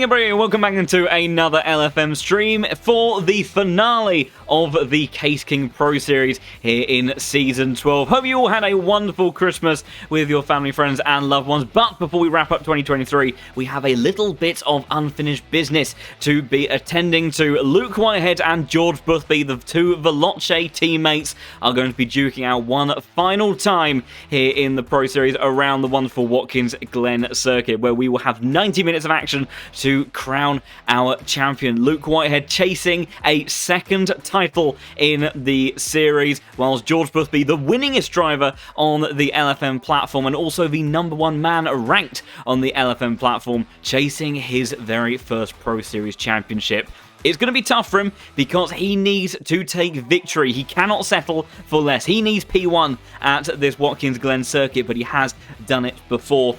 everybody, and welcome back into another LFM stream for the finale of the Case King Pro Series here in Season 12. Hope you all had a wonderful Christmas with your family, friends, and loved ones. But before we wrap up 2023, we have a little bit of unfinished business to be attending to. Luke Whitehead and George Boothby, the two Veloce teammates, are going to be duking out one final time here in the Pro Series around the wonderful Watkins Glen circuit, where we will have 90 minutes of action to crown our champion. Luke Whitehead chasing a second title in the series, whilst George Boothby, the winningest driver on the LFM platform and also the #1 man ranked on the LFM platform, chasing his very first Pro Series championship. It's going to be tough for him because he needs to take victory. He cannot settle for less. He needs P1 at this Watkins Glen circuit, but he has done it before.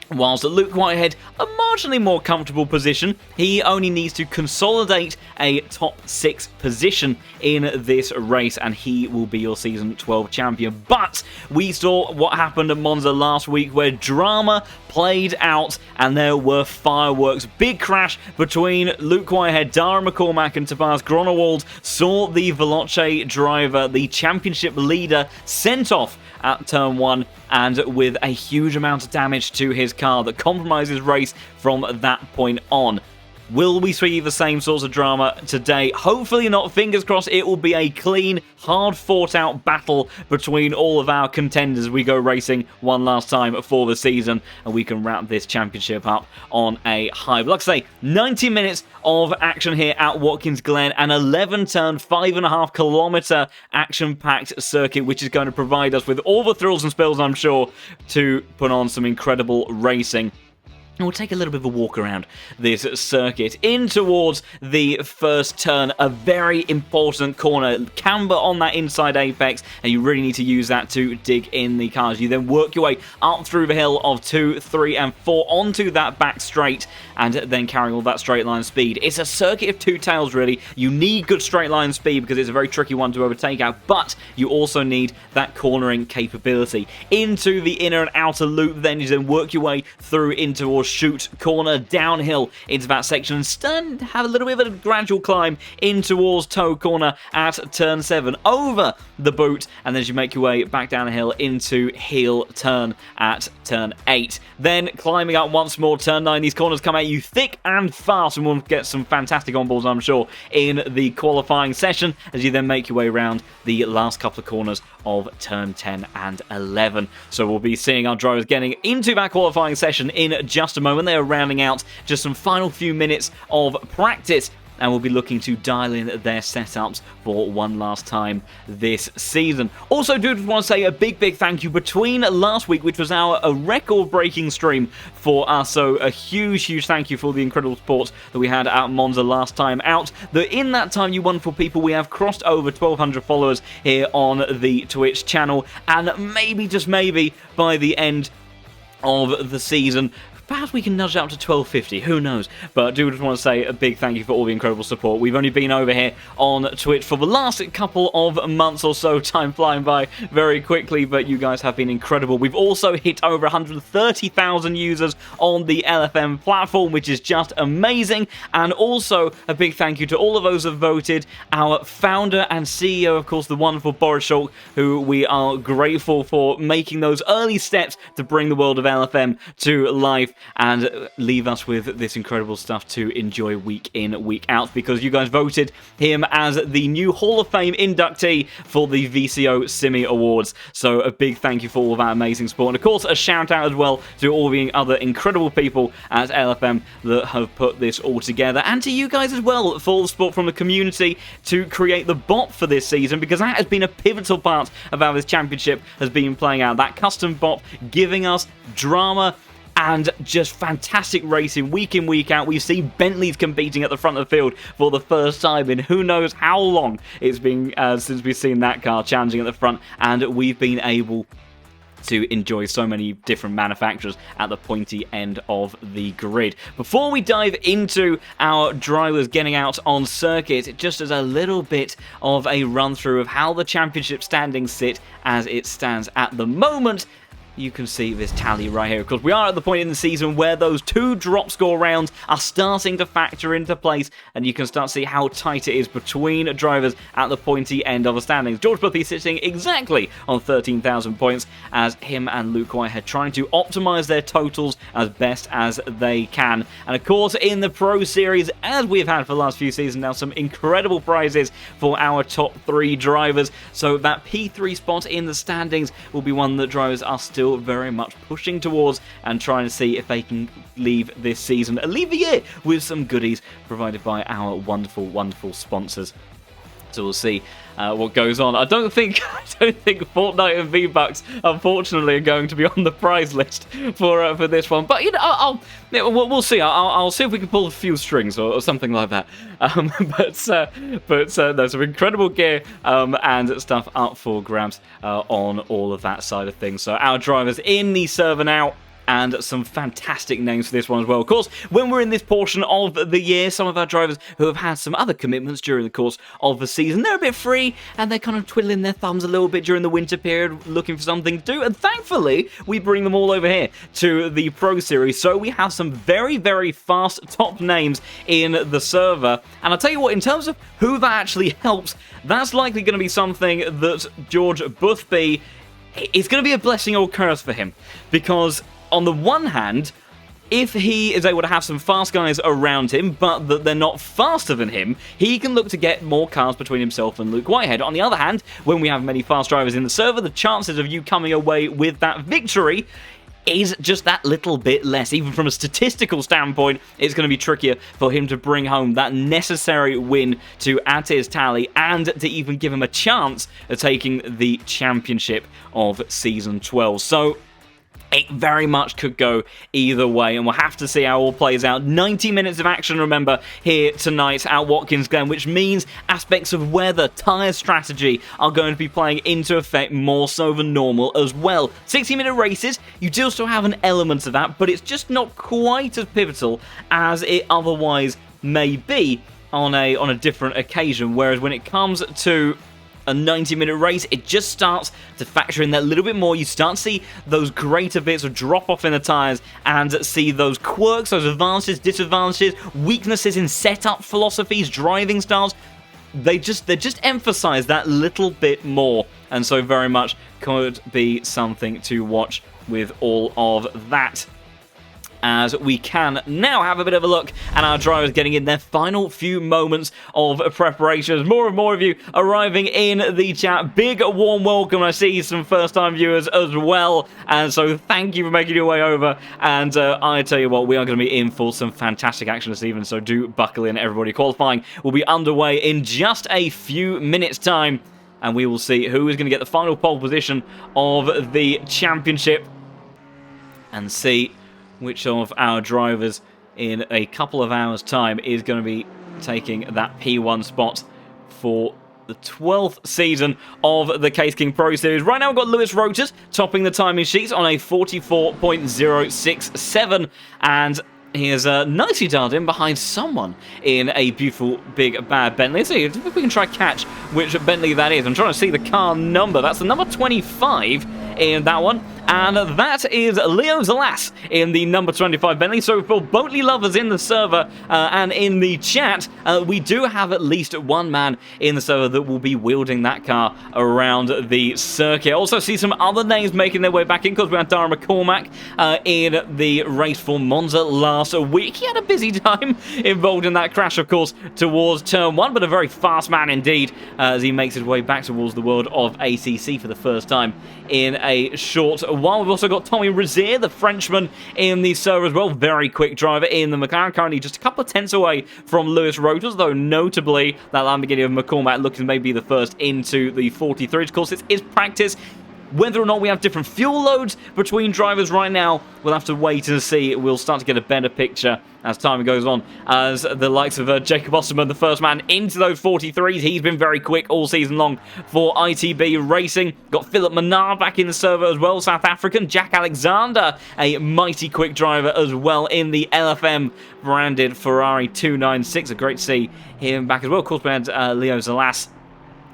Whilst Luke Whitehead, a marginally more comfortable position, he only needs to consolidate a top 6 position in this race and he will be your Season 12 champion. But we saw what happened at Monza last week, where drama played out and there were fireworks. Big crash between Luke Whitehead, Dara McCormack and Tobias Gronewald saw the Veloce driver, the championship leader, sent off at turn 1, and with a huge amount of damage to his car that compromises race from that point on. Will we see the same sorts of drama today? Hopefully not. Fingers crossed it will be a clean, hard fought out battle between all of our contenders as we go racing one last time for the season, and we can wrap this championship up on a high. But like I say, 90 minutes of action here at Watkins Glen, an 11-turn, 5.5 kilometer action-packed circuit, which is going to provide us with all the thrills and spills, I'm sure, to put on some incredible racing. And we'll take a little bit of a walk around this circuit. In towards the first turn, a very important corner. Camber on that inside apex, and you really need to use that to dig in the cars. You then work your way up through the hill of 2, 3, and 4 onto that back straight, and then carrying all that straight line speed. It's a circuit of two tails, really. You need good straight line speed because it's a very tricky one to overtake out, but you also need that cornering capability. Into the inner and outer loop, then you then work your way through into towards shoot corner, downhill into that section, and have a little bit of a gradual climb in towards toe corner at turn 7, over the boot, and then as you make your way back down a hill into heel turn at turn 8. Then climbing up once more, turn 9. These corners come at you thick and fast, and we'll get some fantastic onboards, I'm sure, in the qualifying session as you then make your way around the last couple of corners of turn 10 and 11. So we'll be seeing our drivers getting into that qualifying session in just a moment. They are rounding out just some final few minutes of practice, and we'll be looking to dial in their setups for one last time this season. Also, do want to say a big thank you between last week, which was a record-breaking stream for us. So a huge thank you for the incredible support that we had at Monza last time out. In that time, you wonderful people, we have crossed over 1,200 followers here on the Twitch channel, and maybe, just maybe, by the end of the season, perhaps we can nudge up to 1250, who knows? But I do just want to say a big thank you for all the incredible support. We've only been over here on Twitch for the last couple of months or so, time flying by very quickly, but you guys have been incredible. We've also hit over 130,000 users on the LFM platform, which is just amazing. And also a big thank you to all of those who have voted. Our founder and CEO, of course, the wonderful Boris Schulk, who we are grateful for making those early steps to bring the world of LFM to life and leave us with this incredible stuff to enjoy week in, week out, because you guys voted him as the new Hall of Fame inductee for the VCO Simi Awards. So a big thank you for all of that amazing support, and of course a shout out as well to all the other incredible people at LFM that have put this all together, and to you guys as well for all the support from the community to create the bot for this season, because that has been a pivotal part of how this championship has been playing out. That custom bot giving us drama and just fantastic racing week in, week out. We've seen Bentleys competing at the front of the field for the first time in who knows how long it's been since we've seen that car challenging at the front, and we've been able to enjoy so many different manufacturers at the pointy end of the grid. Before we dive into our drivers getting out on circuit, just as a little bit of a run through of how the championship standings sit as it stands at the moment, you can see this tally right here. Of course, we are at the point in the season where those 2 drop score rounds are starting to factor into place, and you can start to see how tight it is between drivers at the pointy end of the standings. George Boothby sitting exactly on 13,000 points, as him and Luke Whitehead trying to optimise their totals as best as they can. And of course, in the Pro Series, as we've had for the last few seasons now, some incredible prizes for our top 3 drivers. So that P3 spot in the standings will be one that drivers are still very much pushing towards and trying to see if they can leave this season, leave the year with some goodies provided by our wonderful sponsors. So we'll see what goes on. I don't think Fortnite and V-Bucks, unfortunately, are going to be on the prize list for this one. But you know, we'll see. I'll see if we can pull a few strings or something like that. But there's some incredible gear and stuff up for grabs on all of that side of things. So our drivers in the server now, and some fantastic names for this one as well. Of course, when we're in this portion of the year, some of our drivers who have had some other commitments during the course of the season, they're a bit free, and they're kind of twiddling their thumbs a little bit during the winter period, looking for something to do, and thankfully, we bring them all over here to the Pro Series, so we have some very fast top names in the server, and I'll tell you what, in terms of who that actually helps, that's likely going to be something that George Boothby, it's going to be a blessing or curse for him, because on the one hand, if he is able to have some fast guys around him, but that they're not faster than him, he can look to get more cars between himself and Luke Whitehead. On the other hand, when we have many fast drivers in the server, the chances of you coming away with that victory is just that little bit less. Even from a statistical standpoint, it's going to be trickier for him to bring home that necessary win to add to his tally and to even give him a chance of taking the championship of Season 12. So it very much could go either way, and we'll have to see how it all plays out. 90 minutes of action, remember, here tonight at Watkins Glen, which means aspects of weather, tyre strategy are going to be playing into effect more so than normal as well. 60-minute races, you do still have an element of that, but it's just not quite as pivotal as it otherwise may be on a different occasion, whereas when it comes to a 90-minute race, it just starts to factor in that little bit more. You start to see those greater bits of drop-off in the tyres and see those quirks, those advantages, disadvantages, weaknesses in setup philosophies, driving styles. They just emphasize that little bit more, and so very much could be something to watch with all of that, as we can now have a bit of a look at our drivers getting in their final few moments of preparations. More and more of you arriving in the chat. Big warm welcome. I see some first-time viewers as well, and so thank you for making your way over. And I tell you what, we are going to be in for some fantastic action this evening, so do buckle in, everybody. Qualifying will be underway in just a few minutes' time, and we will see who is going to get the final pole position of the championship and see which of our drivers in a couple of hours' time is going to be taking that P1 spot for the 12th season of the Case King Pro Series. Right now we've got Lewis Rotors topping the timing sheets on a 44.067, and he is nicely dialed in behind someone in a beautiful, big, bad Bentley. Let's see if we can try catch which Bentley that is. I'm trying to see the car number. That's the number 25 in that one. And that is Leo Zalas in the number 25 Bentley. So for Boatley lovers in the server and in the chat, we do have at least one man in the server that will be wielding that car around the circuit. Also see some other names making their way back in, because we had Dara McCormack in the race for Monza last week. He had a busy time involved in that crash, of course, towards turn 1, but a very fast man indeed as he makes his way back towards the world of ACC for the first time in a short while. We've also got Tommy Razier, the Frenchman, in the server as well. Very quick driver in the McLaren, currently just a couple of tenths away from Lewis Rotors, though notably that Lamborghini of McCormack looking maybe the first into the 43. Of course, it is practice. Whether or not we have different fuel loads between drivers right now, we'll have to wait and see. We'll start to get a better picture as time goes on, as the likes of Jacob Osterman, the first man into those 43s. He's been very quick all season long for ITB Racing. Got Philip Menard back in the server as well, South African. Jack Alexander, a mighty quick driver as well in the LFM branded Ferrari 296. A great to see him back as well. Of course, we had Leo Zalas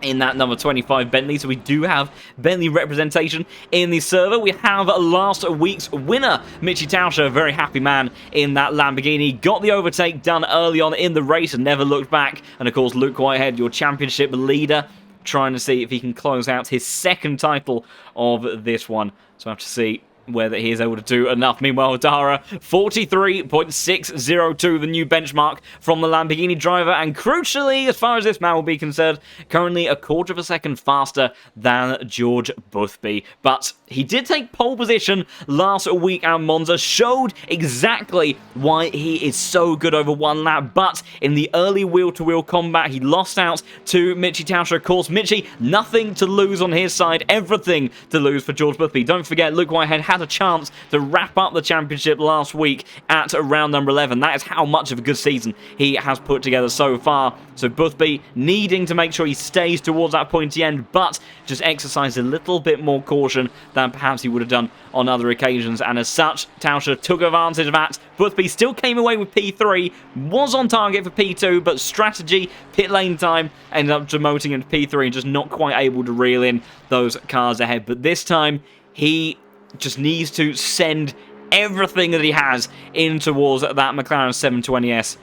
in that number 25 Bentley, so we do have Bentley representation in the server. We have last week's winner, Mitchy Tauscher, a very happy man in that Lamborghini. Got the overtake done early on in the race and never looked back. And of course, Luke Whitehead, your championship leader, trying to see if he can close out his second title of this one. So I have to see whether he is able to do enough. Meanwhile, Dara, 43.602, the new benchmark from the Lamborghini driver, and crucially, as far as this man will be concerned, currently a quarter of a second faster than George Boothby. But he did take pole position last week at Monza, showed exactly why he is so good over one lap, but in the early wheel-to-wheel combat, he lost out to Mitchy Tauscher. Of course, Mitchy, nothing to lose on his side, everything to lose for George Boothby. Don't forget, Luke Whitehead had a chance to wrap up the championship last week at round number 11. That is how much of a good season he has put together so far. So Boothby needing to make sure he stays towards that pointy end, but just exercise a little bit more caution than perhaps he would have done on other occasions. And as such, Tauscher took advantage of that. Boothby still came away with P3, was on target for P2, but strategy, pit lane time, ended up demoting into P3 and just not quite able to reel in those cars ahead. But this time, he just needs to send everything that he has in towards that McLaren 720S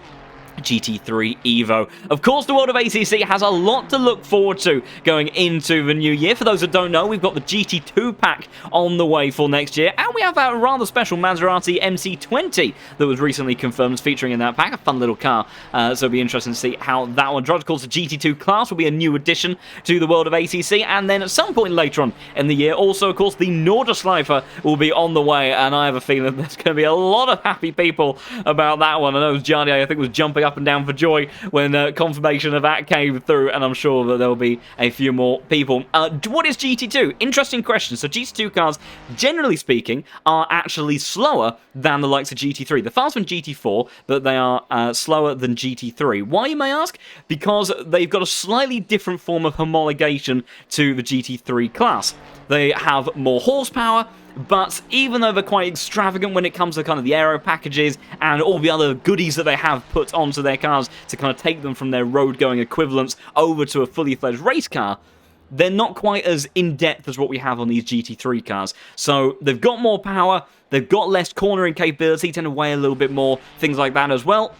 GT3 Evo. Of course, the world of ACC has a lot to look forward to going into the new year. For those that don't know, we've got the GT2 pack on the way for next year, and we have that rather special Maserati MC20 that was recently confirmed featuring in that pack. A fun little car, so it'll be interesting to see how that one drives. Of course, the GT2 class will be a new addition to the world of ACC, and then at some point later on in the year, also, of course, the Nordschleife will be on the way, and I have a feeling there's going to be a lot of happy people about that one. I know Gianni, I think, was jumping up and down for joy when confirmation of that came through, and I'm sure that there will be a few more people. What is GT2? Interesting question. So GT2 cars, generally speaking, are actually slower than the likes of GT3. They're faster than GT4, but they are slower than GT3. Why, you may ask? Because they've got a slightly different form of homologation to the GT3 class. They have more horsepower, but even though they're quite extravagant when it comes to kind of the aero packages and all the other goodies that they have put onto their cars to kind of take them from their road-going equivalents over to a fully-fledged race car, they're not quite as in-depth as what we have on these GT3 cars. So they've got more power, they've got less cornering capability, tend to weigh a little bit more, things like that as well,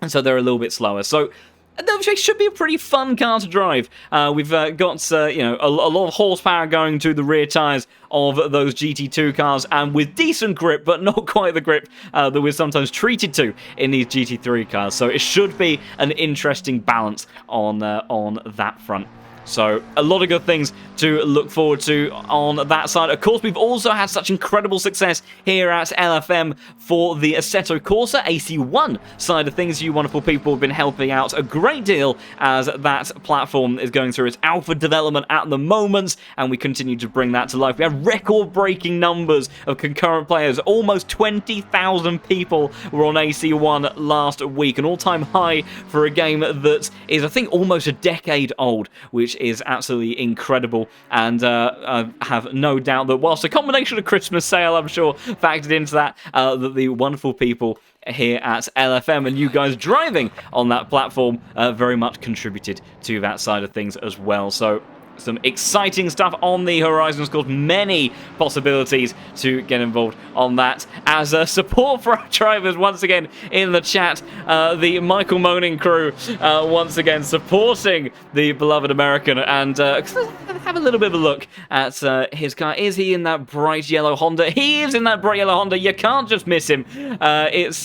and so they're a little bit slower. So it should be a pretty fun car to drive. We've got a lot of horsepower going to the rear tyres of those GT2 cars, and with decent grip, but not quite the grip that we're sometimes treated to in these GT3 cars. So it should be an interesting balance on that front. So a lot of good things to look forward to on that side. Of course, we've also had such incredible success here at LFM for the Assetto Corsa AC1 side of things. You wonderful people have been helping out a great deal as that platform is going through its alpha development at the moment, and we continue to bring that to life. We had record-breaking numbers of concurrent players. Almost 20,000 people were on AC1 last week, an all-time high for a game that is, I think, almost a decade old, which is absolutely incredible. And I have no doubt that whilst a combination of Christmas sale, I'm sure, factored into that, that the wonderful people here at LFM and you guys driving on that platform very much contributed to that side of things as well. So some exciting stuff on the horizon. Of course, many possibilities to get involved on that. As support for our drivers, once again in the chat, the Michael Moaning crew once again supporting the beloved American. And have a little bit of a look at his car. Is he in that bright yellow Honda? He is in that bright yellow Honda. You can't just miss him. He is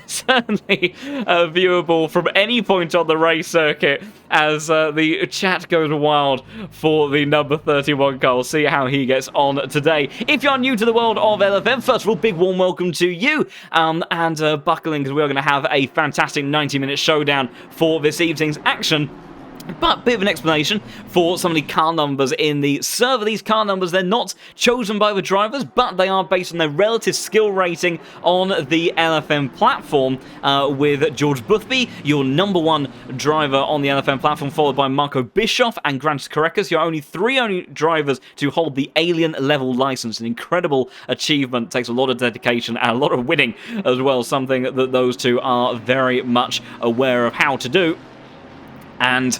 certainly viewable from any point on the race circuit as the chat goes wild for the number 31 car. We'll see how he gets on today. If you're new to the world of LFM, first of all, big warm welcome to you, and buckle in because we're going to have a fantastic 90-minute showdown for this evening's action. But bit of an explanation for some of the car numbers in the server. These car numbers, they're not chosen by the drivers, but they are based on their relative skill rating on the LFM platform, with George Boothby, your number one driver on the LFM platform, followed by Marco Bischoff and Grant Carreras. You're only three drivers to hold the alien level license. An incredible achievement. Takes a lot of dedication and a lot of winning as well. Something that those two are very much aware of how to do. And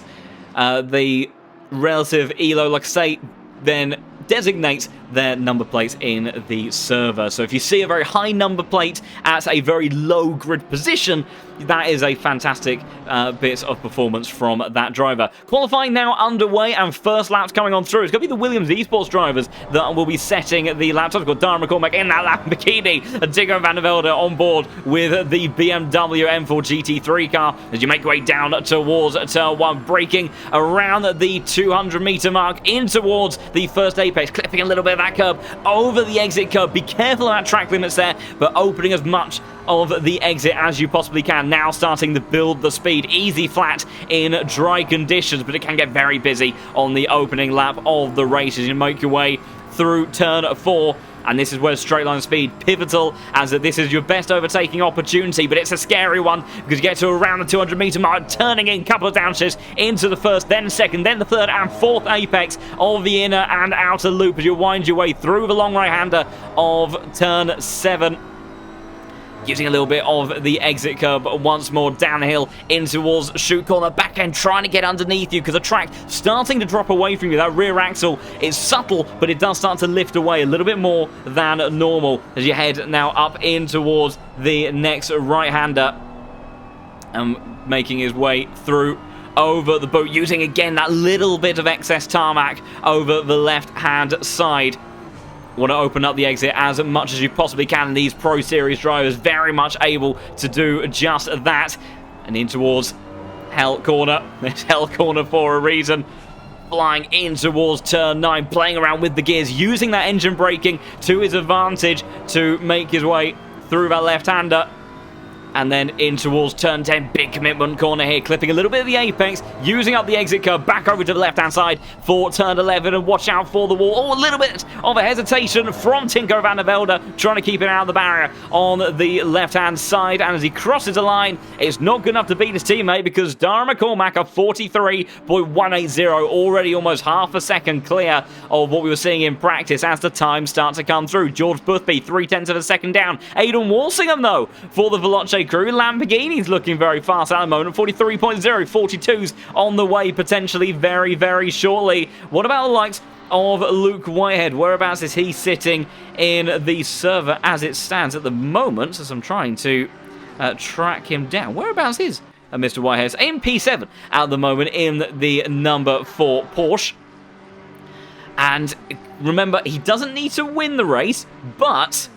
the relative elo, like I say, then designates their number plates in the server. So if you see a very high number plate at a very low grid position, that is a fantastic bit of performance from that driver. Qualifying now underway, and first laps coming on through. It's going to be the Williams Esports drivers that will be setting the laps. We've got Dara McCormack in that Lamborghini, and Tico van der Velde on board with the BMW M4 GT3 car as you make your way down towards turn 1, braking around the 200-meter mark in towards the first apex, clipping a little bit of that curb over the exit curb. Be careful of that track limits there, but opening as much of the exit as you possibly can. Now starting to build the speed. Easy flat in dry conditions, but it can get very busy on the opening lap of the race as you make your way through turn 4. And this is where straight line speed pivotal, as this is your best overtaking opportunity, but it's a scary one because you get to around the 200-meter mark, turning in a couple of downshifts into the first, then second, then the third and fourth apex of the inner and outer loop as you wind your way through the long right-hander of turn 7. Using a little bit of the exit curb once more downhill in towards chute corner, back end trying to get underneath you because the track starting to drop away from you. That rear axle is subtle, but it does start to lift away a little bit more than normal as you head now up in towards the next right-hander and making his way through over the boot, using again that little bit of excess tarmac over the left-hand side. Want to open up the exit as much as you possibly can. These Pro Series drivers very much able to do just that. And in towards Hell Corner. There's Hell Corner for a reason. Flying in towards turn 9, playing around with the gears, using that engine braking to his advantage to make his way through that left-hander. And then in towards turn 10, big commitment corner here, clipping a little bit of the apex, using up the exit curve, back over to the left-hand side for turn 11, and watch out for the wall. Oh, a little bit of a hesitation from Tinko van der Velde, trying to keep it out of the barrier on the left-hand side, and as he crosses the line, it's not good enough to beat his teammate because Dara McCormack, a 43.180, already almost half a second clear of what we were seeing in practice as the time starts to come through. George Boothby, 0.3 of a second down. Aidan Walsingham, though, for the Veloce crew. Lamborghini's looking very fast at the moment. 43.0, 42's on the way potentially very, very shortly. What about the likes of Luke Whitehead? Whereabouts is he sitting in the server as it stands at the moment? As I'm trying to track him down. Whereabouts is Mr. Whitehead? In P7 at the moment in the number 4 Porsche. And remember, he doesn't need to win the race, but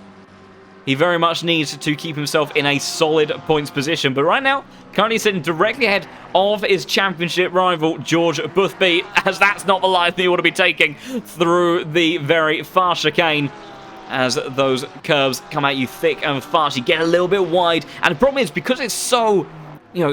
he very much needs to keep himself in a solid points position. But right now, currently sitting directly ahead of his championship rival, George Boothby, as that's not the line that you want to be taking through the very far chicane. As those curves come at you thick and fast, you get a little bit wide. And the problem is, because it's so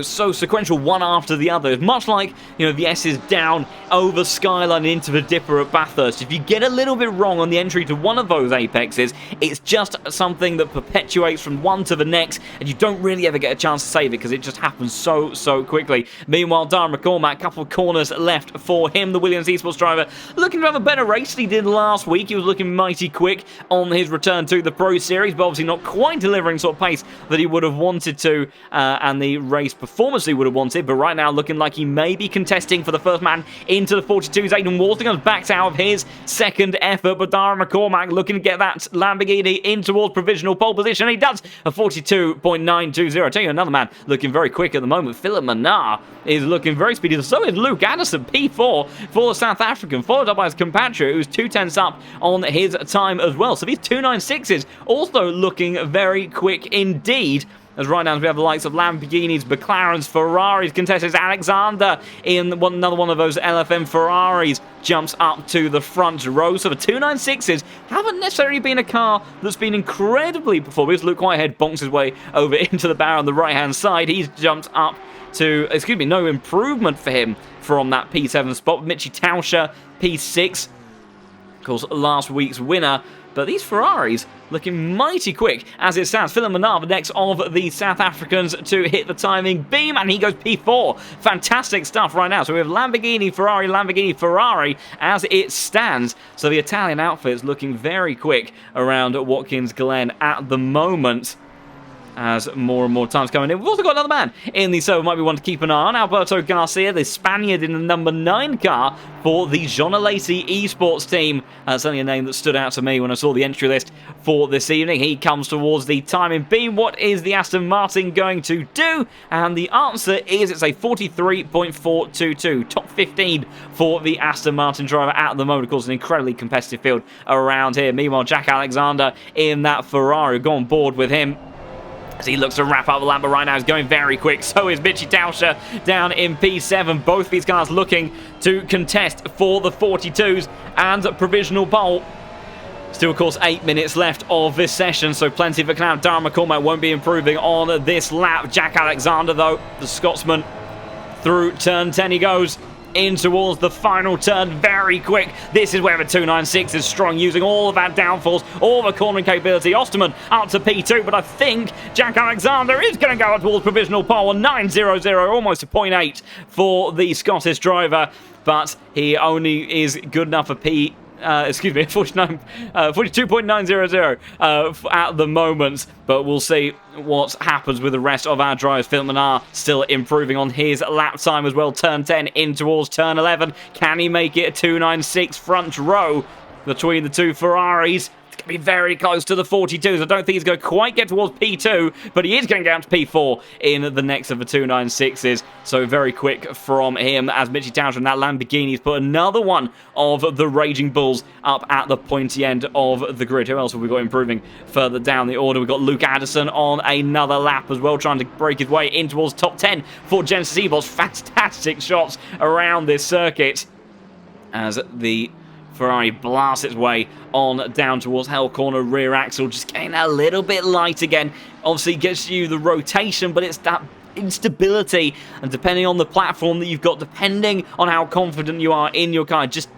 so sequential, one after the other. It's much like, the S is down over Skyline into the Dipper at Bathurst. If you get a little bit wrong on the entry to one of those apexes, it's just something that perpetuates from one to the next, and you don't really ever get a chance to save it because it just happens so quickly. Meanwhile, Dara McCormack, a couple of corners left for him, the Williams Esports driver, looking to have a better race than he did last week. He was looking mighty quick on his return to the Pro Series, but obviously not quite delivering sort of pace that he would have wanted to, and the race performance he would have wanted, but right now looking like he may be contesting for the first man into the 42s. Aidan Walsingham's backed out of his second effort, but Dara McCormack looking to get that Lamborghini in towards provisional pole position. He does a 42.920. I tell you, another man looking very quick at the moment. Philip Manar is looking very speedy. So is Luke Addison, P4 for the South African, followed up by his compatriot, who's 2/10 up on his time as well. So these 296s also looking very quick indeed. As right now we have the likes of Lamborghinis, McLarens, Ferraris, contestants. Alexander in another one of those LFM Ferraris jumps up to the front row. So the 296s haven't necessarily been a car that's been incredibly performing. Luke Whitehead bonks his way over into the barrier on the right-hand side. He's jumped up to, no improvement for him from that P7 spot. Mitchie Tauscher, P6, of course, last week's winner. But these Ferraris looking mighty quick as it stands. Philip Manar, the next of the South Africans to hit the timing beam, and he goes P4. Fantastic stuff right now. So we have Lamborghini, Ferrari as it stands. So the Italian outfit is looking very quick around Watkins Glen at the moment. as more and more times coming in. We've also got another man in the server might be one to keep an eye on. Alberto Garcia, the Spaniard in the number 9 car for the John Alesi esports team. Certainly a name that stood out to me when I saw the entry list for this evening. He comes towards the timing beam. What is the Aston Martin going to do? And the answer is it's a 43.422. Top 15 for the Aston Martin driver at the moment. Of course, an incredibly competitive field around here. Meanwhile, Jack Alexander in that Ferrari. Go on board with him as he looks to wrap up the lap, but right now he's going very quick. So is Mitchy Tauscher down in P7. Both these cars looking to contest for the 42s and provisional pole. Still, of course, 8 minutes left of this session, so plenty for now. Darren McCormack won't be improving on this lap. Jack Alexander, though, the Scotsman, through turn 10 he goes. In towards the final turn, very quick. This is where the 296 is strong, using all of that downforce, all the cornering capability. Osterman up to P2, but I think Jack Alexander is going to go towards provisional pole. 9.00, almost a 0.8 for the Scottish driver, but he only is good enough for 42.900 at the moment, but we'll see what happens with the rest of our drivers. Phil Manar still improving on his lap time as well. Turn 10 in towards turn 11. Can he make it a 296 front row between the two Ferraris? It's going to be very close to the 42s. I don't think he's going to quite get towards P2, but he is going to get up to P4 in the next of the 296s. So very quick from him as Mitchy Tauscher in that Lamborghini's put another one of the Raging Bulls up at the pointy end of the grid. Who else have we got improving further down the order? We've got Luke Addison on another lap as well, trying to break his way in towards top 10 for Genesis Eagles. Fantastic shots around this circuit as the Ferrari blasts its way on down towards Hell Corner. Rear axle just getting a little bit light again. Obviously gets you the rotation, but it's that instability, and depending on the platform that you've got, depending on how confident you are in your car, just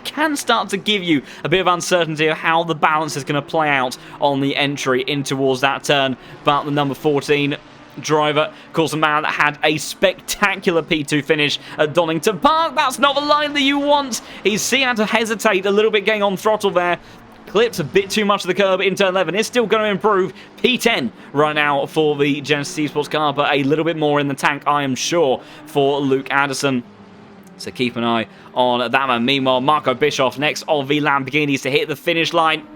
can start to give you a bit of uncertainty of how the balance is going to play out on the entry in towards that turn. But the number 14 driver, of course, a man that had a spectacular P2 finish at Donington Park. That's not the line that you want. He's had to hesitate a little bit getting on throttle there. Clips a bit too much of the curb in turn 11. It's still going to improve. P10 right now for the Genesis Esports car, but a little bit more in the tank, I am sure, for Luke Addison. So keep an eye on that man. Meanwhile, Marco Bischoff next of the Lamborghinis to hit the finish line.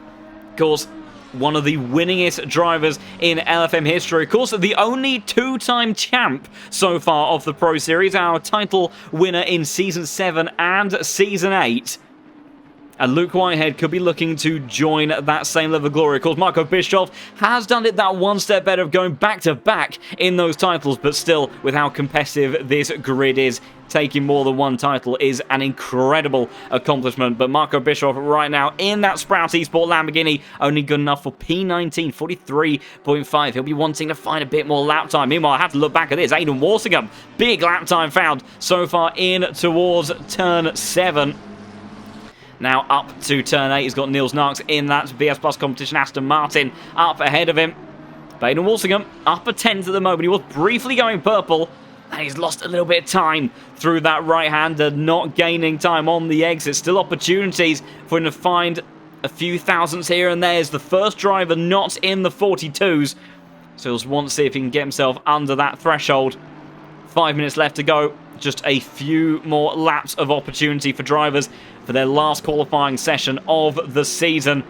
Of course, one of the winningest drivers in LFM history. Of course, the only two-time champ so far of the Pro Series. Our title winner in Season 7 and Season 8. And Luke Whitehead could be looking to join that same level of glory. Of course, Marco Bischoff has done it that one step better of going back-to-back in those titles, but still, with how competitive this grid is, taking more than one title is an incredible accomplishment. But Marco Bischoff right now in that Sprout Esport Lamborghini, only good enough for P19, 43.5. He'll be wanting to find a bit more lap time. Meanwhile, I have to look back at this. Aidan Walsingham, big lap time found so far in towards turn 7. Now up to turn 8, he's got Niels Narks in that BS Plus competition. Aston Martin up ahead of him. Aidan Walsingham up a 10th at the moment. He was briefly going purple, and he's lost a little bit of time through that right-hander, not gaining time on the exit. Still opportunities for him to find a few thousandths here and there as the first driver not in the 42s. So he'll want to see if he can get himself under that threshold. 5 minutes left to go. Just a few more laps of opportunity for drivers for their last qualifying session of the season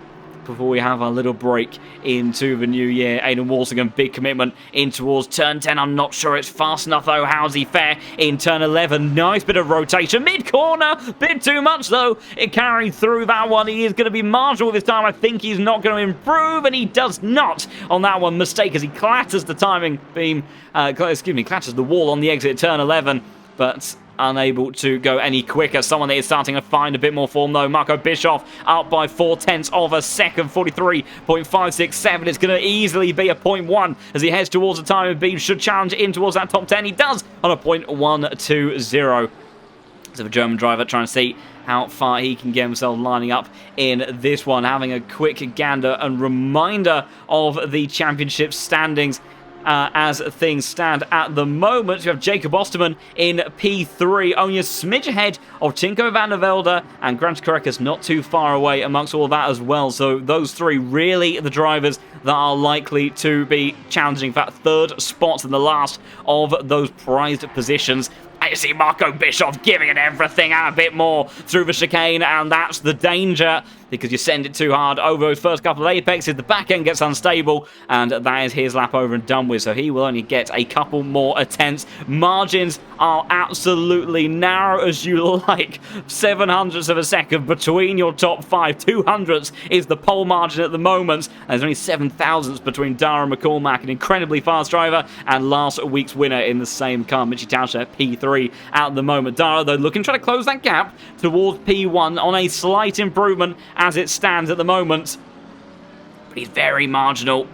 before we have a little break into the new year. Aidan Walsingham, big commitment in towards turn 10. I'm not sure it's fast enough, though. How's he fare in turn 11? Nice bit of rotation. Mid-corner, bit too much, though. It carried through that one. He is going to be marginal this time. I think he's not going to improve, and he does not on that one. Mistake as he clatters the timing beam, clatters the wall on the exit at turn 11, but unable to go any quicker. Someone that is starting to find a bit more form, though. Marco Bischoff up by 0.4 of a second, 43.567. It's going to easily be a 0.1 as he heads towards the time of beam. Should challenge in towards that top 10. He does on a 0.120. So the German driver trying to see how far he can get himself lining up in this one. Having a quick gander and reminder of the championship standings. as things stand at the moment. You have Jacob Osterman in P3, only a smidge ahead of Tinko van der Velde, and Grant Korekes not too far away amongst all that as well. So those three really the drivers that are likely to be challenging for that third spot in the last of those prized positions. I see Marco Bischoff giving it everything and a bit more through the chicane, and that's the danger, because you send it too hard over those first couple of apexes, the back end gets unstable, and that is his lap over and done with, so he will only get a couple more attempts. Margins are absolutely narrow as you like. 700ths of a second between your top 5. 200ths is the pole margin at the moment, and there's only 7,000ths between Dara McCormack, an incredibly fast driver, and last week's winner in the same car, Mitchie Tauscher, P3 at the moment. Dara, though, looking to try to close that gap towards P1 on a slight improvement as it stands at the moment, but he's very marginal.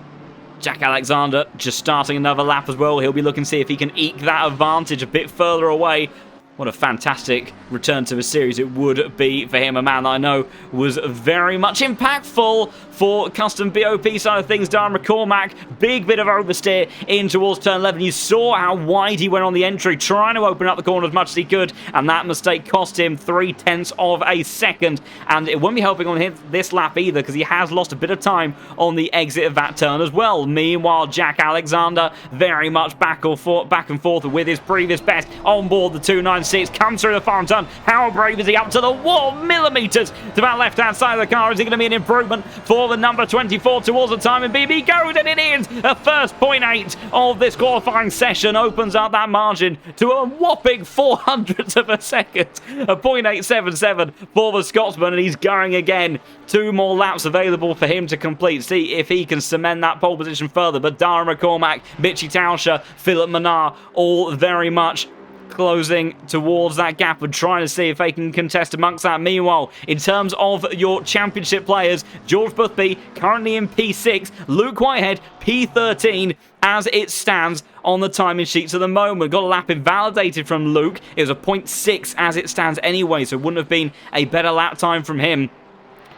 Jack Alexander just starting another lap as well. He'll be looking to see if he can eke that advantage a bit further away. What a fantastic return to the series it would be for him, a man that I know was very much impactful for custom BOP side of things. Dara McCormack, big bit of oversteer in towards turn 11. You saw how wide he went on the entry, trying to open up the corner as much as he could, and that mistake cost him 0.3 of a second, and it won't be helping on this lap either, because he has lost a bit of time on the exit of that turn as well. Meanwhile, Jack Alexander very much back and forth with his previous best on board the 296, comes through the farm turn. How brave is he up to the wall? Millimetres to that left-hand side of the car. Is it going to be an improvement for the number 24 towards the time? And BB goes, and it is a first 0.8 of this qualifying session. Opens up that margin to a whopping 400ths of a second. A 0.877 for the Scotsman, and he's going again. 2 more laps available for him to complete. See if he can cement that pole position further. But Dara McCormack, Mitchie Tauscher, Philip Menard, all very much closing towards that gap and trying to see if they can contest amongst that. Meanwhile, in terms of your championship players, George Boothby currently in P6, Luke Whitehead P13 as it stands on the timing sheets at the moment. Got a lap invalidated from Luke. It was a 0.6 as it stands anyway, so it wouldn't have been a better lap time from him.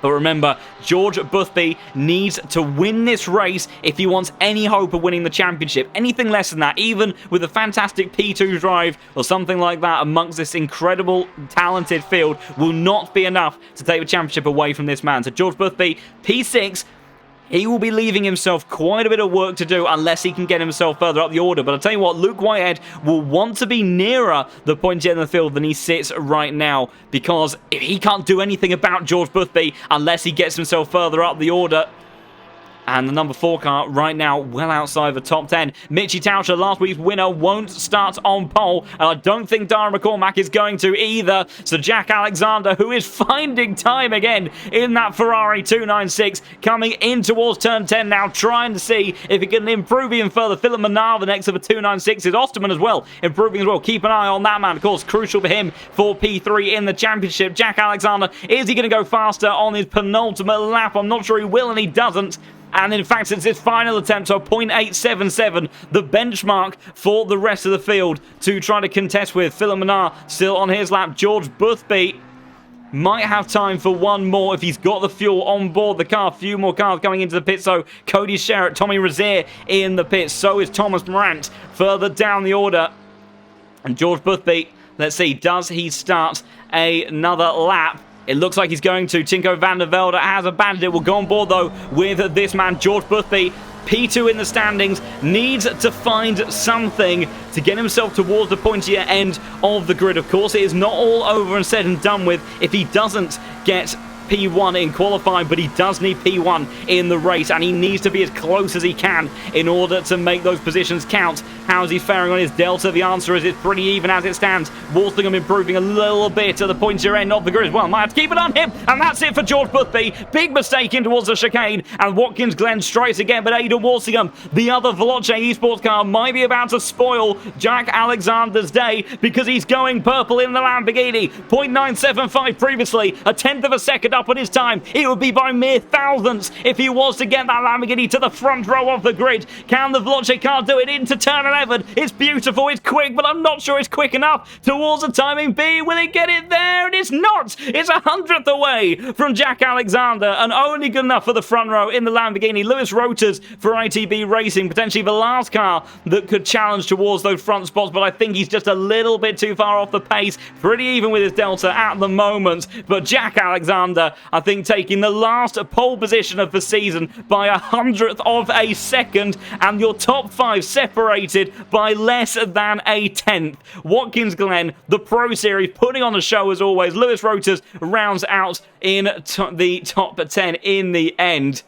But remember, George Boothby needs to win this race if he wants any hope of winning the championship. Anything less than that, even with a fantastic P2 drive or something like that amongst this incredible, talented field, will not be enough to take the championship away from this man. So George Boothby, P6, he will be leaving himself quite a bit of work to do unless he can get himself further up the order. But I'll tell you what, Luke Whitehead will want to be nearer the pointy end of the field than he sits right now, because if he can't do anything about George Boothby unless he gets himself further up the order. And the number 4 car right now well outside the top 10. Mitchie Tauscher, last week's winner, won't start on pole. And I don't think Dara McCormack is going to either. So Jack Alexander, who is finding time again in that Ferrari 296, coming in towards turn 10 now, trying to see if he can improve even further. Philip Menard, the next of the 296, is Osterman as well, improving as well. Keep an eye on that man. Of course, crucial for him for P3 in the championship. Jack Alexander, is he going to go faster on his penultimate lap? I'm not sure he will, and he doesn't. And in fact, it's his final attempt, so 0.877, the benchmark for the rest of the field to try to contest with. Philip Menard still on his lap. George Boothby might have time for one more if he's got the fuel on board the car. A few more cars coming into the pit, so Cody Sherritt, Tommy Rozier in the pit. So is Thomas Morant further down the order. And George Boothby, let's see, does he start another lap? It looks like he's going to. Tinko van der Velde has abandoned it. Will go on board, though, with this man, George Boothby. P2 in the standings, needs to find something to get himself towards the pointier end of the grid. Of course, it is not all over and said and done with if he doesn't get P1 in qualifying, but he does need P1 in the race, and he needs to be as close as he can in order to make those positions count. How's he faring on his delta? The answer is it's pretty even as it stands. Walsingham improving a little bit at the pointier end of the grid as well. Might have to keep it on him, and that's it for George Boothby. Big mistake in towards the chicane, and Watkins Glen strikes again, but Aidan Walsingham, the other Veloce esports car, might be about to spoil Jack Alexander's day because he's going purple in the Lamborghini. 0.975 previously, a tenth of a second up on his time, it would be by mere thousandths if he was to get that Lamborghini to the front row of the grid. Can the Veloce car do it into turn 11? It's beautiful, it's quick, but I'm not sure it's quick enough towards the timing B. Will it get it there? And it's not! It's 100th away from Jack Alexander, and only good enough for the front row in the Lamborghini. Lewis Rotors for ITB Racing, potentially the last car that could challenge towards those front spots, but I think he's just a little bit too far off the pace. Pretty even with his Delta at the moment, but Jack Alexander, I think, taking the last pole position of the season by 100th of a second, and your top 5 separated by less than a 10th. Watkins Glen, the Pro Series, putting on the show as always. Lewis Rotors rounds out in the top 10 in the end.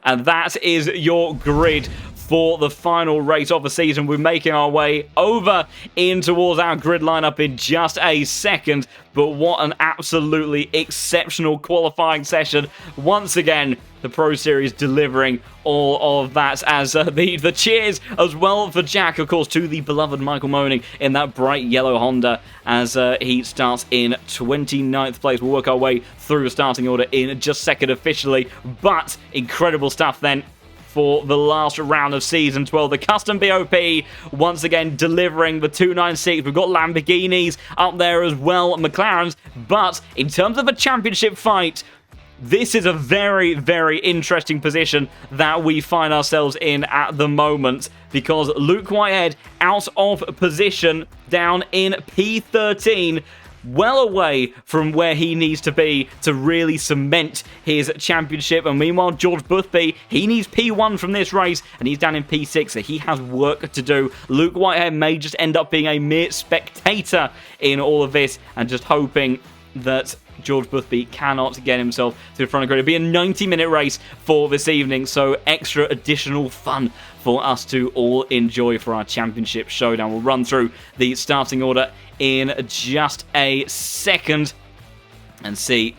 And that is your grid for the final race of the season. We're making our way over in towards our grid lineup in just a second. But what an absolutely exceptional qualifying session. Once again, the Pro Series delivering all of that, as the cheers as well for Jack, of course, to the beloved Michael Moning in that bright yellow Honda as he starts in 29th place. We'll work our way through the starting order in just a second officially, but incredible stuff then for the last round of Season 12. The Custom BOP once again delivering the 296. We've got Lamborghinis up there as well, McLarens, but in terms of a championship fight, this is a very, very interesting position that we find ourselves in at the moment, because Luke Whitehead out of position down in P13, well away from where he needs to be to really cement his championship. And meanwhile, George Boothby, he needs P1 from this race, and he's down in P6, so he has work to do. Luke Whitehead may just end up being a mere spectator in all of this, and just hoping that George Boothby cannot get himself to the front of the grid. It'll be a 90-minute race for this evening, so extra additional fun for us to all enjoy for our championship showdown. We'll run through the starting order in just a second and see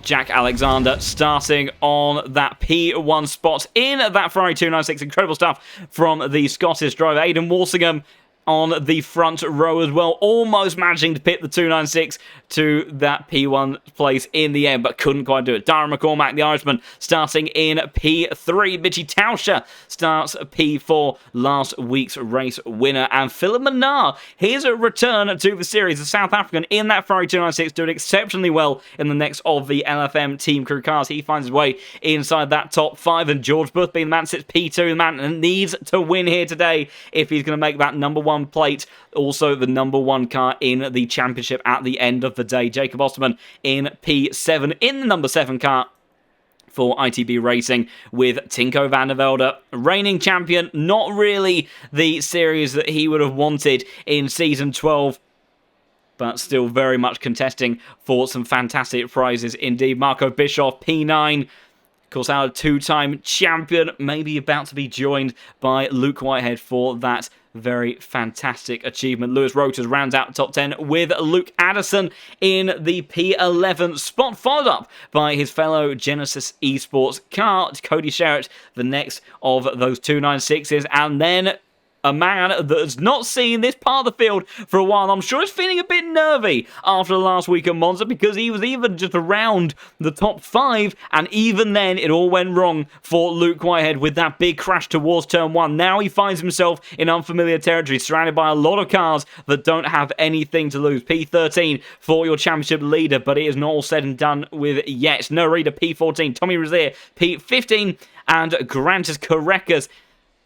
Jack Alexander starting on that P1 spot in that Ferrari 296. Incredible stuff from the Scottish driver. Aidan Walsingham on the front row as well, almost managing to pit the 296 to that P1 place in the end, but couldn't quite do it. Darren McCormack, the Irishman, starting in P3. Mitchie Tauscher starts P4, last week's race winner. And Philip Manar, his return to the series, the South African in that Ferrari 296, doing exceptionally well in the next of the LFM Team Crew cars. He finds his way inside that top 5, and George Boothby, the man, sits P2. The man needs to win here today if he's going to make that number 1 plate, also the number 1 car in the championship at the end of the day. Jacob Osterman in P7 in the number 7 car for ITB Racing, with Tinko van der Velde, reigning champion. Not really the series that he would have wanted in Season 12, but still very much contesting for some fantastic prizes indeed. Marco Bischoff, P9. Of course, our 2-time champion, maybe about to be joined by Luke Whitehead for that very fantastic achievement. Lewis Rotors rounds out the top 10 with Luke Addison in the P11 spot, followed up by his fellow Genesis Esports car, Cody Sherritt, the next of those 296s, and then a man that's not seen this part of the field for a while. I'm sure he's feeling a bit nervy after the last week at Monza, because he was even just around the top 5, and even then it all went wrong for Luke Whitehead with that big crash towards turn 1. Now he finds himself in unfamiliar territory, surrounded by a lot of cars that don't have anything to lose. P13 for your championship leader, but it is not all said and done with yet. No reader, P14, Tommy Rozier, P15, and Grantis Correcas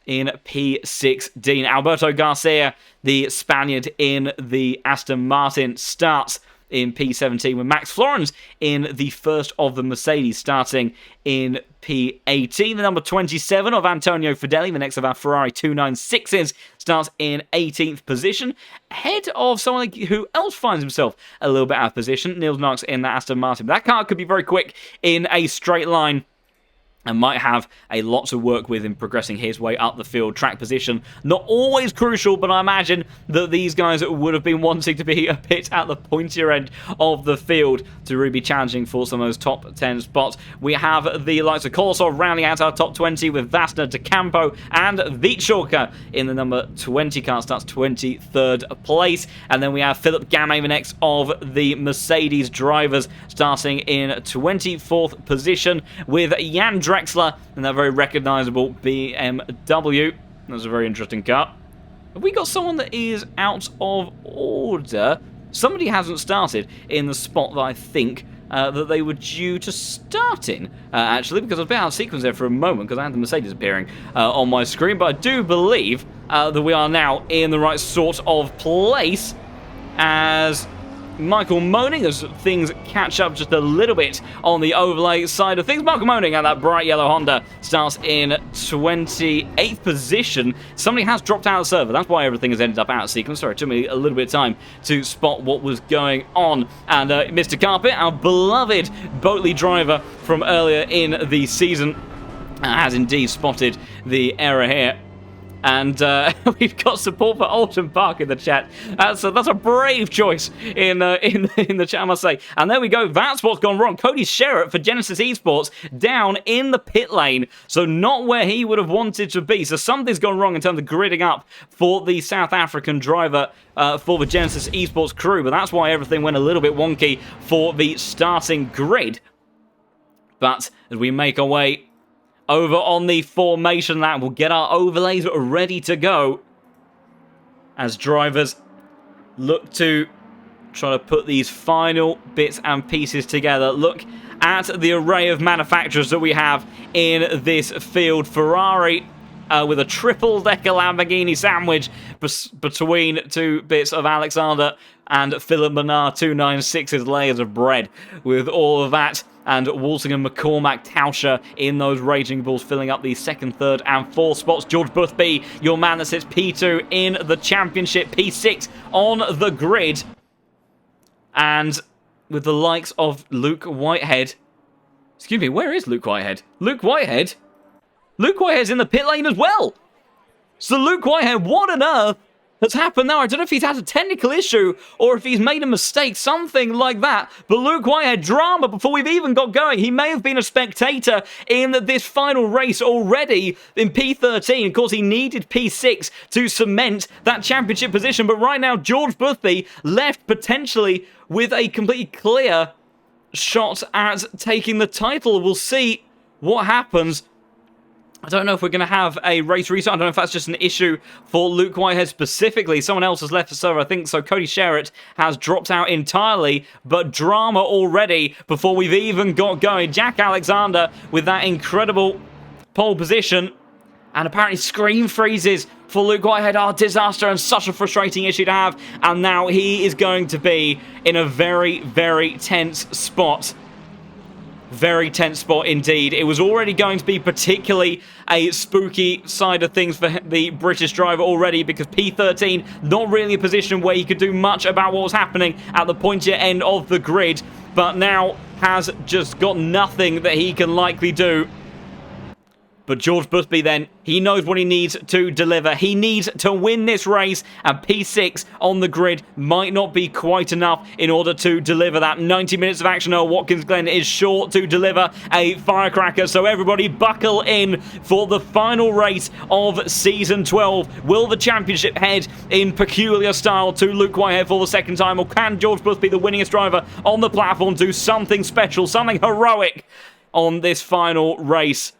in P16. Alberto Garcia, the Spaniard in the Aston Martin, starts in P17, with Max Florence in the first of the Mercedes starting in P18. The number 27 of Antonio Fedeli, the next of our Ferrari 296s, starts in 18th position, ahead of someone who else finds himself a little bit out of position, Niels Knox in that Aston Martin. But that car could be very quick in a straight line and might have a lot to work with in progressing his way up the field. Track position, not always crucial, but I imagine that these guys would have been wanting to be a bit at the pointier end of the field to really be challenging for some of those top 10 spots. We have the likes of Kolosov rounding out our top 20 with Vasna, DeCampo, and Vitschorka in the number 20 car. Starts 23rd place. And then we have Philip Game, the next of the Mercedes drivers, starting in 24th position with Jan Drexler and that very recognisable BMW. That's a very interesting car. Have we got someone that is out of order? Somebody hasn't started in the spot that I think that they were due to start in, actually, because I was a bit out of sequence there for a moment because I had the Mercedes appearing on my screen, but I do believe that we are now in the right sort of place as Michael Moaning, as things catch up just a little bit on the overlay side of things. Michael Moaning and that bright yellow Honda starts in 28th position. Somebody has dropped out of the server. That's why everything has ended up out of sequence. Sorry, it took me a little bit of time to spot what was going on. And Mr. Carpet, our beloved Boatley driver from earlier in the season, has indeed spotted the error here. And we've got support for Alton Park in the chat. That's a brave choice in the chat, I must say. And there we go. That's what's gone wrong. Cody Sherratt for Genesis Esports down in the pit lane. So not where he would have wanted to be. So something's gone wrong in terms of gridding up for the South African driver for the Genesis Esports crew. But that's why everything went a little bit wonky for the starting grid. But as we make our way over on the formation lap, we'll get our overlays ready to go as drivers look to try to put these final bits and pieces together. Look at the array of manufacturers that we have in this field. Ferrari with a triple-decker Lamborghini sandwich between two bits of Alexander and Philip Menard 296's layers of bread with all of that. And Walsingham, McCormack, Tauscher in those Raging Bulls filling up the second, third and fourth spots. George Boothby, your man that sits P2 in the championship, P6 on the grid. And with the likes of Luke Whitehead. Excuse me, where is Luke Whitehead? Luke Whitehead? Luke Whitehead's in the pit lane as well. So Luke Whitehead, what on earth has happened now? I don't know if he's had a technical issue or if he's made a mistake, something like that. But Luke Whitehead, drama before we've even got going. He may have been a spectator in this final race already in P13. Of course, he needed P6 to cement that championship position. But right now, George Boothby left potentially with a completely clear shot at taking the title. We'll see what happens. I don't know if we're going to have a race restart. I don't know if that's just an issue for Luke Whitehead specifically. Someone else has left the server, I think. So Cody Sherratt has dropped out entirely. But drama already before we've even got going. Jack Alexander with that incredible pole position. And apparently screen freezes for Luke Whitehead are disaster and such a frustrating issue to have. And now he is going to be in a very, very tense spot. Very tense spot indeed. It was already going to be particularly a spooky side of things for the British driver already because P13, not really a position where he could do much about what was happening at the pointier end of the grid, but now has just got nothing that he can likely do. But George Boothby then, he knows what he needs to deliver. He needs to win this race, and P6 on the grid might not be quite enough in order to deliver that. 90 minutes of action. Watkins Glen is sure to deliver a firecracker, so everybody buckle in for the final race of Season 12. Will the championship head in peculiar style to Luke Whitehead for the second time, or can George Boothby, the winningest driver on the platform, do something special, something heroic on this final race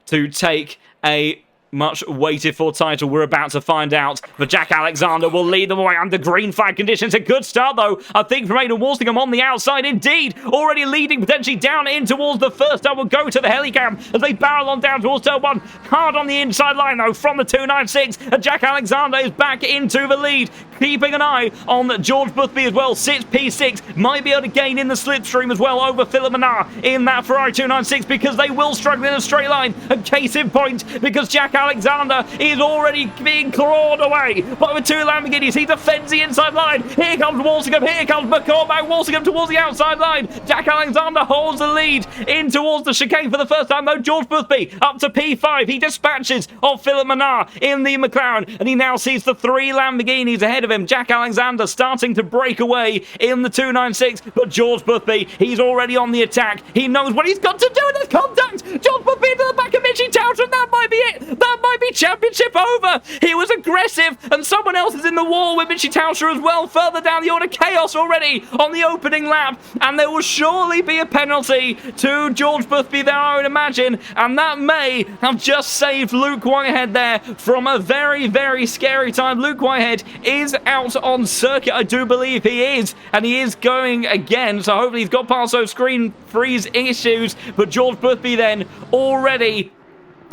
to take a much waited for title? We're about to find out. But Jack Alexander will lead them away under green flag conditions. A good start though, I think, from Aidan Walsingham on the outside indeed. Already leading potentially down in towards the first. I will go to the helicam as they barrel on down towards turn one. Hard on the inside line though from the 296. And Jack Alexander is back into the lead. keeping an eye on George Boothby as well. Sits P6, might be able to gain in the slipstream as well over Philip Menard in that Ferrari 296 because they will struggle in a straight line. And case in point, because Jack Alexander is already being clawed away by the two Lamborghinis. He defends the inside line. Here comes Walsingham, here comes McCormack. Walsingham towards the outside line. Jack Alexander holds the lead in towards the chicane for the first time though. George Boothby up to P5. He dispatches of Philip Menard in the McLaren, and he now sees the three Lamborghinis ahead of him. Jack Alexander starting to break away in the 296, but George Boothby, he's already on the attack. He knows what he's got to do in this contact. George Boothby into the back of Mitchie Tauscher, and that might be it. That might be championship over. He was aggressive, and someone else is in the wall with Mitchie Tauscher as well. Further down the order, chaos already on the opening lap, and there will surely be a penalty to George Boothby there, I would imagine, and that may have just saved Luke Whitehead there from a very, very scary time. Luke Whitehead is out on circuit, I do believe he is, and he is going again, so hopefully he's got past those screen freeze issues, but George Boothby then already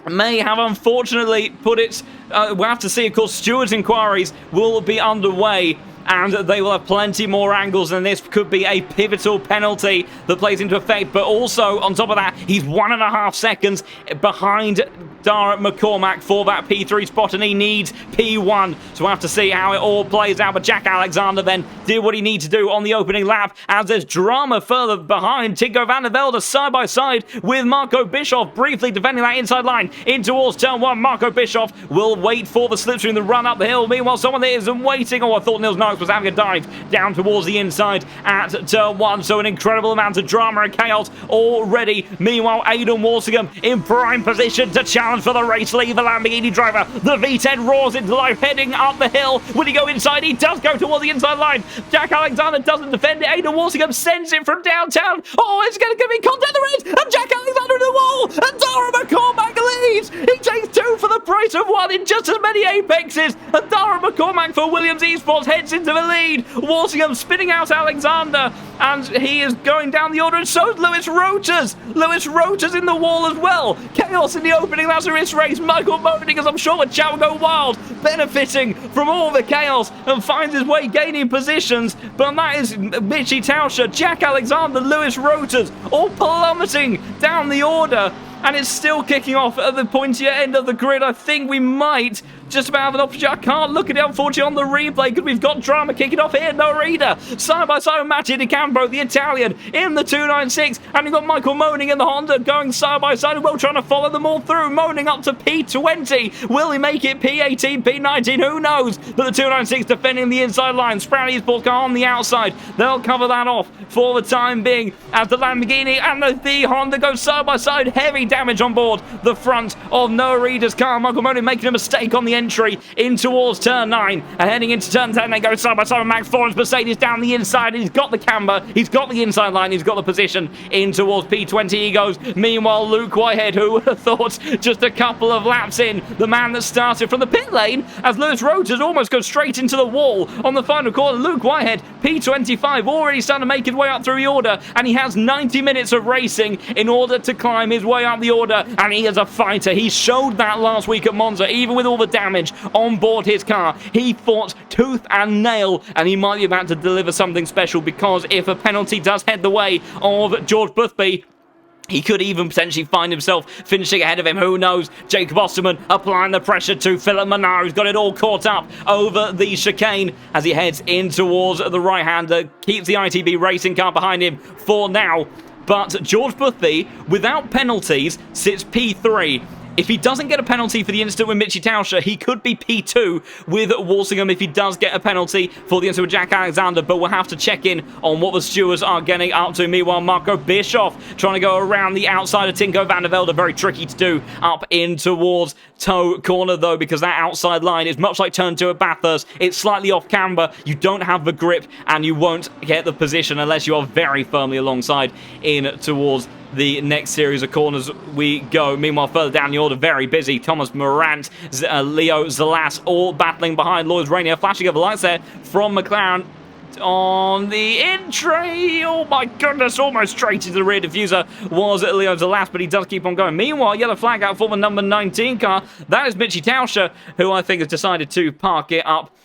may have unfortunately put it, we'll have to see, of course. Stewards inquiries will be underway, and they will have plenty more angles, and this could be a pivotal penalty that plays into effect. But also, on top of that, he's 1.5 seconds behind Dara McCormack for that P3 spot, and he needs P1. So we'll have to see how it all plays out. But Jack Alexander then did what he needed to do on the opening lap, as there's drama further behind. Tinko van der Velde side by side with Marco Bischoff, briefly defending that inside line in towards turn 1. Marco Bischoff will wait for the slipstream to run up the hill. Meanwhile, someone that isn't waiting. Oh, I thought Nils Knox was having a dive down towards the inside at turn 1. So an incredible amount of drama and chaos already. Meanwhile, Aidan Walsingham in prime position to challenge for the race lead. The Lamborghini driver, the V10 roars into life, heading up the hill. Will he go inside? He does go towards the inside line. Jack Alexander doesn't defend it. Aidan Walsingham sends it from downtown. Oh, it's going to be contact the red, and Jack Alexander in the wall, and Dara McCormack leads. He takes 2 for the price of 1 in just as many apexes, and Dara McCormack for Williams Esports heads into the lead. Walsingham spinning out Alexander, and he is going down the order, and so is Lewis Roters. Lewis Roters in the wall as well. Chaos in the opening Lazarus race. Michael Moaning, as I'm sure the chat will go wild, benefiting from all the chaos, and finds his way gaining positions. But that is Mitchie Tauscher, Jack Alexander, Lewis Roters, all plummeting down the order. And it's still kicking off at the pointier end of the grid. I think we might just about have an opportunity. I can't look at it, unfortunately, on the replay, because we've got drama kicking off here. Norita, side by side with Mattia Di Cambro, the Italian, in the 296. And you've got Michael Moaning in the Honda going side by side as well, trying to follow them all through. Moaning up to P20. Will he make it P18, P19? Who knows? But the 296 defending the inside line. Sprout Esports car on the outside. They'll cover that off for the time being, as the Lamborghini and the Honda go side by side. Heavy damage on board the front of Norita's car. Michael Moaning making a mistake on the entry in towards turn 9, and heading into turn 10 they go side by side with Max Florence. Mercedes down the inside, he's got the camber, he's got the inside line, he's got the position in towards P20 he goes. Meanwhile, Luke Whitehead, who would have thought just a couple of laps in, the man that started from the pit lane, as Lewis Roters almost goes straight into the wall on the final corner. Luke Whitehead, P25, already starting to make his way up through the order, and he has 90 minutes of racing in order to climb his way up the order, and he is a fighter. He showed that last week at Monza, even with all the damage on board his car. He fought tooth and nail, and he might be about to deliver something special, because if a penalty does head the way of George Boothby, he could even potentially find himself finishing ahead of him. Who knows? Jacob Osterman applying the pressure to Philip Menard, who's got it all caught up over the chicane as he heads in towards the right-hander. Keeps the ITB racing car behind him for now. But George Boothby, without penalties, sits P3. If he doesn't get a penalty for the incident with Mitchie Tauscher, he could be P2 with Walsingham if he does get a penalty for the incident with Jack Alexander, but we'll have to check in on what the stewards are getting up to. Meanwhile, Marco Bischoff trying to go around the outside of Tinko van der Velde. Very tricky to do up in towards toe corner, though, because that outside line is much like turn 2 at Bathurst. It's slightly off camber. You don't have the grip, and you won't get the position unless you are very firmly alongside in towards the next series of corners we go. Meanwhile, further down the order, very busy. Thomas Morant, Leo Zalas, all battling behind. Lourdes Rainier flashing of the lights there from McLaren on the entry. Oh my goodness, almost straight into the rear diffuser was Leo Zalas, but he does keep on going. Meanwhile, yellow flag out for the number 19 car. That is Mitchie Tauscher, who I think has decided to park it up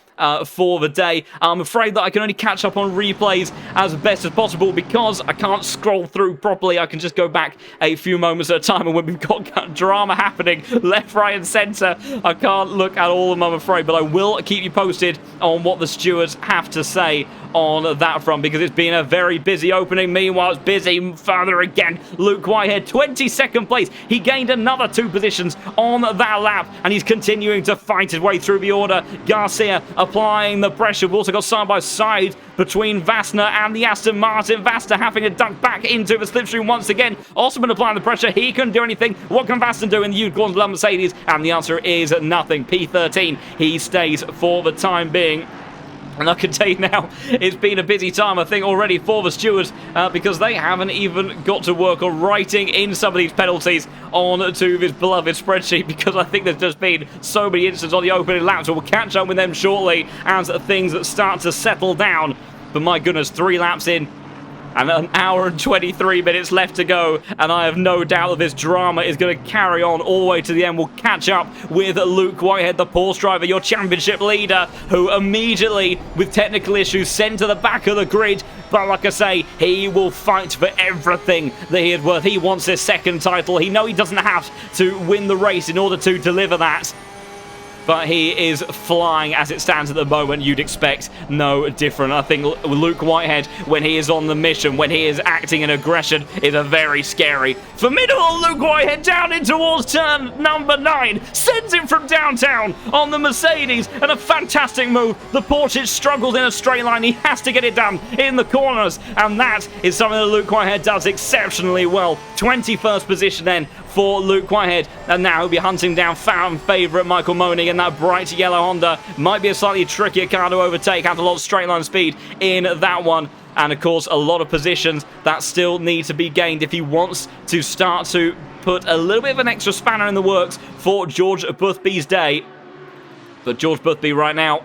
for the day. I'm afraid that I can only catch up on replays as best as possible because I can't scroll through properly. I can just go back a few moments at a time, and when we've got drama happening left, right, and centre, I can't look at all of them, I'm afraid, but I will keep you posted on what the stewards have to say on that front, because it's been a very busy opening. Meanwhile, it's busy further again. Luke Whitehead, 22nd place. He gained another 2 positions on that lap, and he's continuing to fight his way through the order. Garcia applying the pressure. We've also got side by side between Vassner and the Aston Martin. Vassner having to duck back into the slipstream once again. Osman applying the pressure. He couldn't do anything. What can Vassner do in the unicorns of Mercedes? And the answer is nothing. P13. He stays for the time being. And I can tell you now, it's been a busy time, I think, already for the stewards, because they haven't even got to work on writing in some of these penalties onto this beloved spreadsheet, because I think there's just been so many incidents on the opening laps. So we'll catch up with them shortly as things start to settle down. But my goodness, 3 laps in, and an hour and 23 minutes left to go, and I have no doubt that this drama is going to carry on all the way to the end. We'll catch up with Luke Whitehead, the Porsche driver, your championship leader, who immediately, with technical issues, sent to the back of the grid. But like I say, he will fight for everything that he is worth. He wants his 2nd title. He knows he doesn't have to win the race in order to deliver that. But he is flying as it stands at the moment. You'd expect no different. I think Luke Whitehead, when he is on the mission, when he is acting in aggression, is a very scary. Formidable Luke Whitehead down in towards turn number 9. Sends him from downtown on the Mercedes. And a fantastic move. The Porsche struggles in a straight line. He has to get it done in the corners. And that is something that Luke Whitehead does exceptionally well. 21st position then for Luke Whitehead, and now he'll be hunting down fan favourite Michael Moning in that bright yellow Honda. Might be a slightly trickier car to overtake, has a lot of straight line speed in that one, and of course a lot of positions that still need to be gained if he wants to start to put a little bit of an extra spanner in the works for George Boothby's day. But George Boothby right now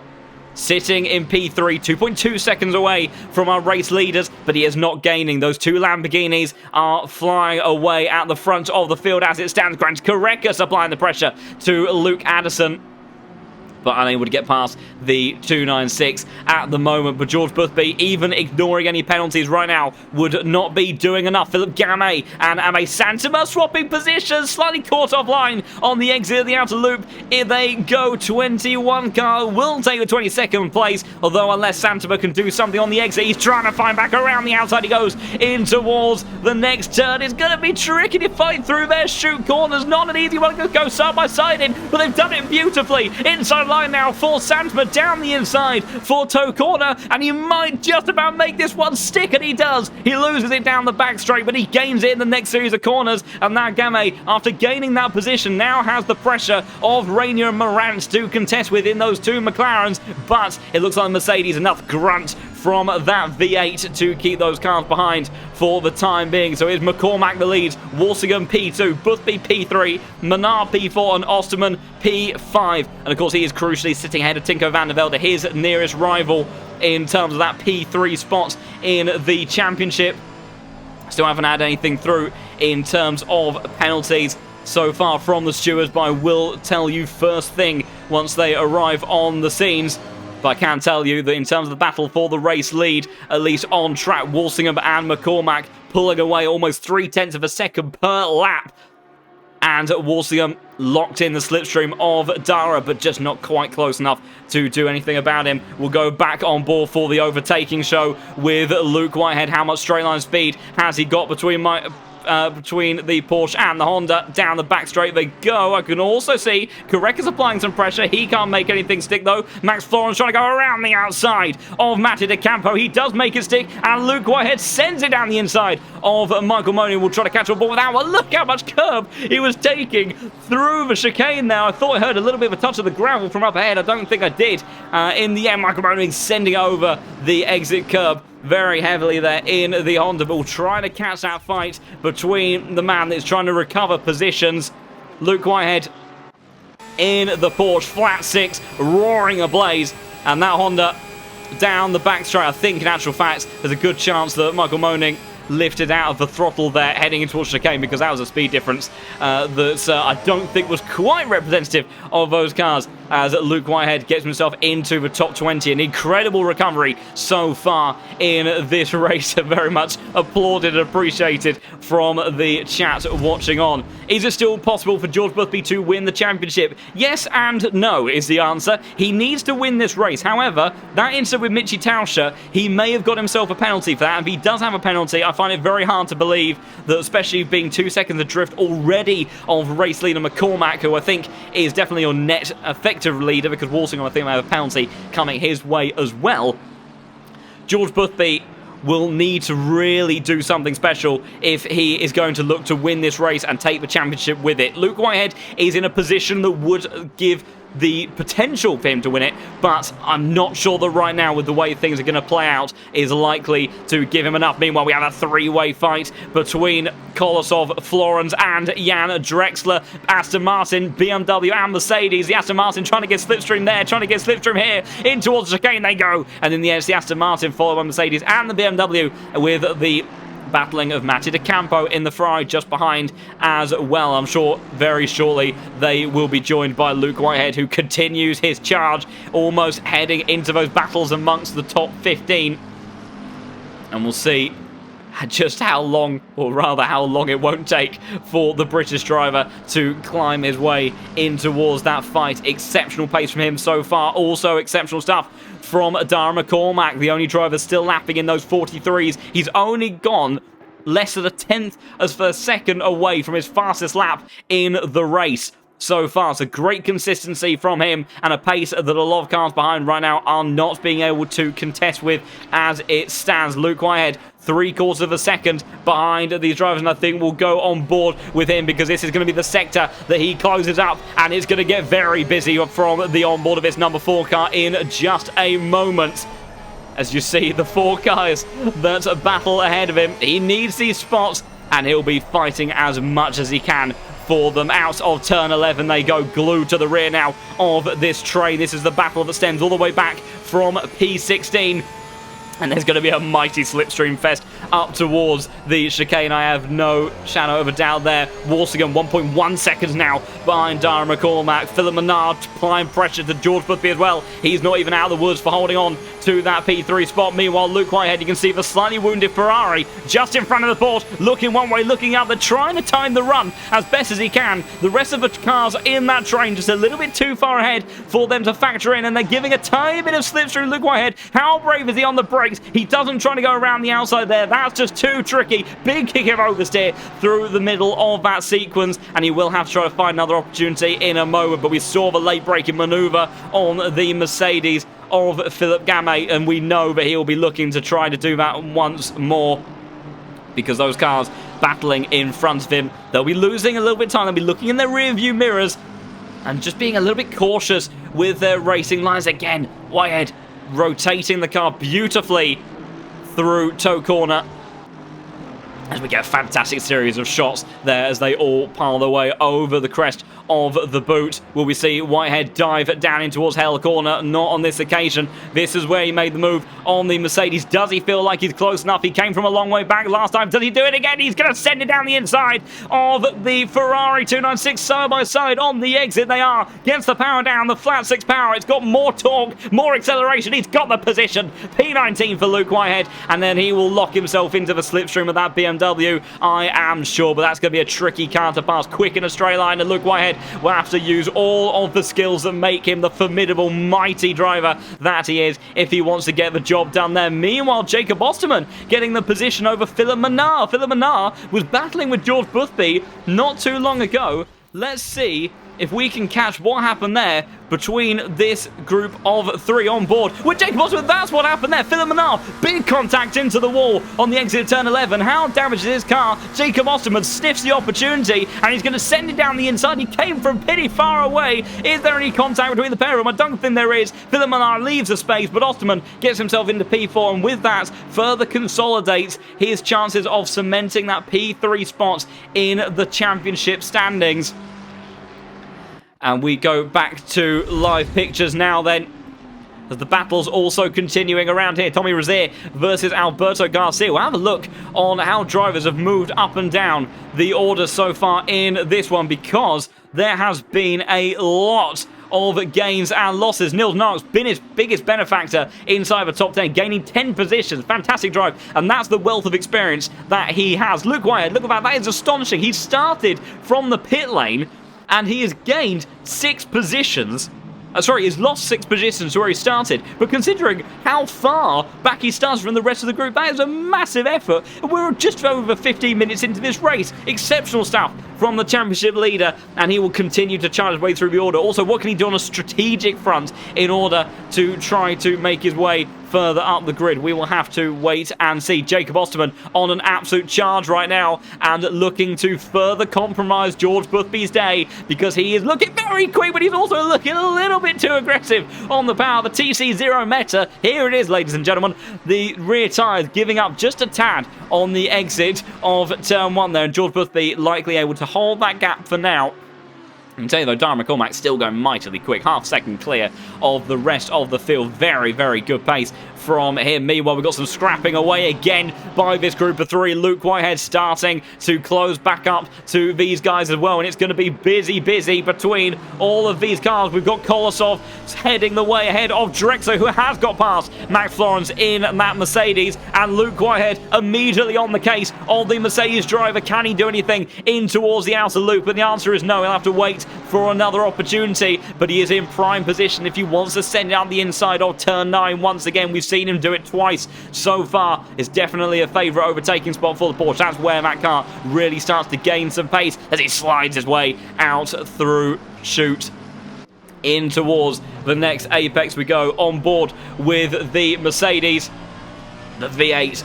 sitting in P3, 2.2 seconds away from our race leaders, but he is not gaining. Those 2 Lamborghinis are flying away at the front of the field as it stands. Grant Carreras applying the pressure to Luke Addison, but unable to get past the 296 at the moment. But George Boothby, even ignoring any penalties right now, would not be doing enough. Philip Gamay and Ame Santama swapping positions, slightly caught offline on the exit of the outer loop. Here they go. 21 car will take the 22nd place, although unless Santama can do something on the exit, he's trying to find back around the outside. He goes in towards the next turn. It's going to be tricky to fight through their shoot corners. Not an easy one to go side by side in, but they've done it beautifully. Inside line now for Santama, down the inside for toe corner, and he might just about make this one stick, and he does. He loses it down the back straight, but he gains it in the next series of corners, and now Gamay, after gaining that position, now has the pressure of Rainier and Morant to contest with in those 2 McLarens, but it looks like Mercedes enough grunt from that V8 to keep those cars behind for the time being. So here's McCormack the lead, Walsingham P2, Boothby P3, Menard P4, and Osterman P5. And of course he is crucially sitting ahead of Tinko van der Velde, his nearest rival in terms of that P3 spot in the championship. Still haven't had anything through in terms of penalties so far from the stewards, but I will tell you first thing once they arrive on the scenes. But I can tell you that in terms of the battle for the race lead, at least on track, Walsingham and McCormack pulling away almost 0.3 of a second per lap. And Walsingham locked in the slipstream of Dara, but just not quite close enough to do anything about him. We'll go back on board for the overtaking show with Luke Whitehead. How much straight line speed has he got between the Porsche and the Honda? Down the back straight they go. I can also see Carreras applying some pressure. He can't make anything stick though. Max Florence trying to go around the outside of Matty De Campo. He does make it stick, and Luke Whitehead sends it down the inside of Michael Money. Will try to catch a ball with that one. Look how much curb he was taking through the chicane now. I thought I heard a little bit of a touch of the gravel from up ahead. I don't think I did. In the end, Michael Money sending it over the exit curb very heavily there in the Honda, but will try to catch that fight between the man that's trying to recover positions. Luke Whitehead in the Porsche, flat 6, roaring ablaze, and that Honda down the back straight. I think in actual fact there's a good chance that Michael Moning lifted out of the throttle there heading into towards chicane, because that was a speed difference that I don't think was quite representative of those cars as Luke Whitehead gets himself into the top 20. An incredible recovery so far in this race. Very much applauded and appreciated from the chat watching on. Is it still possible for George Boothby to win the championship? Yes and no is the answer. He needs to win this race. However, that incident with Mitchie Tauscher, he may have got himself a penalty for that. And if he does have a penalty, I find it very hard to believe that, especially being 2 seconds adrift already of race leader McCormack, who I think is definitely your net effective leader, because Walsingham, I think, may have a penalty coming his way as well. George Boothby will need to really do something special if he is going to look to win this race and take the championship with it. Luke Whitehead is in a position that would give the potential for him to win it, but I'm not sure that right now, with the way things are going to play out, is likely to give him enough. Meanwhile, we have a three-way fight between Kolosov, Florence, and Jan Drexler. Aston Martin, BMW, and Mercedes. The Aston Martin trying to get slipstream there, trying to get slipstream here. In towards the chicane they go. And in the end, it's the Aston Martin, followed by Mercedes and the BMW, with the battling of Matty DeCampo in the Ferrari just behind as well. I'm sure very shortly they will be joined by Luke Whitehead, who continues his charge, almost heading into those battles amongst the top 15. And we'll see just how long, or rather how long it won't take for the British driver to climb his way in towards that fight. Exceptional pace from him so far. Also exceptional stuff from Dara McCormack, the only driver still lapping in those 43s. He's only gone less than a tenth of a second away from his fastest lap in the race so far. So great consistency from him, and a pace that a lot of cars behind right now are not being able to contest with as it stands. Luke Whitehead, 3/4 of a second behind these drivers, and I think we'll go on board with him, because this is going to be the sector that he closes up, and it's going to get very busy from the onboard of his number 4 car in just a moment. As you see, the 4 cars that battle ahead of him, he needs these spots, and he'll be fighting as much as he can for them. Out of turn 11 they go, glued to the rear now of this train. This is the battle that stems all the way back from P16. And there's going to be a mighty slipstream fest up towards the chicane. I have no shadow of a doubt there. Walsingham 1.1 seconds now behind Dara McCormack. Philip Menard applying pressure to George Boothby as well. He's not even out of the woods for holding on to that P3 spot. Meanwhile, Luke Whitehead, you can see the slightly wounded Ferrari just in front of the board, looking one way, looking out. They're trying to time the run as best as he can. The rest of the cars in that train just a little bit too far ahead for them to factor in, and they're giving a tiny bit of slipstream. Luke Whitehead, how brave is he on the brakes? He doesn't try to go around the outside there. That's just too tricky. Big kick of oversteer through the middle of that sequence, and he will have to try to find another opportunity in a moment. But we saw the late braking maneuver on the Mercedes of Philip Gamay, and we know that he'll be looking to try to do that once more, because those cars battling in front of him, they'll be losing a little bit of time. They'll be looking in their rear view mirrors and just being a little bit cautious with their racing lines. Again, Whitehead rotating the car beautifully through toe corner, as we get a fantastic series of shots there as they all pile their way over the crest of the boot. Will we see Whitehead dive down in towards Hell Corner? Not on this occasion. This is where he made the move on the Mercedes. Does he feel like he's close enough? He came from a long way back last time. Does he do it again? He's going to send it down the inside of the Ferrari 296 side by side on the exit. They are. Gets the power down, the flat 6 power. It's got more torque, more acceleration. He's got the position. P19 for Luke Whitehead, and then he will lock himself into the slipstream of that BMW, I am sure. But that's going to be a tricky car to pass quick in a straight line, and Luke Whitehead will have to use all of the skills that make him the formidable, mighty driver that he is if he wants to get the job done there. Meanwhile, Jacob Osterman getting the position over Philip Menard. Philip Menard was battling with George Boothby not too long ago. Let's see if we can catch what happened there between this group of 3 on board with Jacob Osterman. That's what happened there. Philip Menard, big contact into the wall on the exit of turn 11. How damaged is his car? Jacob Osterman sniffs the opportunity, and he's going to send it down the inside. He came from pretty far away. Is there any contact between the pair of them? I don't think there is. Philip Menard leaves the space, but Osterman gets himself into P4, and with that, further consolidates his chances of cementing that P3 spot in the championship standings. And we go back to live pictures now then, as the battle's also continuing around here. Tommy Rozier versus Alberto Garcia. We'll have a look on how drivers have moved up and down the order so far in this one, because there has been a lot of gains and losses. Nils Nark's been his biggest benefactor inside the top 10, gaining 10 positions. Fantastic drive, and that's the wealth of experience that he has. Luke Whitehead, look at that. That is astonishing. He started from the pit lane, and he has gained 6 positions. He's lost 6 positions to where he started, but considering how far back he starts from the rest of the group, that is a massive effort. We're just over 15 minutes into this race. Exceptional stuff from the championship leader, and he will continue to charge his way through the order. Also, what can he do on a strategic front in order to try to make his way further up the grid? We will have to wait and see. Jacob Osterman on an absolute charge right now and looking to further compromise George Boothby's day, because he is looking very quick, but he's also looking a little bit too aggressive on the power. The TC0 Meta, here it is, ladies and gentlemen. The rear tyres giving up just a tad on the exit of turn 1 there, and George Boothby likely able to hold that gap for now. I can tell you though, Darren McCormack still going mightily quick, half-second clear of the rest of the field. Very, very good pace from him. Meanwhile, we've got some scrapping away again by this group of 3. Luke Whitehead starting to close back up to these guys as well, and it's going to be busy between all of these cars. We've got Kolosov heading the way ahead of Drexler, who has got past Max Florence in that Mercedes, and Luke Whitehead immediately on the case of the Mercedes driver. Can he do anything in towards the outer loop? And the answer is no. He'll have to wait for another opportunity, but he is in prime position if he wants to send it out the inside of turn 9 once again. We've seen him do it twice so far. It's definitely a favourite overtaking spot for the Porsche. That's where that car really starts to gain some pace as it slides his way out through chute in towards the next apex. We go on board with the Mercedes, the V8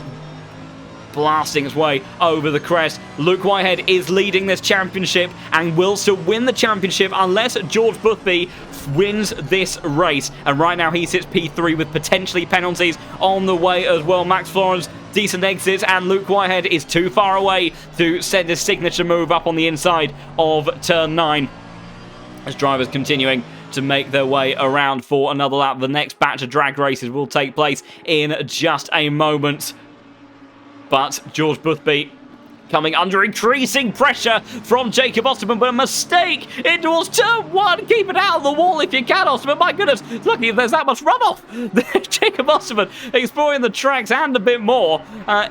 blasting its way over the crest. Luke Whitehead is leading this championship and will still win the championship unless George Boothby wins this race. And right now he sits P3 with potentially penalties on the way as well. Max Florence, decent exits, and Luke Whitehead is too far away to send his signature move up on the inside of turn 9. As drivers continuing to make their way around for another lap. The next batch of drag races will take place in just a moment. But George Boothby coming under increasing pressure from Jacob Osterman, but a mistake in towards turn 1. Keep it out of the wall if you can, Osterman. My goodness, lucky if there's that much runoff. Jacob Osterman exploring the tracks and a bit more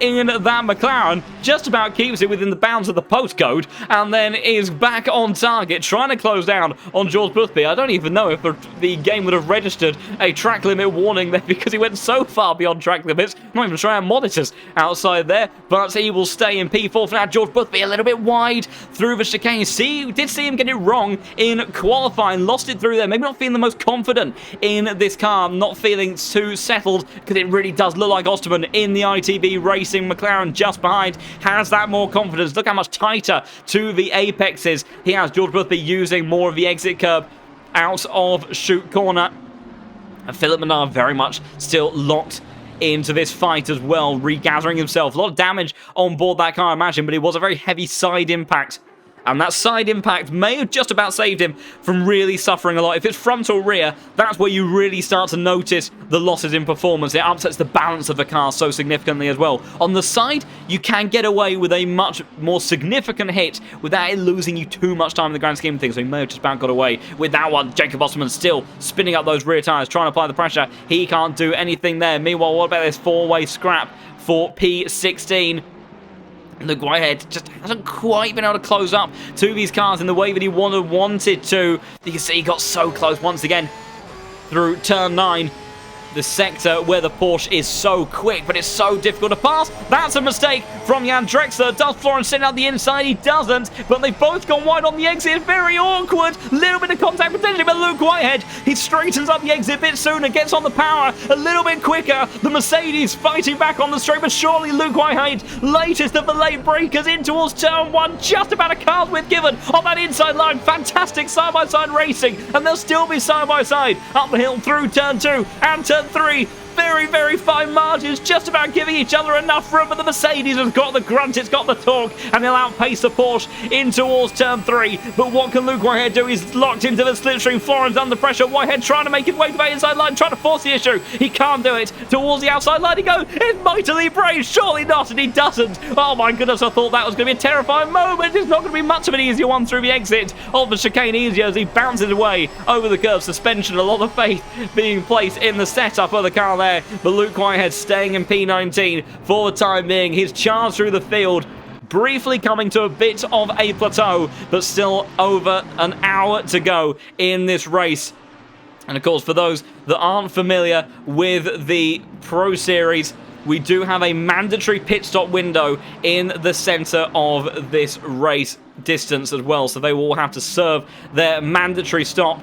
in that McLaren. Just about keeps it within the bounds of the postcode and then is back on target, trying to close down on George Boothby. I don't even know if the game would have registered a track limit warning there because he went so far beyond track limits. Not even sure how monitors outside there, but he will stay in P4. For now, George Boothby a little bit wide through the chicane. Did see him get it wrong in qualifying, lost it through there. Maybe not feeling the most confident in this car, not feeling too settled, because it really does look like Osterman in the ITB Racing McLaren just behind has that more confidence. Look how much tighter to the apexes he has. George Boothby using more of the exit curb out of chute corner, and Philip Menard very much still locked into this fight as well, regathering himself. A lot of damage on board that car, I imagine, but it was a very heavy side impact. And that side impact may have just about saved him from really suffering a lot. If it's front or rear, that's where you really start to notice the losses in performance. It upsets the balance of the car so significantly as well. On the side, you can get away with a much more significant hit without it losing you too much time in the grand scheme of things. So he may have just about got away with that one. Jacob Osterman still spinning up those rear tyres, trying to apply the pressure. He can't do anything there. Meanwhile, what about this four-way scrap for P16? Luke Whitehead just hasn't quite been able to close up to these cars in the way that he wanted to. You can see he got so close once again through turn 9. The sector where the Porsche is so quick, but it's so difficult to pass. That's a mistake from Jan Drexler. Does Florence send out the inside? He doesn't, but they've both gone wide on the exit. Very awkward. Little bit of contact potentially, but Luke Whitehead, he straightens up the exit a bit sooner, gets on the power a little bit quicker. The Mercedes fighting back on the straight, but surely Luke Whitehead, latest of the late breakers in towards turn 1, just about a car's width given on that inside line. Fantastic side-by-side racing, and they'll still be side-by-side up the hill through turn 2 and turn 3. very, very fine margins, just about giving each other enough room, but the Mercedes has got the grunt, it's got the torque, and they'll outpace the Porsche in towards turn 3. But what can Luke Whitehead do? He's locked into the slipstream. Florence under pressure. Whitehead trying to make his way to the inside line, trying to force the issue. He can't do it. Towards the outside line he goes. It's mightily brave. Surely not, and he doesn't. Oh my goodness, I thought that was going to be a terrifying moment. It's not going to be much of an easier one through the exit of the chicane easier as he bounces away over the curve. Suspension, a lot of faith being placed in the setup of the car there. But Luke Whitehead staying in P19 for the time being. His charge through the field briefly coming to a bit of a plateau, but still over an hour to go in this race. And of course, for those that aren't familiar with the Pro Series, we do have a mandatory pit stop window in the center of this race distance as well. So they will have to serve their mandatory stop.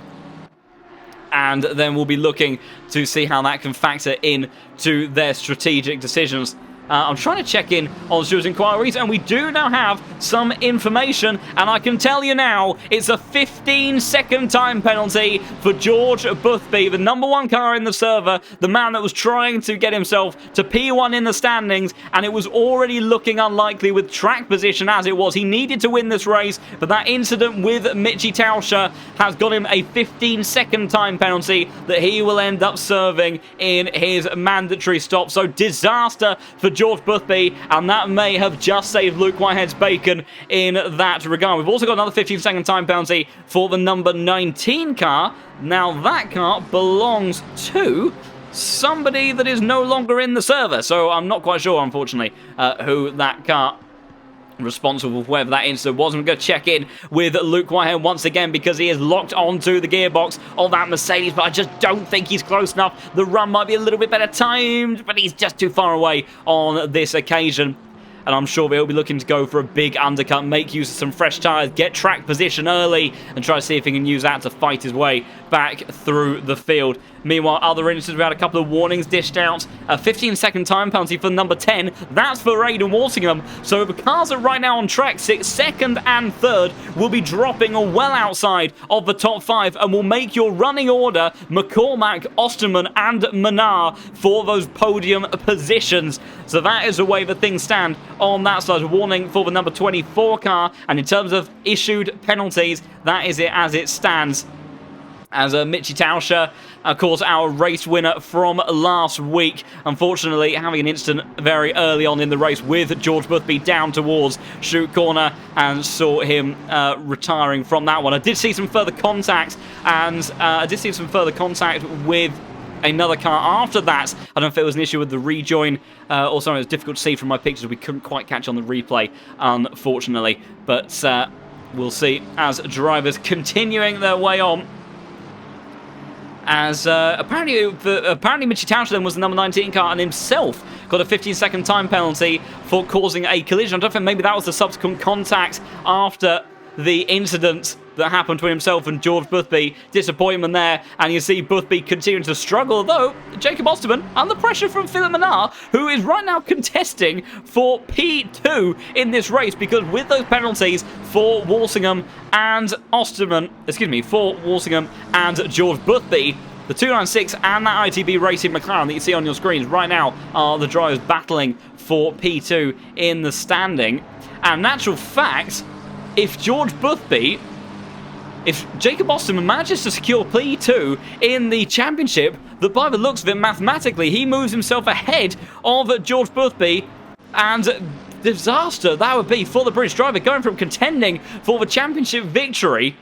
And then we'll be looking to see how that can factor in to their strategic decisions. I'm trying to check in on Stuart's inquiries, and we do now have some information, and I can tell you now, it's a 15-second time penalty for George Boothby, the number 1 car in the server, the man that was trying to get himself to P1 in the standings, and it was already looking unlikely with track position as it was. He needed to win this race, but that incident with Mitchie Tauscher has got him a 15-second time penalty that he will end up serving in his mandatory stop. So disaster for George Boothby, and that may have just saved Luke Whitehead's bacon in that regard. We've also got another 15-second time penalty for the number 19 car. Now that car belongs to somebody that is no longer in the server, so I'm not quite sure, unfortunately, who that car responsible for whatever that incident was. I'm going to check in with Luke Whitehead once again because he is locked onto the gearbox of that Mercedes, but I just don't think he's close enough. The run might be a little bit better timed, but he's just too far away on this occasion. And I'm sure they'll be looking to go for a big undercut, make use of some fresh tyres, get track position early, and try to see if he can use that to fight his way back through the field. Meanwhile, other instances, we had a couple of warnings dished out. A 15-second time penalty for number 10. That's for Aidan Walsingham. So the cars are right now on track, 6th, 2nd, and 3rd, will be dropping well outside of the top 5 and will make your running order McCormack, Osterman, and Manar for those podium positions. So that is the way that things stand on that side. Warning for the number 24 car. And in terms of issued penalties, that is it as it stands. As Mitchie Tauscher, of course, our race winner from last week, unfortunately having an incident very early on in the race with George Boothby down towards chute corner, and saw him retiring from that one. I did see some further contact, and with another car after that. I don't know if it was an issue with the rejoin or something. It was difficult to see from my pictures. We couldn't quite catch on the replay, unfortunately. But we'll see as drivers continuing their way on. As apparently Mitchie Tauscher then was the number 19 car and himself got a 15-second time penalty for causing a collision. I don't think maybe that was the subsequent contact after the incident that happened to himself and George Boothby. Disappointment there, and you see Boothby continuing to struggle, though Jacob Osterman under pressure from Philip Manar, who is right now contesting for P2 in this race, because with those penalties for Walsingham and George Boothby, the 296 and that ITB Racing McLaren that you see on your screens right now are the drivers battling for P2 in the standing. And natural fact, if Jacob Osterman manages to secure P2 in the championship, that by the looks of it, mathematically, he moves himself ahead of George Boothby, and disaster that would be for the British driver, going from contending for the championship victory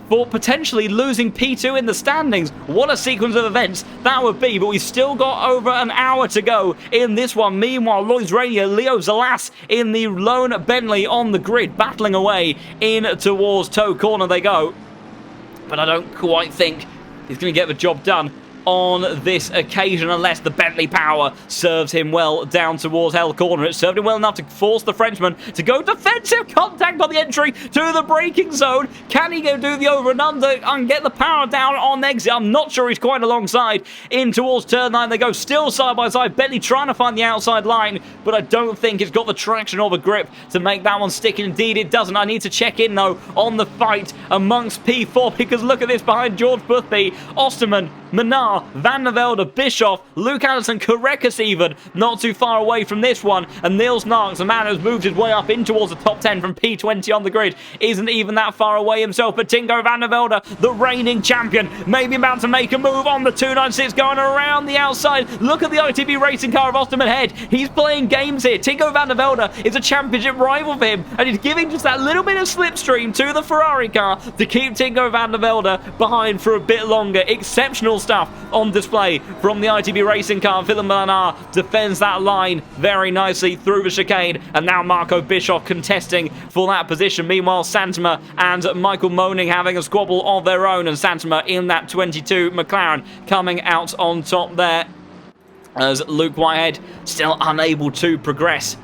for potentially losing P2 in the standings. What a sequence of events that would be, but we've still got over an hour to go in this one. Meanwhile, Lloyd's Radio, Leo Zalas in the lone Bentley on the grid, battling away in towards toe corner they go. But I don't quite think he's going to get the job done on this occasion, unless the Bentley power serves him well down towards Hell Corner. It served him well enough to force the Frenchman to go defensive contact on the entry to the braking zone. Can he go do the over and under and get the power down on exit? I'm not sure he's quite alongside. In towards turn 9 they go, still side by side. Bentley trying to find the outside line, but I don't think it's got the traction or the grip to make that one stick. Indeed it doesn't. I need to check in though on the fight amongst P4, because look at this behind George Boothby. Osterman Menard, Van der Velde, Bischoff, Luke Allison, Karekas even, not too far away from this one. And Niels Narks, a man who's moved his way up in towards the top 10 from P20 on the grid, isn't even that far away himself. But Tingo Van der Velde, the reigning champion, maybe about to make a move on the 296, going around the outside. Look at the ITB racing car of Osterman Head. He's playing games here. Tingo Van der Velde is a championship rival for him, and he's giving just that little bit of slipstream to the Ferrari car to keep Tingo Van der Velde behind for a bit longer. Exceptional stuff on display from the ITB racing car. Willem Bernard defends that line very nicely through the chicane, and now Marco Bischoff contesting for that position. Meanwhile, Santama and Michael Moning having a squabble of their own, and Santama in that 22 McLaren coming out on top there, as Luke Whitehead still unable to progress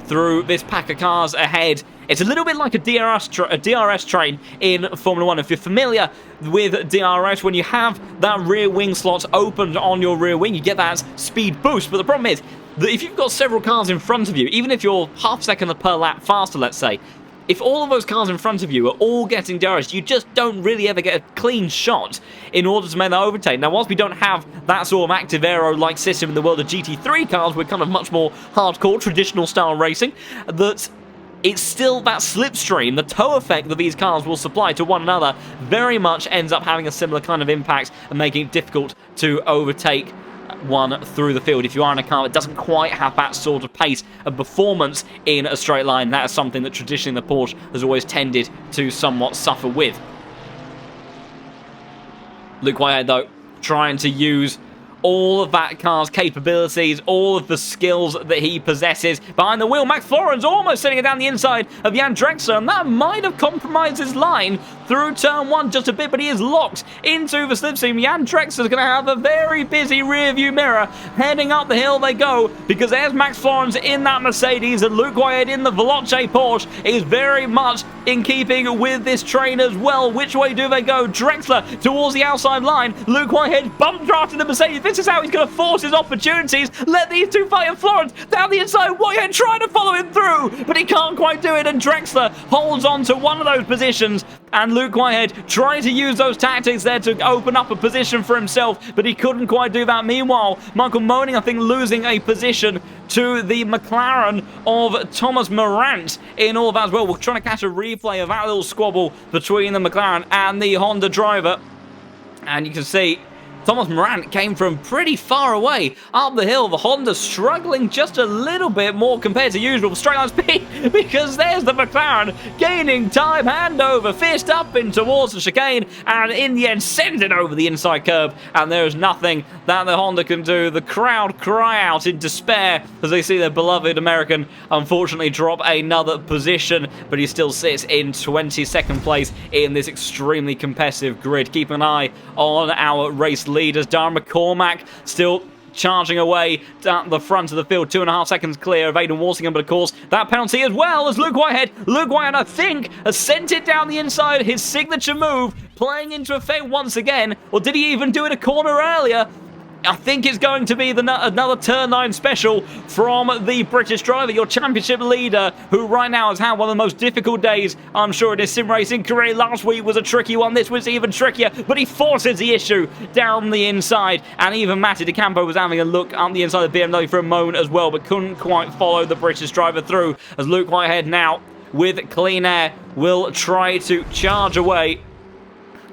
through this pack of cars ahead. It's a little bit like a DRS train in Formula 1. If you're familiar with DRS, when you have that rear wing slot opened on your rear wing, you get that speed boost. But the problem is that if you've got several cars in front of you, even if you're half second per lap faster, let's say, if all of those cars in front of you are all getting DRS, you just don't really ever get a clean shot in order to make that overtake. Now, whilst we don't have that sort of active aero-like system in the world of GT3 cars, we're kind of much more hardcore, traditional style racing, that it's still that slipstream, the tow effect that these cars will supply to one another very much ends up having a similar kind of impact and making it difficult to overtake one through the field. If you are in a car that doesn't quite have that sort of pace and performance in a straight line, that is something that traditionally the Porsche has always tended to somewhat suffer with. Luke Whitehead, though, trying to use all of that car's capabilities, all of the skills that he possesses behind the wheel. Max Floren's almost sitting it down the inside of Jan Drexler, and that might have compromised his line through turn one just a bit, but he is locked into the slipstream. Jan Drexler's going to have a very busy rear view mirror. Heading up the hill they go, because there's Max Floren's in that Mercedes, and Luke Whitehead in the Veloce Porsche is very much in keeping with this train as well. Which way do they go? Drexler towards the outside line. Luke Whitehead bumped drafting the Mercedes. This is how he's going to force his opportunities. Let these two fight, and Florence down the inside. Whitehead trying to follow him through, but he can't quite do it, and Drexler holds on to one of those positions, and Luke Whitehead trying to use those tactics there to open up a position for himself, but he couldn't quite do that. Meanwhile, Michael Moning, I think, losing a position to the McLaren of Thomas Morant in all of that as well. We're trying to catch a replay of that little squabble between the McLaren and the Honda driver, and you can see Thomas Morant came from pretty far away up the hill. The Honda struggling just a little bit more compared to usual for straight line speed, because there's the McLaren gaining time, handover, fist up in towards the chicane, and in the end sends it over the inside curb, and there is nothing that the Honda can do. The crowd cry out in despair as they see their beloved American unfortunately drop another position, but he still sits in 22nd place in this extremely competitive grid. Keep an eye on our race leaders. Darren McCormack still charging away down the front of the field, 2.5 seconds clear of Aidan Walsingham, but of course that penalty as well as Luke Whitehead. Luke Whitehead, I think, has sent it down the inside, his signature move playing into effect once again, or did he even do it a corner earlier? I think it's going to be another turn 9 special from the British driver, your championship leader, who right now has had one of the most difficult days, I'm sure, in his sim racing career. Last week was a tricky one, this was even trickier, but he forces the issue down the inside, and even Matty DeCampo was having a look up the inside of the BMW for a moment as well, but couldn't quite follow the British driver through, as Luke Whitehead now, with clean air, will try to charge away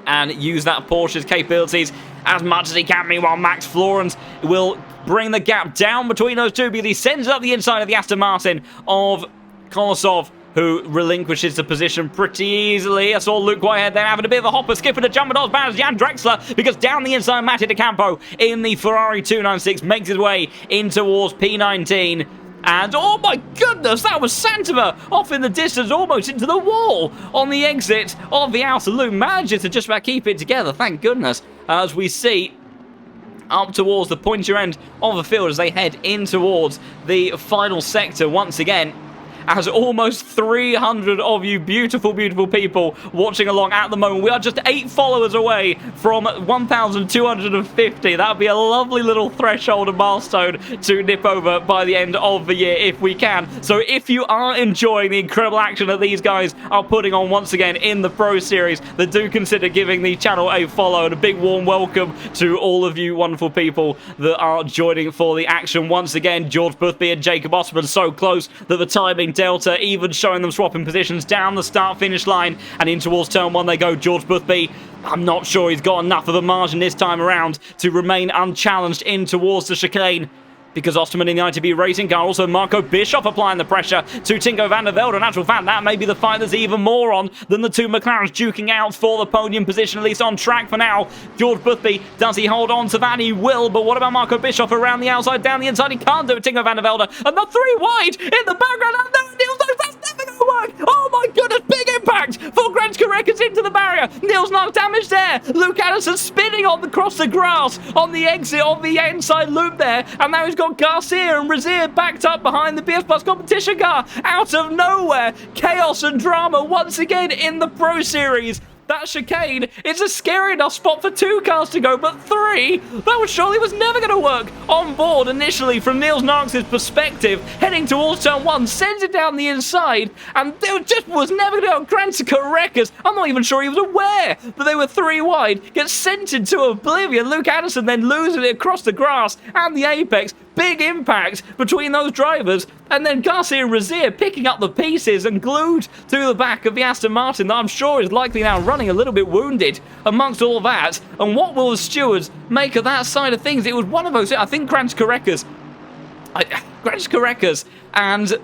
and use that Porsche's capabilities as much as he can. Meanwhile, Max Florence will bring the gap down between those two, because he sends it up the inside of the Aston Martin of Kolosov, who relinquishes the position pretty easily. I saw Luke Whitehead then having a bit of a hopper, skipping a jump, not as bad as Jan Drexler, because down the inside, Matty DeCampo in the Ferrari 296 makes his way in towards P19. And, oh my goodness, that was Santama off in the distance, almost into the wall on the exit of the outer loop. Manages to just about keep it together, thank goodness, as we see up towards the pointier end of the field as they head in towards the final sector once again. as almost 300 of you beautiful, beautiful people watching along at the moment. We are just 8 followers away from 1,250. That would be a lovely little threshold and milestone to nip over by the end of the year if we can. So if you are enjoying the incredible action that these guys are putting on once again in the Pro Series, then do consider giving the channel a follow, and a big warm welcome to all of you wonderful people that are joining for the action once again. George Boothby and Jacob Osman so close that the timing delta even showing them swapping positions down the start-finish line, and in towards turn 1 they go. George Boothby, I'm not sure he's got enough of a margin this time around to remain unchallenged in towards the chicane, because Osterman in the ITB racing car, also Marco Bischoff applying the pressure to Tinko van der Velde. In actual fact, that may be the fight that's even more on than the two McLarens duking out for the podium position, at least on track for now. George Boothby, does he hold on to that? He will, but what about Marco Bischoff around the outside, down the inside? He can't do it. Tinko van der Velde, and the 3 wide in the background, and no, Niels, that's never going to work. Oh my goodness, big impact for Granska Records into the barrier. Niels not damaged there. Luke Addison spinning across the grass on the exit of the inside loop there, and now he's got Garcia and Razier backed up behind the BS Plus competition car. Out of nowhere, chaos and drama once again in the Pro Series. That chicane, it's a scary enough spot for 2 cars to go, but 3, that surely was never going to work. On board initially from Niels Narks' perspective, heading towards turn 1, sends it down the inside, and it just was never going to go. Granska Records, I'm not even sure he was aware that they were 3 wide, gets sent into oblivion. Luke Addison then losing it across the grass and the apex. Big impact between those drivers, and then Garcia and Razier picking up the pieces and glued to the back of the Aston Martin that I'm sure is likely now running a little bit wounded amongst all that. And what will the stewards make of that side of things? It was one of those, I think Granska Records and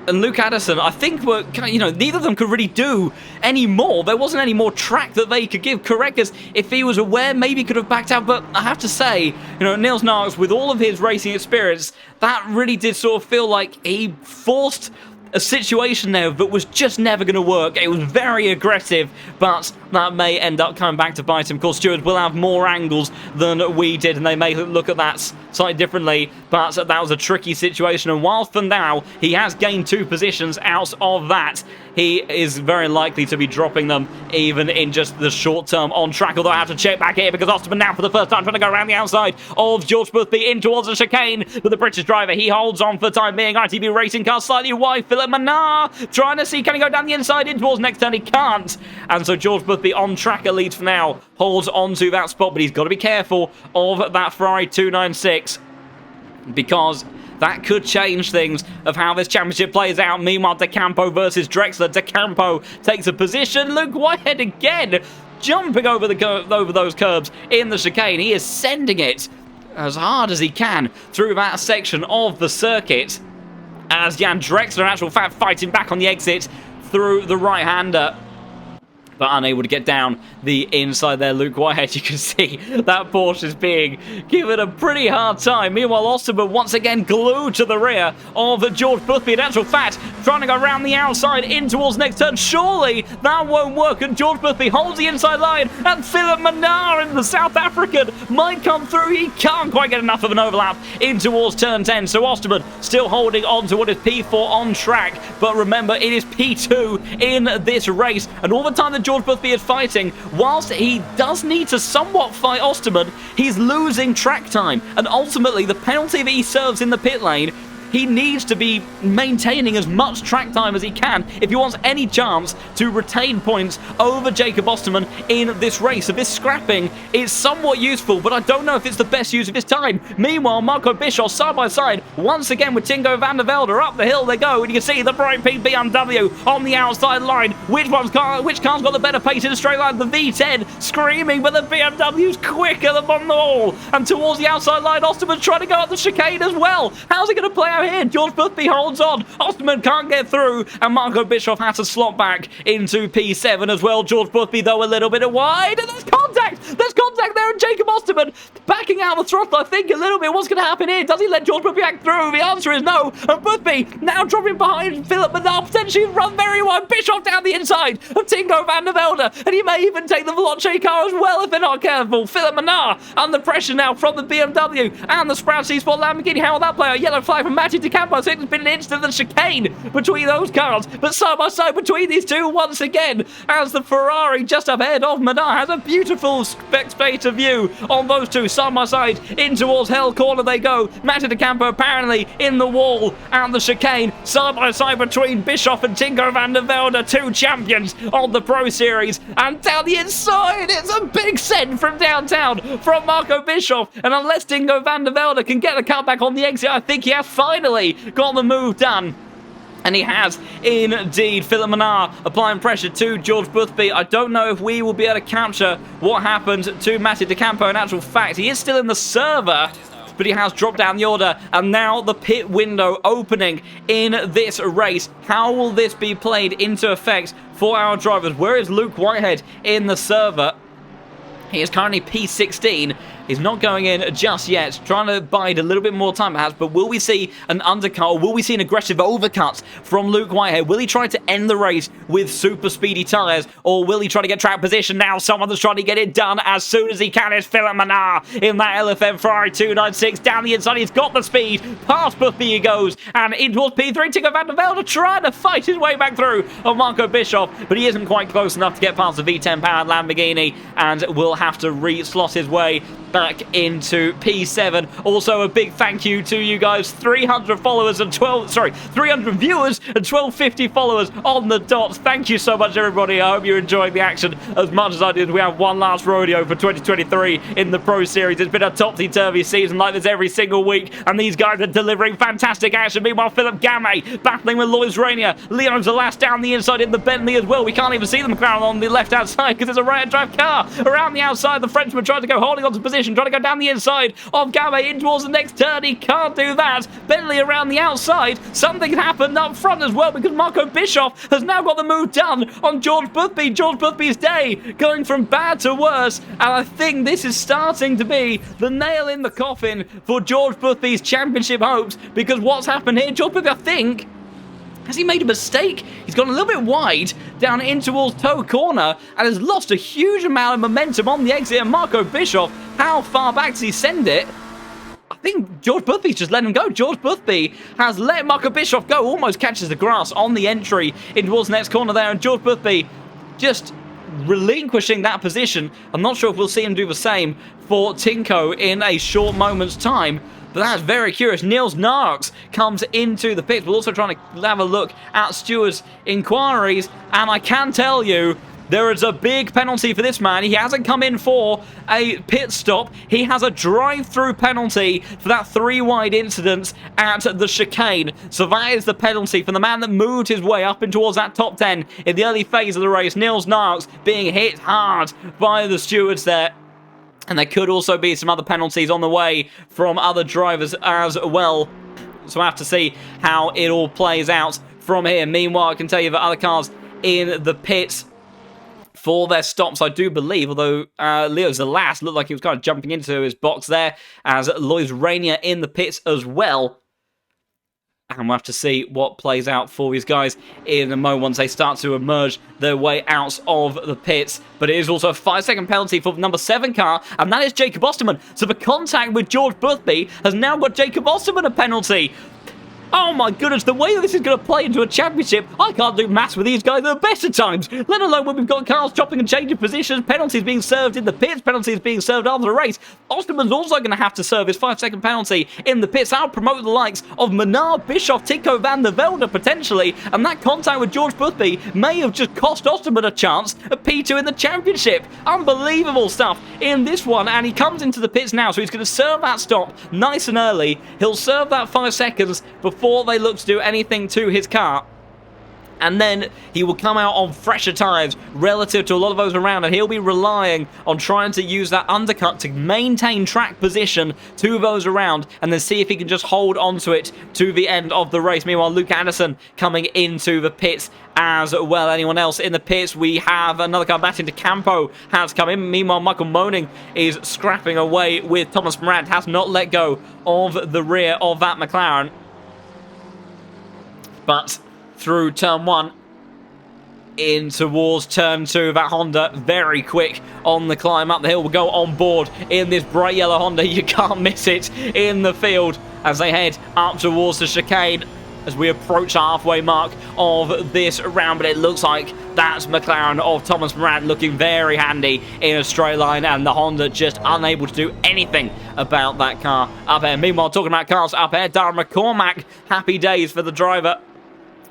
Luke Addison, I think, were, neither of them could really do any more. There wasn't any more track that they could give. Correcas, if he was aware, maybe could have backed out. But I have to say, Niels Narks, with all of his racing experience, that really did sort of feel like he forced a situation there that was just never going to work. It was very aggressive, but that may end up coming back to bite him. Of course, stewards will have more angles than we did, and they may look at that slightly differently, but that was a tricky situation. And whilst for now he has gained 2 positions out of that, he is very likely to be dropping them even in just the short term on track. Although I have to check back here because Osterman now for the first time trying to go around the outside of George Boothby in towards the chicane. But the British driver, he holds on for the time being. ITB racing car slightly wide. Philip Manard trying to see, can he go down the inside in towards next turn? He can't. And so George Boothby on track at least for now holds on to that spot. But he's got to be careful of that Ferrari 296 because that could change things of how this championship plays out. Meanwhile, De Campo versus Drexler. De Campo takes a position. Luke Whitehead again jumping over those curbs in the chicane. He is sending it as hard as he can through that section of the circuit, as Jan Drexler, in actual fact, fighting back on the exit through the right-hander, but unable to get down the inside there. Luke Whitehead, you can see that Porsche is being given a pretty hard time. Meanwhile, Osterman once again glued to the rear of George Boothby. In actual fact, trying to go around the outside in towards next turn. Surely that won't work, and George Boothby holds the inside line, and Philip Manard in the South African might come through. He can't quite get enough of an overlap in towards turn 10. So Osterman still holding on to what is P4 on track, but remember, it is P2 in this race, and all the time that George Boothby is fighting, whilst he does need to somewhat fight Osterman, he's losing track time, and ultimately the penalty that he serves in the pit lane, he needs to be maintaining as much track time as he can if he wants any chance to retain points over Jacob Osterman in this race. So this scrapping is somewhat useful, but I don't know if it's the best use of his time. Meanwhile, Marco Bischoff side by side once again with Tinko van der Velde. Up the hill they go, and you can see the bright pink BMW on the outside line. Which car's got the better pace in a straight line? The V10 screaming, but the BMW's quicker than on the wall. And towards the outside line, Osterman's trying to go up the chicane as well. How's he going to play out here? George Boothby holds on. Osterman can't get through, and Marco Bischoff has to slot back into P7 as well. George Boothby, though, a little bit wide, and there's contact! There's contact there, and Jacob Osterman backing out the throttle, I think, a little bit. What's going to happen here? Does he let George Boothby back through? The answer is no. And Boothby now dropping behind Philip Menard, potentially run very wide. Bischoff down the inside of Tinko van der Velde. And he may even take the Veloce car as well if they're not careful. Philip Menard under pressure now from the BMW and the Sprout C-Sport Lamborghini. How will that play? A yellow flag from Matty DeCampo. So it's been an instant of chicane between those cars. But side by side between these two once again, as the Ferrari just ahead of Menard has a beautiful spectator view on those two side by side. In towards Hell Corner they go. Matty DeCampo apparently in the wall and the chicane side by side between Bischoff and Tinko van der Velde, two champions of the Pro Series. And down the inside, it's a big send from downtown from Marco Bischoff. And unless Tinko van der Velde can get a cutback on the exit, I think he has finally got the move done. And he has indeed. Philip Menard applying pressure to George Boothby. I don't know if we will be able to capture what happened to Matty DeCampo. In actual fact, he is still in the server, but he has dropped down the order. And now the pit window opening in this race. How will this be played into effect for our drivers? Where is Luke Whitehead in the server? He is currently P16. He's not going in just yet, trying to bide a little bit more time perhaps, but will we see an undercut or will we see an aggressive overcut from Luke Whitehead? Will he try to end the race with super speedy tyres, or will he try to get track position now? Someone that's trying to get it done as soon as he can is Philip Menard in that LFM Ferrari 296 down the inside. He's got the speed, past Boothby he goes, and in towards P3. Tinko van der Velde trying to fight his way back through of Marco Bischoff, but he isn't quite close enough to get past the V10 powered Lamborghini and will have to re-slot his way back into P7. Also a big thank you to you guys, 300 followers and 300 viewers and 1250 followers on the dot. Thank you so much everybody. I hope you're enjoying the action as much as I did. We have one last rodeo for 2023 in the Pro Series. It's been a topsy-turvy season like this every single week, and these guys are delivering fantastic action. Meanwhile, Philip Gamay battling with Lois Rainier. Leon Zalas down the inside in the Bentley as well. We can't even see the McLaren on the left-hand side because it's a right-hand drive car. Around the outside, the Frenchman trying to go, holding on to position, trying to go down the inside of Gamay in towards the next turn. He can't do that. Bentley around the outside. Something happened up front as well because Marco Bischoff has now got the move done on George Boothby. George Boothby's day going from bad to worse, and I think this is starting to be the nail in the coffin for George Boothby's championship hopes, because what's happened here, George Boothby, I think, has he made a mistake? He's gone a little bit wide down in towards Toe Corner and has lost a huge amount of momentum on the exit. And Marco Bischoff, how far back does he send it? I think George Boothby's just let him go. George Boothby has let Marco Bischoff go, almost catches the grass on the entry in towards the next corner there. And George Boothby just relinquishing that position. I'm not sure if we'll see him do the same for Tinko in a short moment's time. But that's very curious. Niels Narks comes into the pits. We're also trying to have a look at Stewart's inquiries. And I can tell you, there is a big penalty for this man. He hasn't come in for a pit stop. He has a drive-through penalty for that 3-wide incident at the chicane. So that is the penalty for the man that moved his way up in towards that top 10 in the early phase of the race. Niels Narks being hit hard by the stewards there. And there could also be some other penalties on the way from other drivers as well. So I have to see how it all plays out from here. Meanwhile, I can tell you that other cars in the pits for their stops, I do believe, although Leo's the last, looked like he was kind of jumping into his box there, as Lois Rainier in the pits as well. And we'll have to see what plays out for these guys in a moment once they start to emerge their way out of the pits. But it is also a 5-second penalty for the number 7 car, and that is Jacob Osterman. So the contact with George Boothby has now got Jacob Osterman a penalty. Oh my goodness, the way that this is going to play into a championship, I can't do maths with these guys at the best of times, let alone when we've got cars chopping and changing positions, penalties being served in the pits, penalties being served after the race. Osterman's also going to have to serve his 5-second penalty in the pits. That'll promote the likes of Menard, Bischoff, Tinko van der Velde potentially, and that contact with George Boothby may have just cost Osterman a chance at P2 in the championship. Unbelievable stuff in this one, and he comes into the pits now, so he's going to serve that stop nice and early. He'll serve that 5 seconds before they look to do anything to his car. And then he will come out on fresher tyres relative to a lot of those around, and he'll be relying on trying to use that undercut to maintain track position to those around, and then see if he can just hold onto it to the end of the race. Meanwhile, Luke Anderson coming into the pits as well. Anyone else in the pits? We have another car back into Campo has come in. Meanwhile, Michael Moning is scrapping away with Thomas Morant, has not let go of the rear of that McLaren. But through turn 1 in towards turn 2, that Honda very quick on the climb up the hill will go on board in this bright yellow Honda. You can't miss it in the field as they head up towards the chicane as we approach the halfway mark of this round. But it looks like that's McLaren of Thomas Morant looking very handy in a straight line, and the Honda just unable to do anything about that car up there. Meanwhile, talking about cars up there, Darren McCormack, happy days for the driver.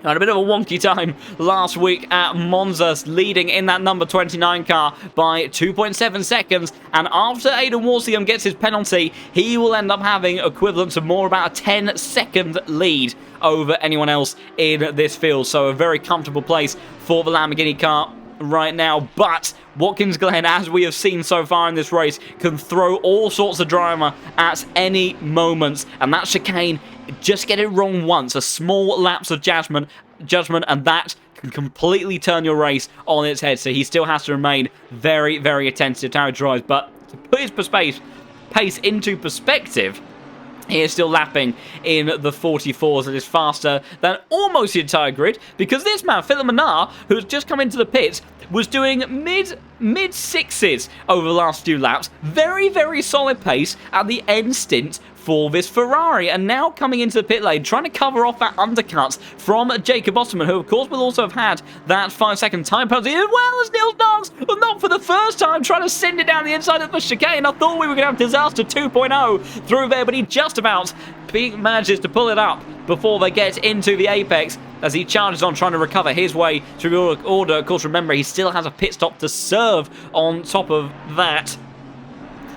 Had a bit of a wonky time last week at Monza, leading in that number 29 car by 2.7 seconds. And after Aidan Walsingham gets his penalty, he will end up having equivalent to more about a 10-second lead over anyone else in this field. So a very comfortable place for the Lamborghini car right now. But Watkins Glen, as we have seen so far in this race, can throw all sorts of drama at any moment. And that chicane, just get it wrong once, a small lapse of judgment, and that can completely turn your race on its head. So he still has to remain very, very attentive to how he drives. But to put his pace into perspective, he is still lapping in the 44s and is faster than almost the entire grid, because this man, Philip Menard, who has just come into the pits, was doing mid-sixes over the last few laps. Very, very solid pace at the end stint for this Ferrari, and now coming into the pit lane, trying to cover off that undercut from Jacob Osterman, who of course will also have had that 5-second time penalty, as well as Niels Knox, but not for the first time, trying to send it down the inside of the chicane. I thought we were going to have disaster 2.0 through there, but he just about manages to pull it up before they get into the apex, as he charges on trying to recover his way through the order. Of course, remember, he still has a pit stop to serve on top of that.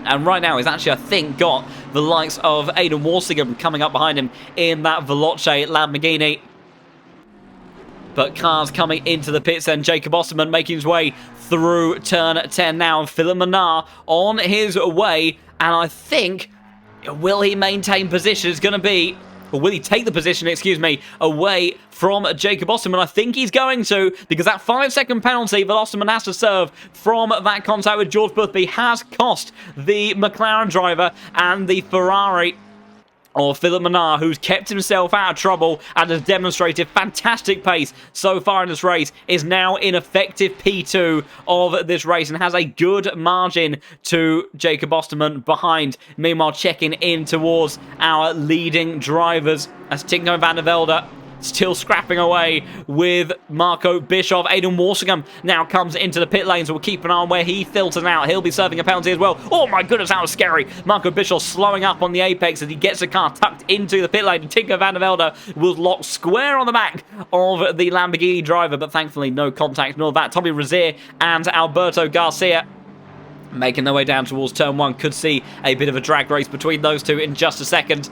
And right now he's actually, I think, got the likes of Aidan Walsingham coming up behind him in that Veloce Lamborghini. But cars coming into the pits, and Jacob Osterman making his way through turn 10 now. And Philip Menard on his way. And I think, will he maintain position? It's going to be... or will he take the position, excuse me, away from Jacob Osterman? I think he's going to, because that 5-second penalty that Osterman has to serve from that contact with George Boothby has cost the McLaren driver, and the Ferrari or Philip Menard, who's kept himself out of trouble and has demonstrated fantastic pace so far in this race, is now in effective P2 of this race and has a good margin to Jacob Osterman behind. Meanwhile, checking in towards our leading drivers as Tinko van der Velde still scrapping away with Marco Bischoff. Aidan Walsingham now comes into the pit lanes. We'll keep an eye on where he filters out. He'll be serving a penalty as well. Oh my goodness, that was scary. Marco Bischoff slowing up on the apex as he gets the car tucked into the pit lane. And Tinko van der Velde will lock square on the back of the Lamborghini driver, but thankfully no contact nor that. Tommy Rozier and Alberto Garcia making their way down towards turn 1. Could see a bit of a drag race between those two in just a second.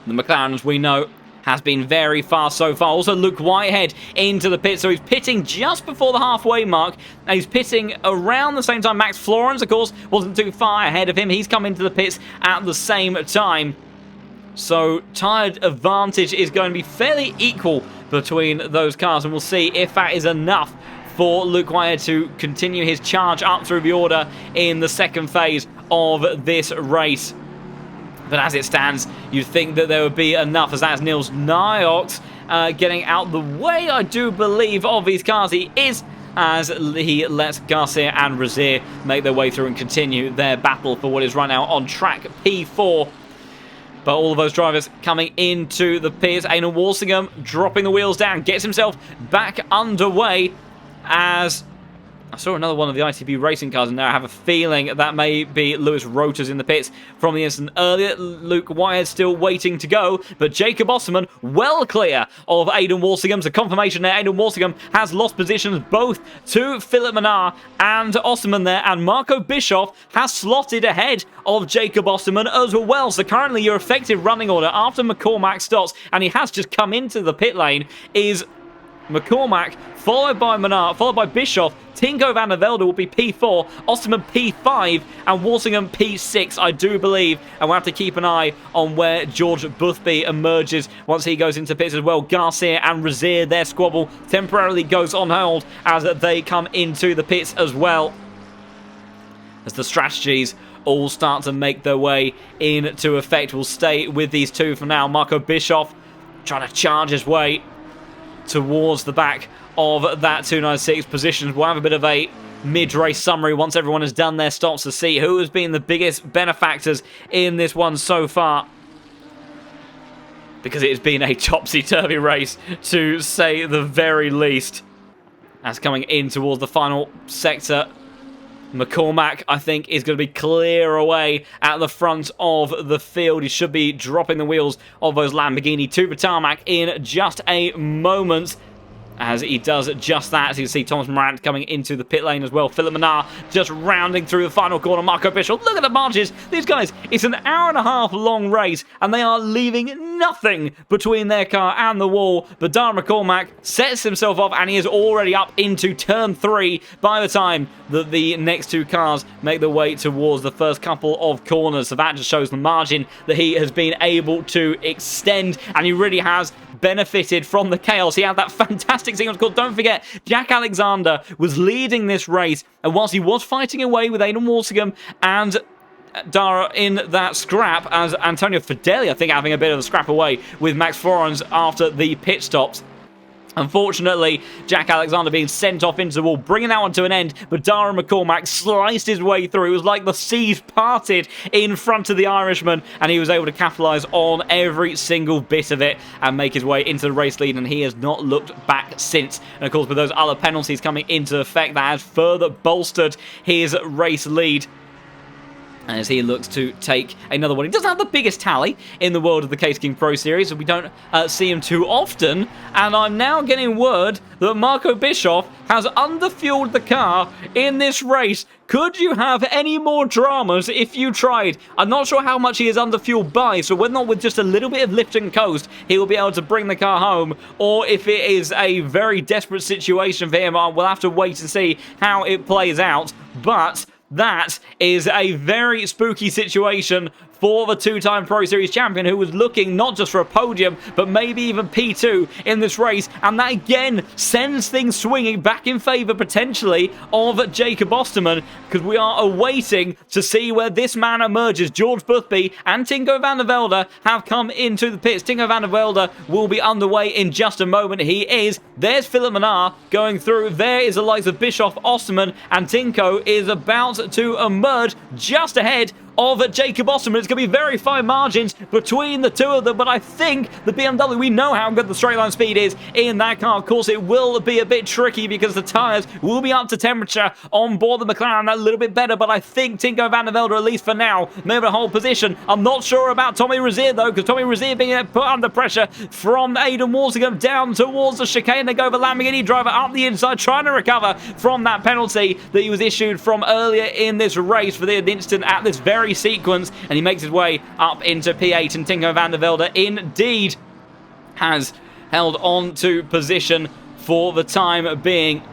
The McLaren, as we know, has been very fast so far. Also, Luke Whitehead into the pit, so he's pitting just before the halfway mark, and he's pitting around the same time. Max Florence, of course, wasn't too far ahead of him. He's come into the pits at the same time. So, tyre advantage is going to be fairly equal between those cars, and we'll see if that is enough for Luke Whitehead to continue his charge up through the order in the second phase of this race. But as it stands, you'd think that there would be enough, as that's Niels Nyox getting out the way, I do believe, of these cars. He is, as he lets Garcia and Rozier make their way through and continue their battle for what is right now on track P4. But all of those drivers coming into the pits. Aidan Walsingham dropping the wheels down, gets himself back underway as I saw another one of the ITB racing cars in there. I have a feeling that may be Lewis Rotors in the pits from the instant earlier. Luke Whitehead still waiting to go, but Jacob Osterman well clear of Aidan Walsingham. So confirmation there, Aidan Walsingham has lost positions both to Philip Manar and Osterman there, and Marco Bischoff has slotted ahead of Jacob Osterman as well. So currently your effective running order after McCormack stops, and he has just come into the pit lane, is McCormack, followed by Menard, followed by Bischoff. Tinko van der Velde will be P4, Osterman P5, and Walsingham P6, I do believe. And we'll have to keep an eye on where George Boothby emerges once he goes into pits as well. Garcia and Razier, their squabble temporarily goes on hold as they come into the pits as well, as the strategies all start to make their way into effect. We'll stay with these two for now. Marco Bischoff trying to charge his way towards the back of that 296 position. We'll have a bit of a mid-race summary once everyone has done their stops to see who has been the biggest benefactors in this one so far, because it has been a topsy-turvy race to say the very least. As coming in towards the final sector, McCormack, I think, is going to be clear away at the front of the field. He should be dropping the wheels of those Lamborghini to the tarmac in just a moment, as he does just that. As you can see Thomas Morant coming into the pit lane as well. Philip Manar just rounding through the final corner. Marco Bischoff, look at the margins. These guys, it's an hour-and-a-half long race, and they are leaving nothing between their car and the wall. But Darren McCormack sets himself off, and he is already up into turn 3 by the time that the next two cars make their way towards the first couple of corners. So that just shows the margin that he has been able to extend, and he really has benefited from the chaos. He had that fantastic sequence called, don't forget, Jack Alexander was leading this race, and whilst he was fighting away with Aidan Walsingham and Dara in that scrap, as Antonio Fideli, I think, having a bit of a scrap away with Max Florence after the pit stops. Unfortunately, Jack Alexander being sent off into the wall, bringing that one to an end, but Dara McCormack sliced his way through. It was like the seas parted in front of the Irishman, and he was able to capitalise on every single bit of it and make his way into the race lead, and he has not looked back since. And of course, with those other penalties coming into effect, that has further bolstered his race lead as he looks to take another one. He doesn't have the biggest tally in the world of the Case King Pro Series, so we don't see him too often. And I'm now getting word that Marco Bischoff has underfueled the car in this race. Could you have any more dramas if you tried? I'm not sure how much he is underfueled by, so whether or not with just a little bit of lift and coast, he will be able to bring the car home, or if it is a very desperate situation for him, we'll have to wait and see how it plays out. But that is a very spooky situation for the two-time Pro Series champion, who was looking not just for a podium, but maybe even P2 in this race. And that again sends things swinging back in favour, potentially, of Jacob Osterman, because we are awaiting to see where this man emerges. George Boothby and Tinko van der Velde have come into the pits. Tinko van der Velde will be underway in just a moment. He is. There's Philip Manar going through. There is the likes of Bischoff, Osterman, and Tinko is about to emerge just ahead of Jacob Osterman. It's going to be very fine margins between the two of them, but I think the BMW, we know how good the straight line speed is in that car. Of course, it will be a bit tricky because the tyres will be up to temperature on board the McLaren a little bit better, but I think Tinko van der Velde, at least for now, may have a hold position. I'm not sure about Tommy Razier, though, because Tommy Razier being put under pressure from Aidan Walsingham down towards the chicane. They go the Lamborghini driver up the inside, trying to recover from that penalty that he was issued from earlier in this race for the instant at this very sequence, and he makes his way up into P8, and Tinko van der Velde indeed has held on to position for the time being.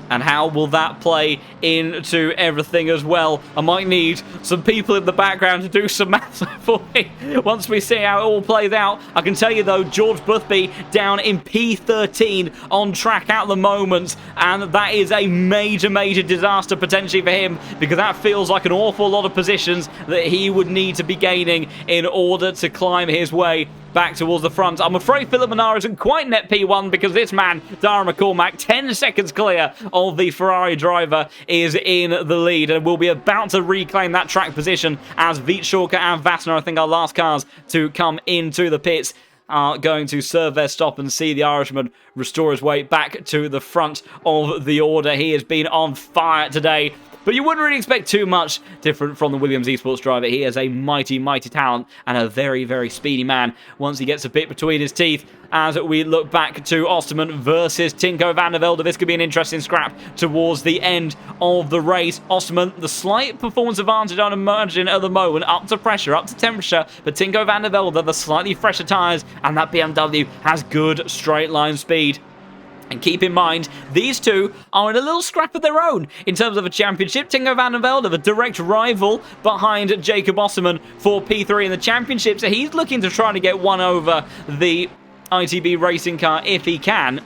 And how will that play into everything as well? I might need some people in the background to do some maths for me once we see how it all plays out. I can tell you, though, George Boothby down in P13 on track at the moment, and that is a major, major disaster potentially for him, because that feels like an awful lot of positions that he would need to be gaining in order to climb his way back towards the front. I'm afraid Philip Manar isn't quite net P1, because this man, Darren McCormack, 10 seconds clear of the Ferrari driver, is in the lead and will be about to reclaim that track position as Viet Schorka and Vassner, I think, are last cars to come into the pits. are going to serve their stop and see the Irishman restore his way back to the front of the order. He has been on fire today. But you wouldn't really expect too much different from the Williams eSports driver. He is a mighty, mighty talent and a very, very speedy man once he gets a bit between his teeth. As we look back to Osterman versus Tinko van der Velde, this could be an interesting scrap towards the end of the race. Osterman, the slight performance advantage on emerging at the moment, up to pressure, up to temperature, but Tinko van der Velde, the slightly fresher tyres, and that BMW has good straight line speed. And keep in mind, these two are in a little scrap of their own in terms of a championship. Tinko van der Velde, the direct rival behind Jacob Osterman for P3 in the championship. So he's looking to try to get one over the ITB racing car if he can.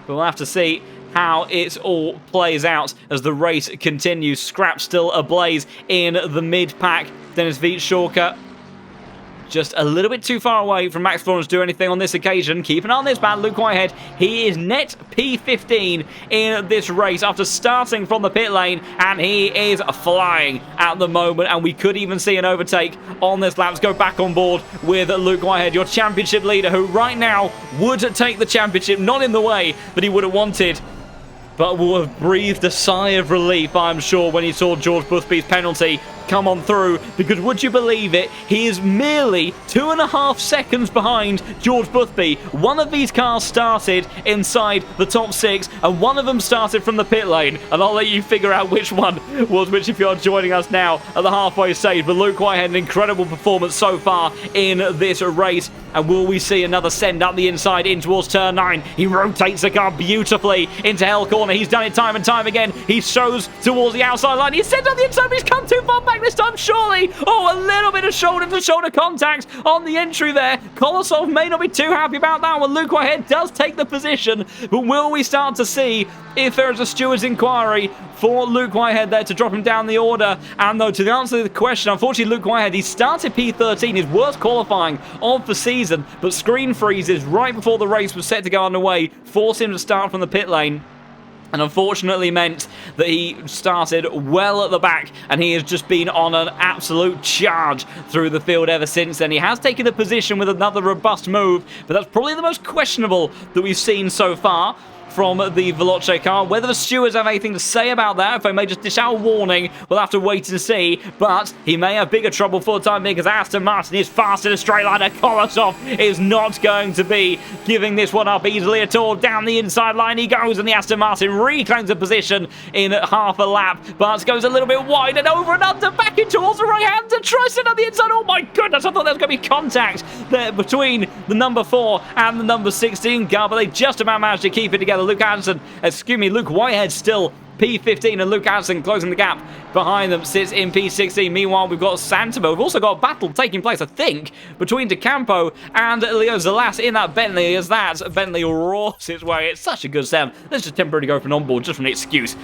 But we'll have to see how it all plays out as the race continues. Scrap still ablaze in the mid-pack. Dennis Wietschorker just a little bit too far away from Max Florence to do anything on this occasion. Keep an eye on this man, Luke Whitehead. He is net P15 in this race after starting from the pit lane, and he is flying at the moment, and we could even see an overtake on this lap. Let's go back on board with Luke Whitehead, your championship leader, who right now would take the championship, not in the way that he would have wanted, but will have breathed a sigh of relief, I'm sure, when he saw George Boothby's penalty come on through, because would you believe it, he is merely 2.5 seconds behind George Boothby. One of these cars started inside the top 6, and one of them started from the pit lane, and I'll let you figure out which one was which if you're joining us now at the halfway stage. But Luke Whitehead, an incredible performance so far in this race, and will we see another send up the inside in towards turn 9? He rotates the car beautifully into hell corner. He's done it time and time again. He shows towards the outside line. He's sent up the inside, but he's come too far back this time, surely. Oh, a little bit of shoulder-to-shoulder contact on the entry there. Kolosov may not be too happy about that one. Luke Whitehead does take the position, but will we start to see if there is a steward's inquiry for Luke Whitehead there to drop him down the order? And though, to the answer to the question, unfortunately, Luke Whitehead, he started P13, his worst qualifying of the season, but screen freezes right before the race was set to go underway, forced him to start from the pit lane, and unfortunately meant that he started well at the back, and he has just been on an absolute charge through the field ever since then. He has taken a position with another robust move, but that's probably the most questionable that we've seen so far from the Veloce car. Whether the stewards have anything to say about that, if they may just dish out a warning, we'll have to wait and see. But he may have bigger trouble for the time being, because Aston Martin is fast in a straight line, and Kolosov is not going to be giving this one up easily at all. Down the inside line he goes, and the Aston Martin reclaims a position in half a lap, but goes a little bit wide and over and under, back in towards the right hand, and tries to on the inside. Oh my goodness, I thought there was going to be contact there between the number 4 and the number 16 car, but they just about managed to keep it together. Luke Whitehead still P15, and Luke Anderson closing the gap behind them sits in P16. Meanwhile, we've got Santamo. We've also got a battle taking place, I think, between DeCampo and Leo Zalas in that Bentley, as that Bentley roars its way. It's such a good sound. Let's just temporarily go for an onboard just for an excuse.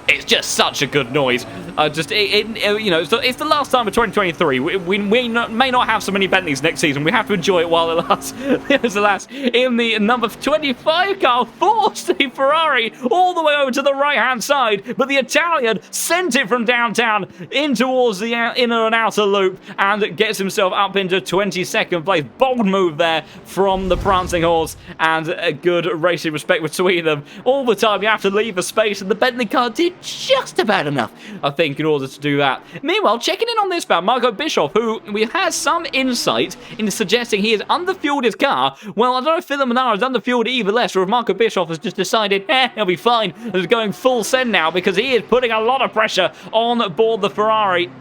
It's just such a good noise. It's the last time of 2023. We may not have so many Bentleys next season. We have to enjoy it while it lasts. There's the last in the number 25 car, forced the Ferrari all the way over to the right-hand side, but the Italian sent it from downtown in towards the inner and outer loop and gets himself up into 22nd place. Bold move there from the prancing horse, and a good racing respect between them. All the time you have to leave a space, and the Bentley car did just about enough, I think, in order to do that. Meanwhile, checking in on this man, Marco Bischoff, who we had some insight into suggesting he has underfueled his car. Well, I don't know if Philip Manara has underfueled either less, or if Marco Bischoff has just decided, he'll be fine. He's going full send now, because he is putting a lot of pressure on board the Ferrari.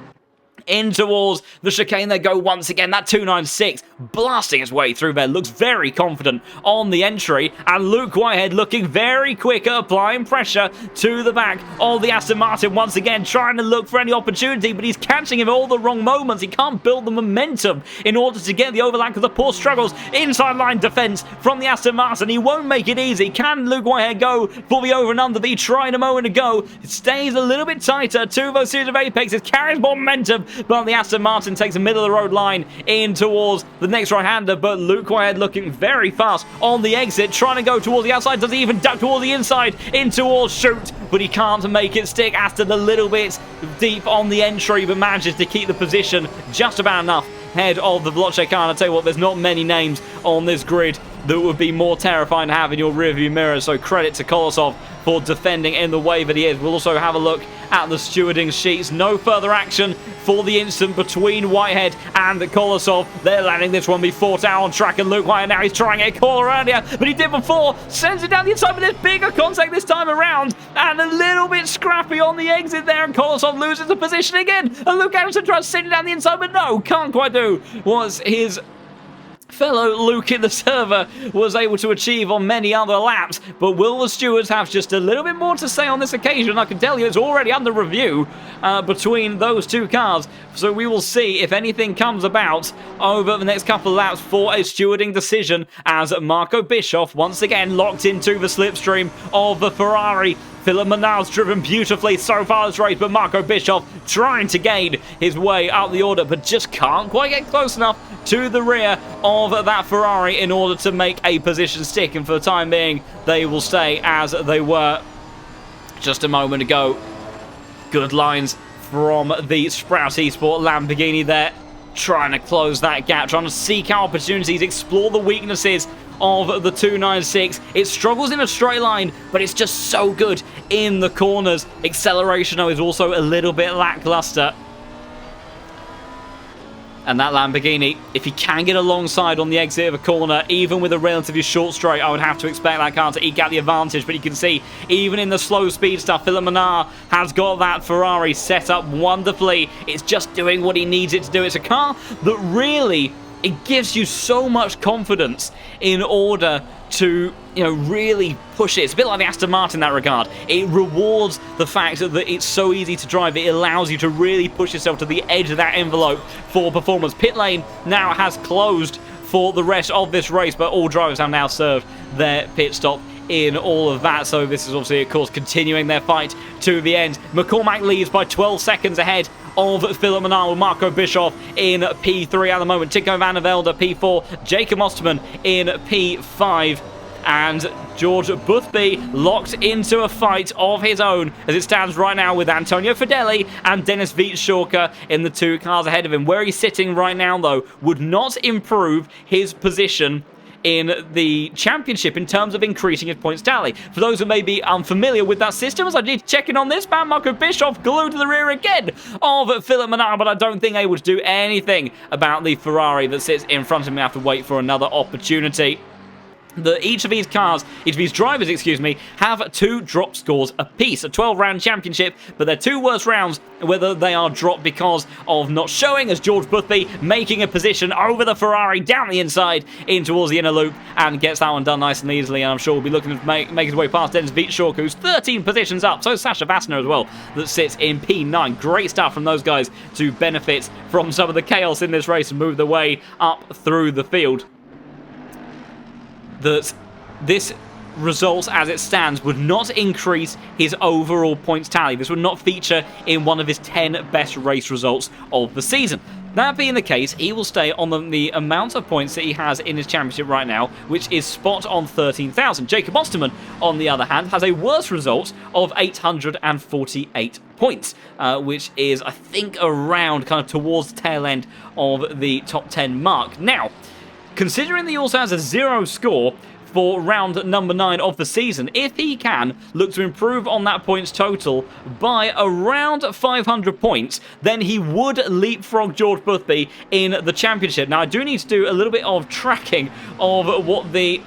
In towards the chicane they go once again. That 296 blasting his way through there. Looks very confident on the entry. And Luke Whitehead looking very quick at applying pressure to the back of the Aston Martin once again, trying to look for any opportunity, but he's catching him at all the wrong moments. He can't build the momentum in order to get the overlap, because the poor struggles. Inside line defense from the Aston Martin. He won't make it easy. Can Luke Whitehead go for the over and under that he tried a moment ago? It stays a little bit tighter to those series of apexes, carries more momentum, but the Aston Martin takes a middle-of-the-road line in towards the next right-hander, but Luke Whitehead looking very fast on the exit, trying to go towards the outside. Does he even duck towards the inside in towards shoot, but he can't make it stick. Aston a little bit deep on the entry, but manages to keep the position just about enough head of the Veloce car. And I tell you what, there's not many names on this grid that would be more terrifying to have in your rearview mirror. So credit to Kolosov for defending in the way that he is. We'll also have a look at the stewarding sheets. No further action for the instant between Whitehead and Kolosov. They're landing this one before down on track, and Luke Whitehead now he's trying a corner earlier, but he did before. Sends it down the inside, but there's bigger contact this time around, and a little bit scrappy on the exit there, and Kolosov loses the position again. And Luke Anderson tries to send it down the inside, but no, can't quite do what his fellow Luke in the server was able to achieve on many other laps. But will the stewards have just a little bit more to say on this occasion? I can tell you it's already under review between those two cars, so we will see if anything comes about over the next couple of laps for a stewarding decision, as Marco Bischoff once again locked into the slipstream of the Ferrari. Philip Manar's driven beautifully so far this race, but Marco Bischoff trying to gain his way up the order, but just can't quite get close enough to the rear of that Ferrari in order to make a position stick. And for the time being, they will stay as they were just a moment ago. Good lines from the Sprout Esport Lamborghini there, trying to close that gap, trying to seek out opportunities, explore the weaknesses of the 296. It struggles in a straight line, but it's just so good in the corners. Acceleration, though, is also a little bit lackluster. And that Lamborghini, if he can get alongside on the exit of a corner, even with a relatively short straight, I would have to expect that car to eke out the advantage. But you can see, even in the slow speed stuff, Philip Manar has got that Ferrari set up wonderfully. It's just doing what he needs it to do. It's a car that really, it gives you so much confidence in order to, really push it. It's a bit like the Aston Martin in that regard. It rewards the fact that it's so easy to drive. It allows you to really push yourself to the edge of that envelope for performance. Pit lane now has closed for the rest of this race, but all drivers have now served their pit stop in all of that. So this is obviously, of course, continuing their fight to the end. McCormack leads by 12 seconds ahead of Philip Manar, with Marco Bischoff in P3 at the moment. Tico van der Velde P4, Jacob Osterman in P5, and George Boothby locked into a fight of his own as it stands right now, with Antonio Fedeli and Dennis Wietschorker in the two cars ahead of him. Where he's sitting right now, though, would not improve his position in the championship in terms of increasing his points tally. For those who may be unfamiliar with that system, as I need to check in on this, man, Marco Bischoff glued to the rear again of Philip Manar, but I don't think able to do anything about the Ferrari that sits in front of me. I have to wait for another opportunity. Each of these drivers, have 2 drop scores apiece. A 12-round championship, but their 2 worst rounds, whether they are dropped because of not showing, as George Boothby making a position over the Ferrari down the inside in towards the inner loop, and gets that one done nice and easily. And I'm sure we'll be looking to make his way past Dennis Wietschorker, who's 13 positions up. So Sasha Vassner as well, that sits in P9. Great stuff from those guys to benefit from some of the chaos in this race and move their way up through the field. That this result as it stands would not increase his overall points tally. This would not feature in one of his 10 best race results of the season. That being the case, he will stay on the amount of points that he has in his championship right now, which is spot on 13,000. Jacob Osterman, on the other hand, has a worse result of 848 points, which is, I think, around kind of towards the tail end of the top 10 mark. Now, considering that he also has a 0 score for round number 9 of the season, if he can look to improve on that points total by around 500 points, then he would leapfrog George Boothby in the championship. Now, I do need to do a little bit of tracking of what the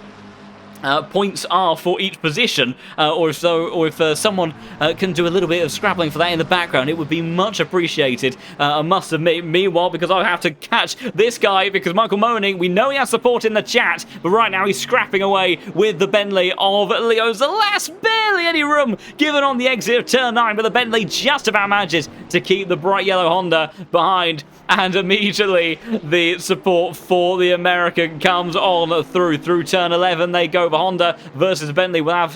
points are for each position, or if someone can do a little bit of scrabbling for that in the background, it would be much appreciated. I must admit, meanwhile, because I have to catch this guy, because Michael Moaning, we know he has support in the chat, but right now he's scrapping away with the Bentley of Leo Zalas. Barely any room given on the exit of turn 9, but the Bentley just about manages to keep the bright yellow Honda behind, and immediately the support for the American comes on through turn 11. They go. The Honda versus Bentley. We'll have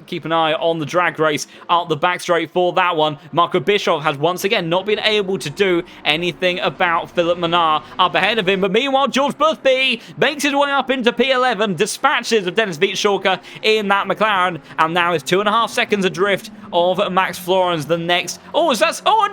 keep an eye on the drag race out the back straight for that one. Marco Bischoff has once again not been able to do anything about Philip Manar up ahead of him, but meanwhile George Boothby makes his way up into P11, dispatches of Dennis Wietschorker in that McLaren, and now is 2.5 seconds adrift of Max Florence, the next. Oh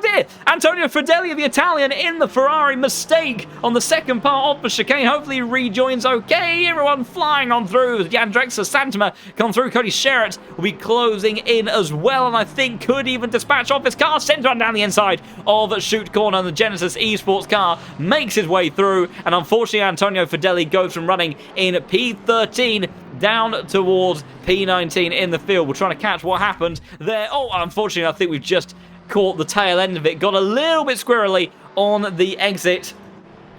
dear! Antonio Fedeli, the Italian, in the the Ferrari mistake on the second part of the chicane. Hopefully he rejoins okay. Everyone flying on through. Jan Drexler, Santama come through. Cody Sherritt will be closing in as well, and I think could even dispatch off his car. Sends one down the inside of Shoot Corner. The Genesis Esports car makes his way through, and unfortunately Antonio Fedeli goes from running in P13 down towards P19 in the field. We're trying to catch what happened there. Oh, unfortunately, I think we've just caught the tail end of it. Got a little bit squirrely on the exit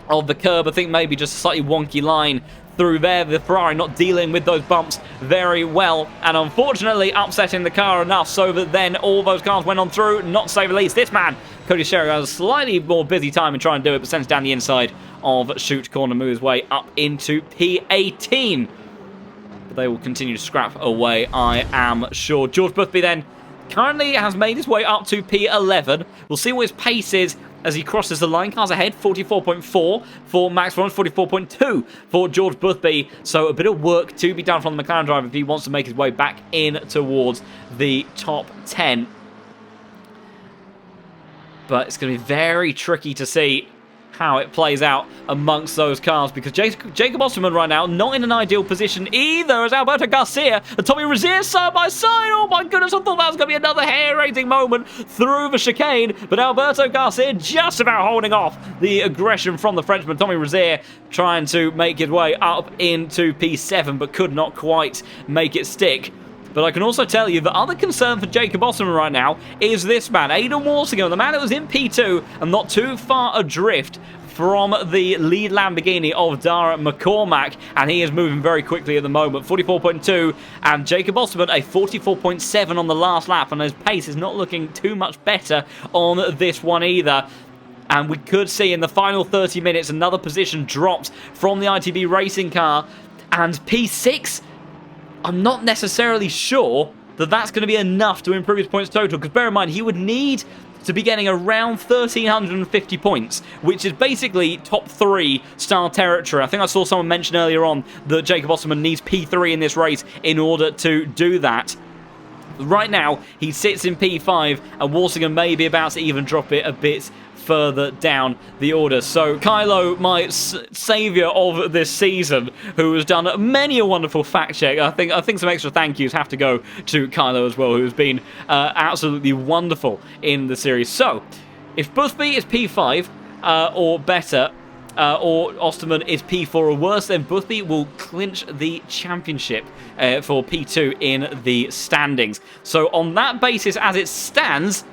of the curb. I think maybe just a slightly wonky line through there. The Ferrari not dealing with those bumps very well, and unfortunately upsetting the car enough so that then all those cars went on through, not to say the least. This man, Cody Sherritt, has a slightly more busy time in trying to do it, but sends down the inside of Shoot Corner, moves his way up into P18. But they will continue to scrap away, I am sure. George Boothby then currently has made his way up to P11. We'll see what his pace is as he crosses the line. Cars ahead, 44.4 for Max Verstappen, 44.2 for George Boothby. So a bit of work to be done from the McLaren driver if he wants to make his way back in towards the top 10. But it's going to be very tricky to see how it plays out amongst those cars, because Jacob Osterman right now not in an ideal position either, as Alberto Garcia and Tommy Rozier side by side. Oh my goodness, I thought that was going to be another hair-raising moment through the chicane, but Alberto Garcia just about holding off the aggression from the Frenchman. Tommy Rozier trying to make his way up into P7, but could not quite make it stick. But I can also tell you the other concern for Jacob Osterman right now is this man, Aidan Walsingham, the man that was in P2 and not too far adrift from the lead Lamborghini of Dara McCormack, and he is moving very quickly at the moment. 44.2, and Jacob Osterman a 44.7 on the last lap, and his pace is not looking too much better on this one either. And we could see in the final 30 minutes another position dropped from the ITB racing car, and P6, I'm not necessarily sure that that's going to be enough to improve his points total, because bear in mind, he would need to be getting around 1,350 points, which is basically top 3 star territory. I think I saw someone mention earlier on that Jacob Osterman needs P3 in this race in order to do that. Right now, he sits in P5, and Walsingham may be about to even drop it a bit further down the order. So Kylo, my saviour of this season, who has done many a wonderful fact check. I think some extra thank yous have to go to Kylo as well, who's been absolutely wonderful in the series. So if Boothby is P5 or better, or Osterman is P4 or worse, then Boothby will clinch the championship for P2 in the standings. So on that basis, as it stands,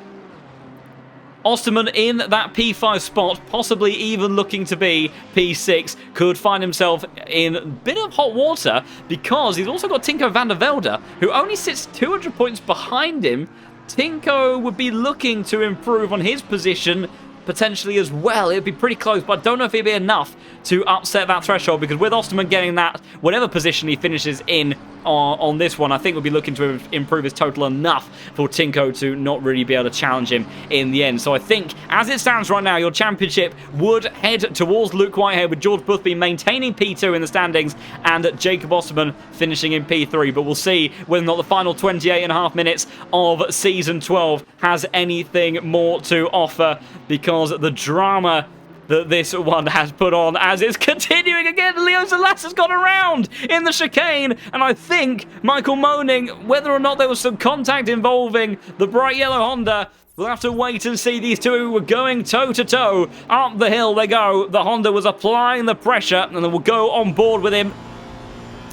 Osterman in that P5 spot, possibly even looking to be P6, could find himself in a bit of hot water, because he's also got Tinko van der Velde, who only sits 200 points behind him. Tinko would be looking to improve on his position potentially as well. It'd be pretty close, but I don't know if it'd be enough to upset that threshold, because with Osterman getting that, whatever position he finishes in on this one, I think we'll be looking to improve his total enough for Tinko to not really be able to challenge him in the end. So I think, as it stands right now, your championship would head towards Luke Whitehead, with George Boothby maintaining P2 in the standings and Jacob Osterman finishing in P3. But we'll see whether or not the final 28.5 minutes of Season 12 has anything more to offer, because the drama that this one has put on, as it's continuing again. Leo Zalas has gone around in the chicane, and I think Michael Moaning, whether or not there was some contact involving the bright yellow Honda, we'll have to wait and see. These two were going toe-to-toe. Up the hill they go. The Honda was applying the pressure, and they will go on board with him.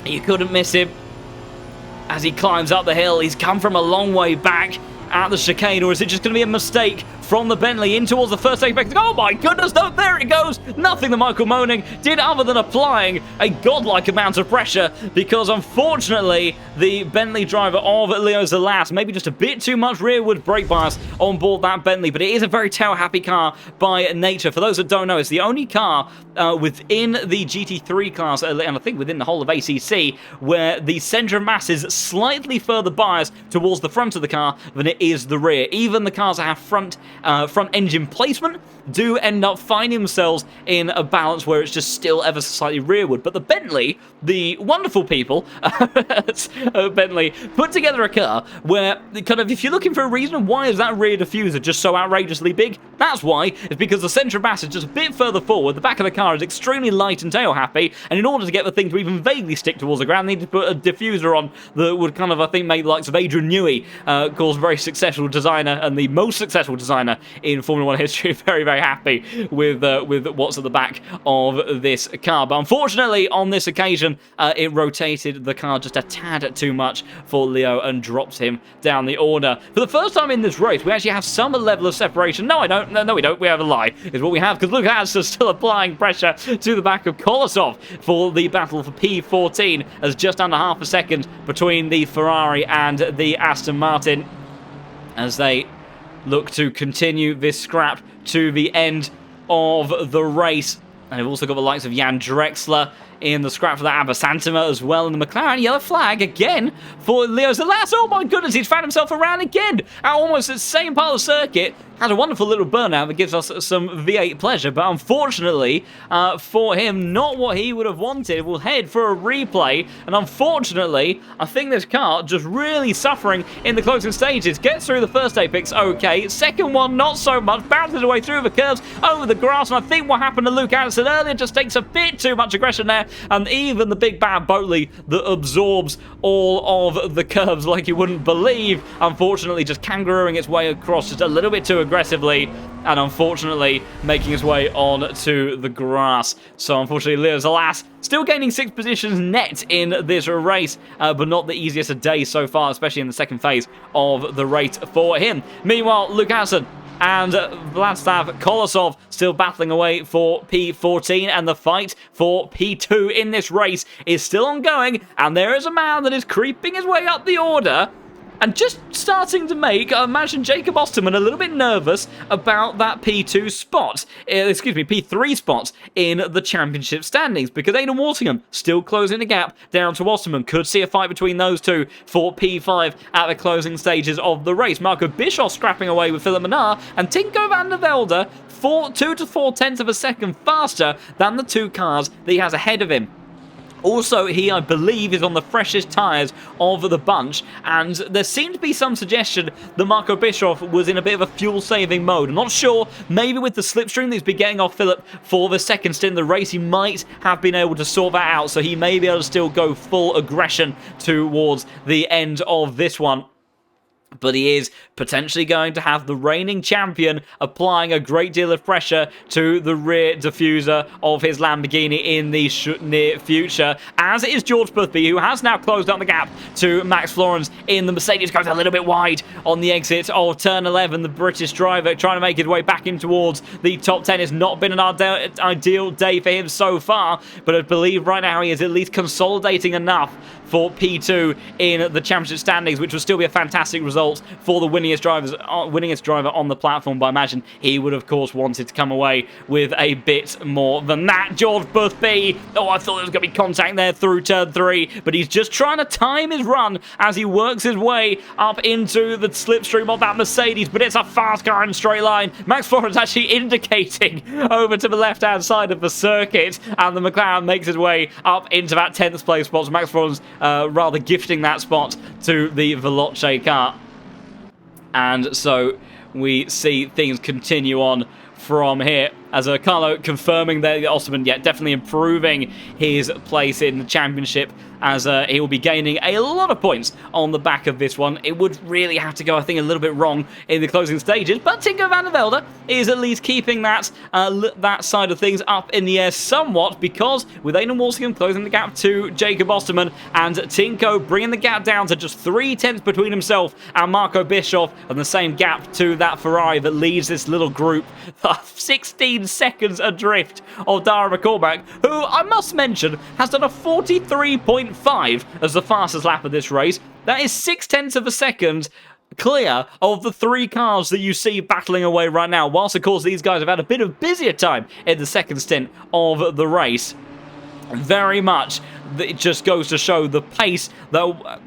You couldn't miss him as he climbs up the hill. He's come from a long way back at the chicane, or is it just going to be a mistake from the Bentley in towards the first apex? Oh my goodness, no, there it goes. Nothing that Michael Moaning did other than applying a godlike amount of pressure, because unfortunately the Bentley driver of Leo Zalas, maybe just a bit too much rearward brake bias on board that Bentley, but it is a very tail-happy car by nature. For those that don't know, it's the only car within the GT3 class, and I think within the whole of ACC, where the centre of mass is slightly further biased towards the front of the car than it is the rear. Even the cars that have front front engine placement do end up finding themselves in a balance where it's just still ever so slightly rearward. But the Bentley, the wonderful people at Bentley, put together a car where, kind of, if you're looking for a reason why is that rear diffuser just so outrageously big, that's why. It's because the centre of mass is just a bit further forward, the back of the car is extremely light and tail happy, and in order to get the thing to even vaguely stick towards the ground, they need to put a diffuser on that would kind of, I think, make the likes of Adrian Newey, of course, very successful designer and the most successful designer in Formula 1 history, very, very happy with what's at the back of this car. But unfortunately, on this occasion, it rotated the car just a tad too much for Leo and dropped him down the order. For the first time in this race, we actually have some level of separation. No, I don't. No, we don't. We have a lie, is what we have, because Luke Hansen still applying pressure to the back of Kolosov for the battle for P14, as just under half a second between the Ferrari and the Aston Martin, as they look to continue this scrap to the end of the race. And they've also got the likes of Jan Drexler in the scrap for the Abasantima as well, and the McLaren yellow flag again for Leo Zalas. Oh my goodness, he's found himself around again at almost the same part of the circuit. Had a wonderful little burnout that gives us some V8 pleasure, but unfortunately for him, not what he would have wanted. We'll head for a replay, and unfortunately, I think this car just really suffering in the closing stages. Gets through the first apex, okay. Second one, not so much. Bounces away through the curves, over the grass, and I think what happened to Luke Anderson earlier just takes a bit too much aggression there, and even the big bad Boatley that absorbs all of the curves like you wouldn't believe, unfortunately just kangarooing its way across just a little bit too aggressively, and unfortunately making his way on to the grass. So unfortunately Leo Zalas still gaining 6 positions net in this race, but not the easiest a day so far, especially in the second phase of the race for him. Meanwhile, Luke Hansen and Vladislav Kolosov still battling away for P14, and the fight for P2 in this race is still ongoing, and there is a man that is creeping his way up the order and just starting to make, I imagine, Jacob Osterman a little bit nervous about that P2 spot, P3 spot in the championship standings, because Aidan Walsingham still closing the gap down to Osterman. Could see a fight between those two for P5 at the closing stages of the race. Marco Bischoff scrapping away with Philip Menard, and Tinko van der Velde 2 to 4 tenths of a second faster than the two cars that he has ahead of him. Also, he, I believe, is on the freshest tyres of the bunch, and there seemed to be some suggestion that Marco Bischoff was in a bit of a fuel-saving mode. I'm not sure, maybe with the slipstream that he's been getting off Philip for the second stint in the race, he might have been able to sort that out, so he may be able to still go full aggression towards the end of this one. But he is potentially going to have the reigning champion applying a great deal of pressure to the rear diffuser of his Lamborghini in the near future, as is George Boothby, who has now closed up the gap to Max Florence in the Mercedes. Goes a little bit wide on the exit of turn 11. The British driver trying to make his way back in towards the top 10. Has not been an ideal day for him so far, but I believe right now he is at least consolidating enough for P2 in the championship standings, which would still be a fantastic result for the winningest driver on the platform. But I imagine he would, of course, wanted to come away with a bit more than that. George Boothby, oh, I thought there was going to be contact there through turn 3, but he's just trying to time his run as he works his way up into the slipstream of that Mercedes, but it's a fast car in a straight line. Max Florence actually indicating over to the left-hand side of the circuit, and the McLaren makes his way up into that 10th place spot. So Max Florence rather gifting that spot to the Veloce car. And so we see things continue on from here, as Carlo confirming there that Osterman, definitely improving his place in the championship, as he will be gaining a lot of points on the back of this one. It would really have to go, I think, a little bit wrong in the closing stages, but Tinko van der Velde is at least keeping that that side of things up in the air somewhat, because with Aidan Walsingham closing the gap to Jacob Osterman, and Tinko bringing the gap down to just 3 tenths between himself and Marco Bischoff, and the same gap to that Ferrari that leads this little group 16 seconds adrift of Dara McCormack, who I must mention has done a 43.5 as the fastest lap of this race. That is 6 tenths of a second clear of the 3 cars that you see battling away right now, whilst of course these guys have had a bit of busier time in the second stint of the race. Very much it just goes to show the pace that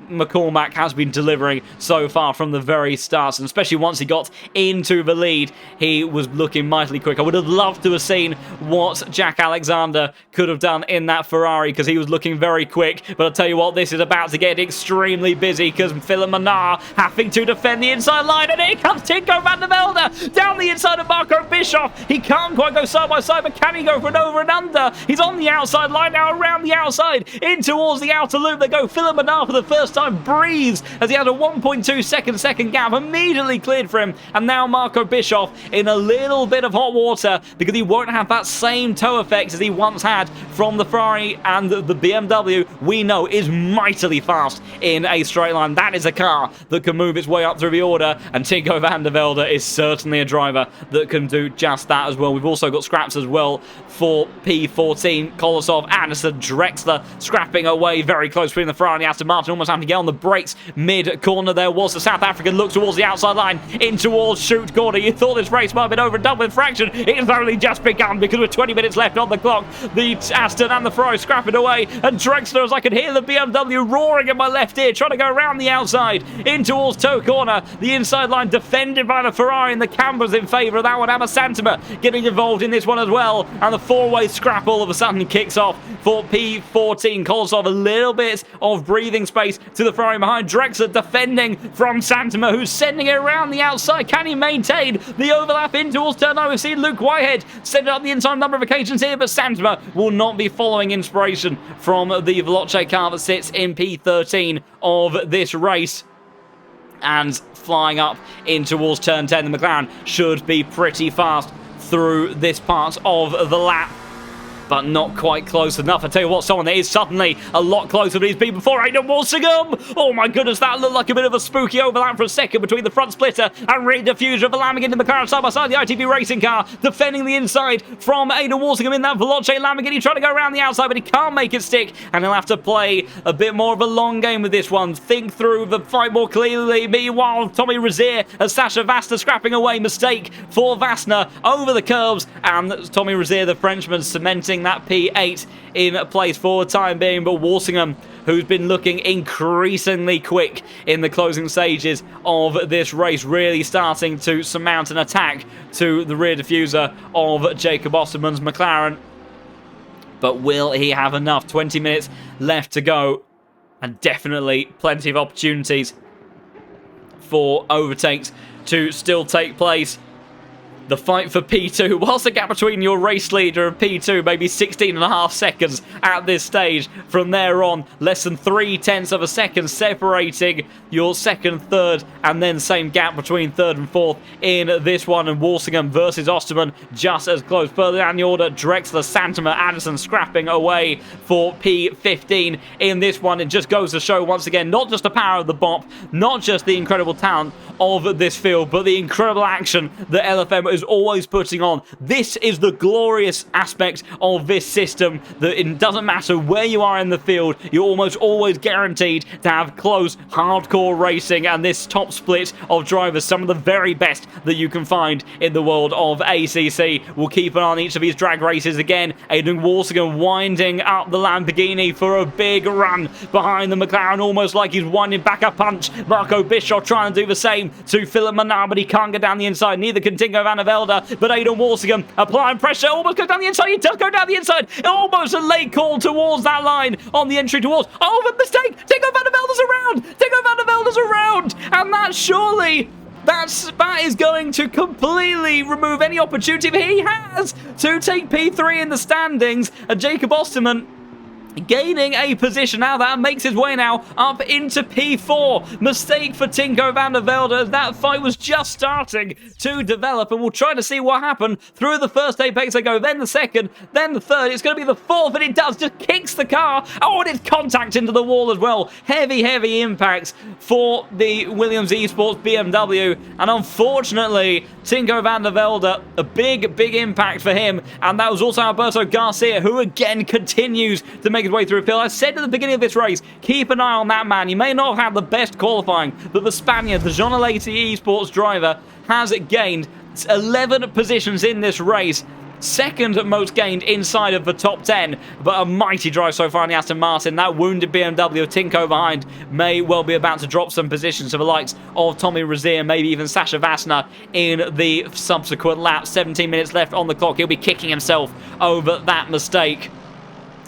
McCormack has been delivering so far from the very start, and especially once he got into the lead, he was looking mightily quick. I would have loved to have seen what Jack Alexander could have done in that Ferrari, because he was looking very quick. But I'll tell you what, this is about to get extremely busy, because Philip Mannar having to defend the inside line, and here comes Tinko van der Velde down the inside of Marco Bischoff. He can't quite go side by side, but can he go for an over and under? He's on the outside line now, around the outside, in towards the outer loop they go. Philip Mannar for the first time breathes as he had a 1.2 second gap immediately cleared for him, and now Marco Bischoff in a little bit of hot water, because he won't have that same toe effect as he once had from the Ferrari, and the BMW we know is mightily fast in a straight line. That is a car that can move its way up through the order, and Tinko van der Velde is certainly a driver that can do just that as well. We've also got scraps as well for P14, Kolosov, Anderson, Drexler scrapping away very close between the Ferrari and Aston Martin, almost having to get on the brakes mid-corner. There was the South African look towards the outside line, in towards shoot corner. You thought this race might have been over and done with fraction. It's only just begun, because with 20 minutes left on the clock, the Aston and the Ferrari scrapping away, and Drexler, as I could hear the BMW roaring in my left ear, trying to go around the outside, in towards toe corner. The inside line defended by the Ferrari, and the cameras in favour of that one. Emma Santama getting involved in this one as well, and the four-way scrap all of a sudden kicks off for P14. Kolosov a little bit of breathing space to the Ferrari behind. Drexler defending from Santama, who's sending it around the outside. Can he maintain the overlap in towards turn 9? We've seen Luke Whitehead send it up the inside a number of occasions here, but Santama will not be following inspiration from the Veloce car that sits in P13 of this race. And flying up in towards turn 10, the McLaren should be pretty fast through this part of the lap, but not quite close enough. I tell you what, someone that is suddenly a lot closer than he's been before, Aidan Walsingham. Oh my goodness, that looked like a bit of a spooky overlap for a second between the front splitter and rear diffuser of the Lamborghini and the McLaren side by side. The ITV racing car defending the inside from Aidan Walsingham in that Veloce Lamborghini, trying to go around the outside, but he can't make it stick, and he'll have to play a bit more of a long game with this one. Think through the fight more clearly. Meanwhile, Tommy Rozier and Sasha Vasta scrapping away. Mistake for Vastner over the curbs, and Tommy Rozier, the Frenchman, cementing that P8 in place for the time being. But Walsingham, who's been looking increasingly quick in the closing stages of this race, really starting to surmount an attack to the rear diffuser of Jacob Osterman's McLaren. But will he have enough? 20 minutes left to go, and definitely plenty of opportunities for overtakes to still take place. The fight for P2, whilst the gap between your race leader and P2 maybe 16.5 seconds at this stage, from there on less than 0.3 of a second separating your second, third, and then same gap between third and fourth in this one. And Walsingham versus Osterman just as close. Further down the order, Drexler, Santama, Addison scrapping away for P15 in this one. It just goes to show once again, not just the power of the BOP, not just the incredible talent of this field, but the incredible action that LFM is always putting on. This is the glorious aspect of this system, that it doesn't matter where you are in the field, you're almost always guaranteed to have close, hardcore racing, and this top split of drivers, some of the very best that you can find in the world of ACC. We'll keep an eye on each of these drag races again. Aidan Walsingham winding up the Lamborghini for a big run behind the McLaren, almost like he's winding back a punch. Marco Bischoff trying to do the same to Philip Mannar, but he can't get down the inside. Neither can Tinko van der Velde, but Aidan Walsingham applying pressure, almost goes down the inside. He does go down the inside. Almost a late call towards that line on the entry towards. Oh, a mistake! Tinko van der Velde's around! Tinko van der Velde's around! And that surely... That is going to completely remove any opportunity that he has to take P3 in the standings. And Jacob Osterman gaining a position now, that makes his way now up into P4. Mistake for Tinko van der Velde. That fight was just starting to develop, and we'll try to see what happened through the first apex they go, then the second, then the third. It's going to be the fourth, and it does, just kicks the car. Oh, and it's contact into the wall as well. Heavy impacts for the Williams Esports BMW, and unfortunately Tinko van der Velde, a big impact for him. And that was also Alberto Garcia, who again continues to make his way through a field. I said at the beginning of this race, keep an eye on that man. He may not have had the best qualifying, but the Spaniard, the Jonaleti Esports driver, has gained 11 positions in this race. second most gained inside of the top 10, but a mighty drive so far in the Aston Martin. That wounded BMW of Tinko behind may well be about to drop some positions to the likes of Tommy Rozier, maybe even Sasha Vassner in the subsequent lap. 17 minutes left on the clock. He'll be kicking himself over that mistake,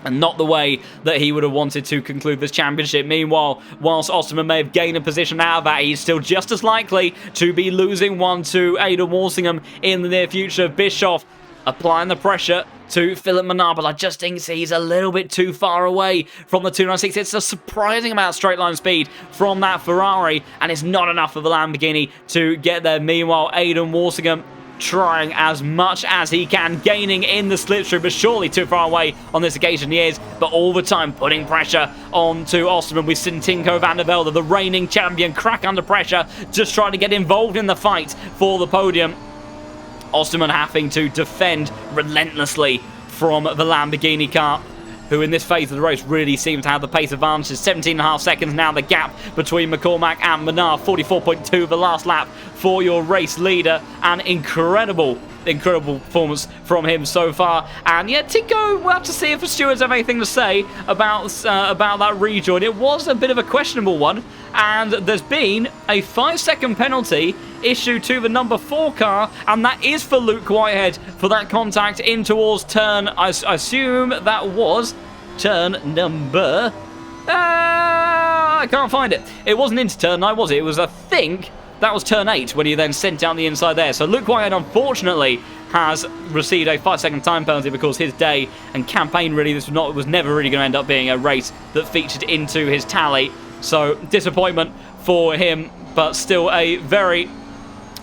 and not the way that he would have wanted to conclude this championship. Meanwhile, whilst Osterman may have gained a position out of that, he's still just as likely to be losing one to Aidan Walsingham in the near future. Bischoff applying the pressure to Philip Menard, but I just think he's a little bit too far away from the 296. It's a surprising amount of straight line speed from that Ferrari, and it's not enough for the Lamborghini to get there. Meanwhile, Aidan Walsingham trying as much as he can, gaining in the slipstream, but surely too far away on this occasion he is, but all the time putting pressure onto Osterman. We've seen Tinko van der Velde, the reigning champion, crack under pressure, just trying to get involved in the fight for the podium. Osterman having to defend relentlessly from the Lamborghini car, who in this phase of the race really seems to have the pace advantage. 17.5 seconds now, the gap between McCormack and Menard. 44.2 the last lap for your race leader. An incredible performance from him so far. And yeah, Tinko, we'll have to see if the stewards have anything to say about that rejoin. It was a bit of a questionable one, and there's been a 5-second penalty issued to the number 4 car, and that is for Luke Whitehead for that contact in towards turn, I assume that was turn number... I can't find it. It wasn't into turn 9, was it? It was, I think, that was turn 8 when he then sent down the inside there. So Luke Whitehead, unfortunately, has received a 5-second time penalty because his day and campaign, really, was never really going to end up being a race that featured into his tally. So disappointment for him, but still a very